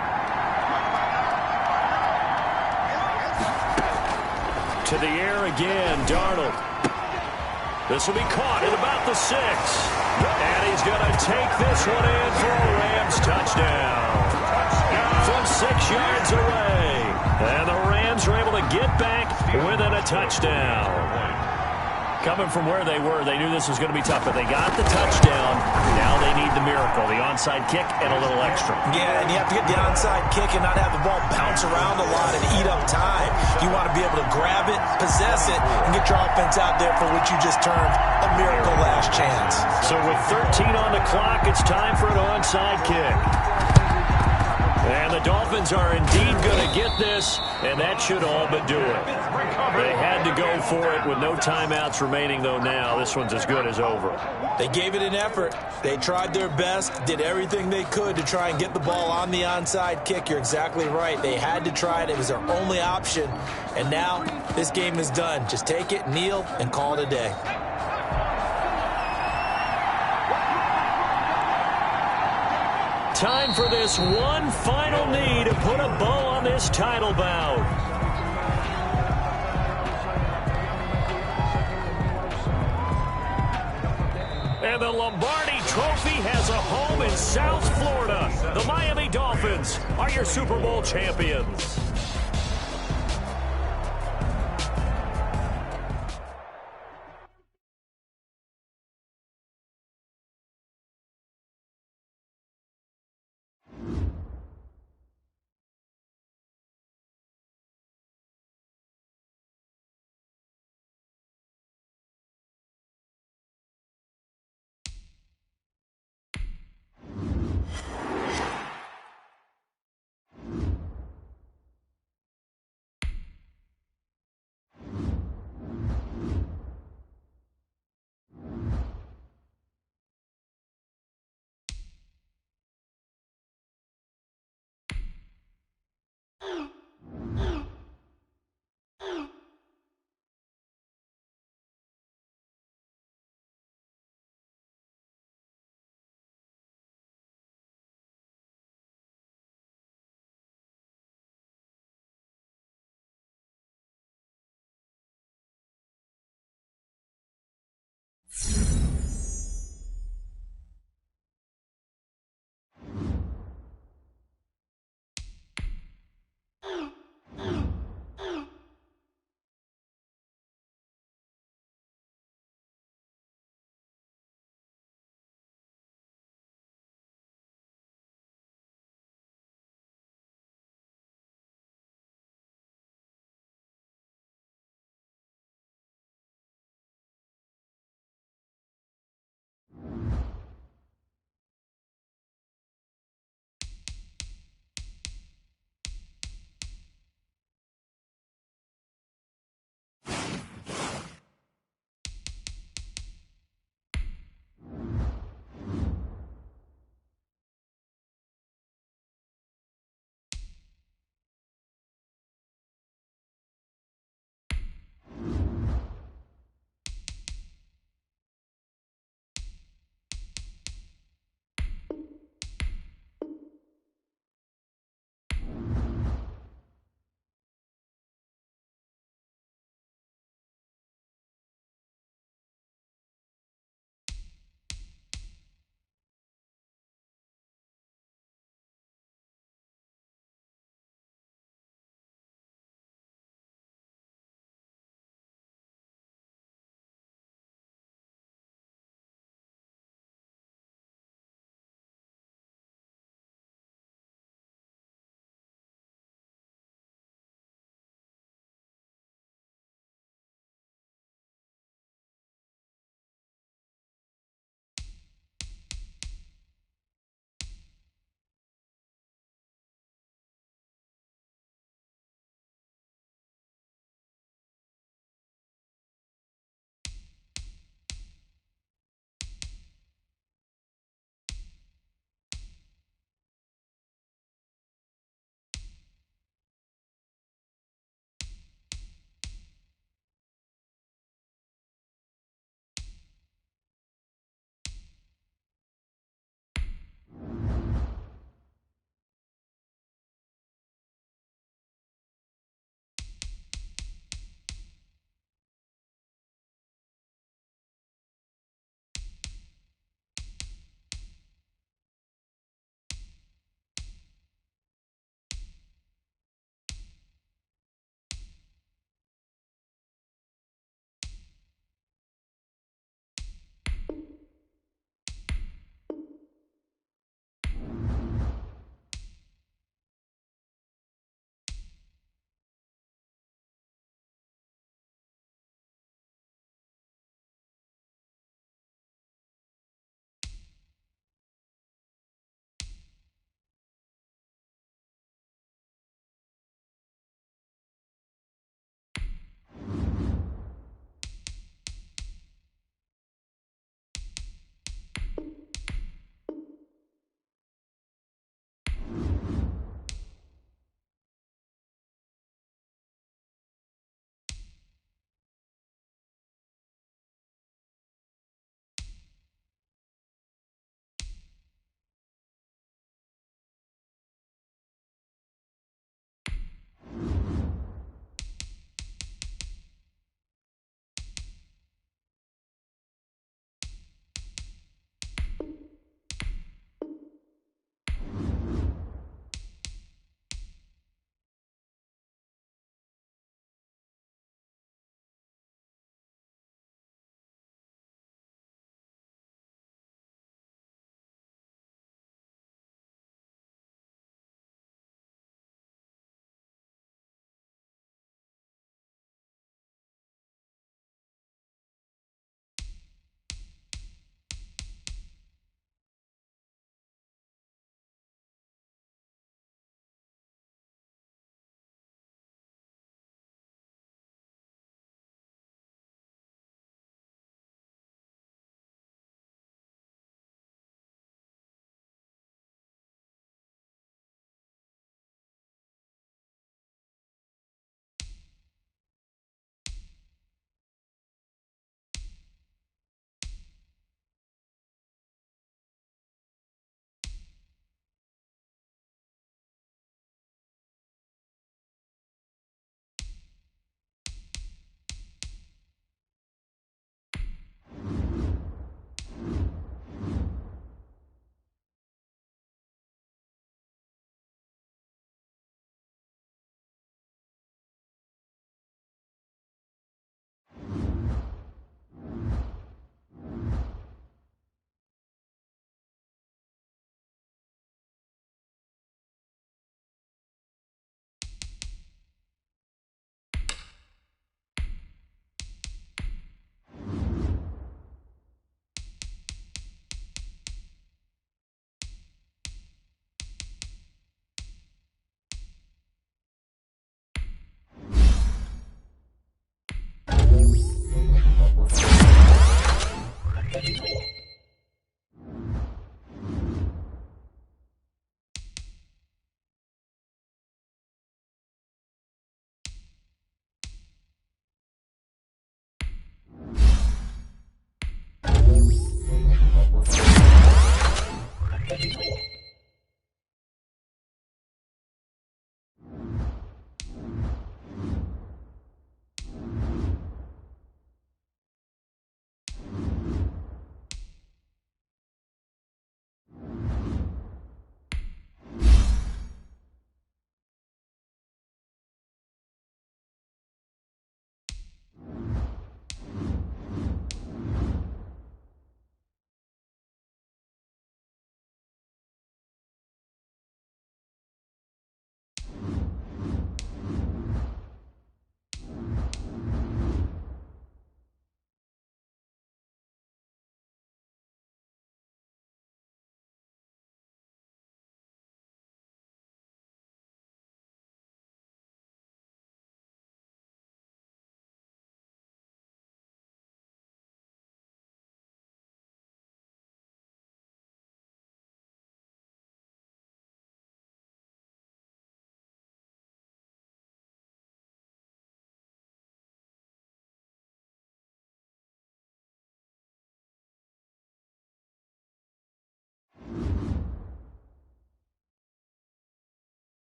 Speaker 4: To the air again, Darnold. This will be caught at about the 6. And he's going to take this one in for a Rams touchdown. From 6 yards away. And the Rams are able to get back within a touchdown. Coming from where they were, they knew this was going to be tough, but they got the touchdown. Now they need the miracle, the onside kick and a little extra.
Speaker 3: Yeah, and you have to get the onside kick and not have the ball bounce around a lot and eat up time. You want to be able to grab it, possess it, and get your offense out there for what you just termed a miracle last chance.
Speaker 4: So with 13 on the clock, it's time for an onside kick. And the Dolphins are indeed going to get this, and that should all but do it. They had to go for it with no timeouts remaining, though now. This one's as good as over.
Speaker 3: They gave it an effort. They tried their best, did everything they could to try and get the ball on the onside kick. You're exactly right. They had to try it. It was their only option. And now this game is done. Just take it, kneel, and call it a day.
Speaker 4: Time for this one final knee to put a bow on this title bout. And the Lombardi Trophy has a home in South Florida. The Miami Dolphins are your Super Bowl champions.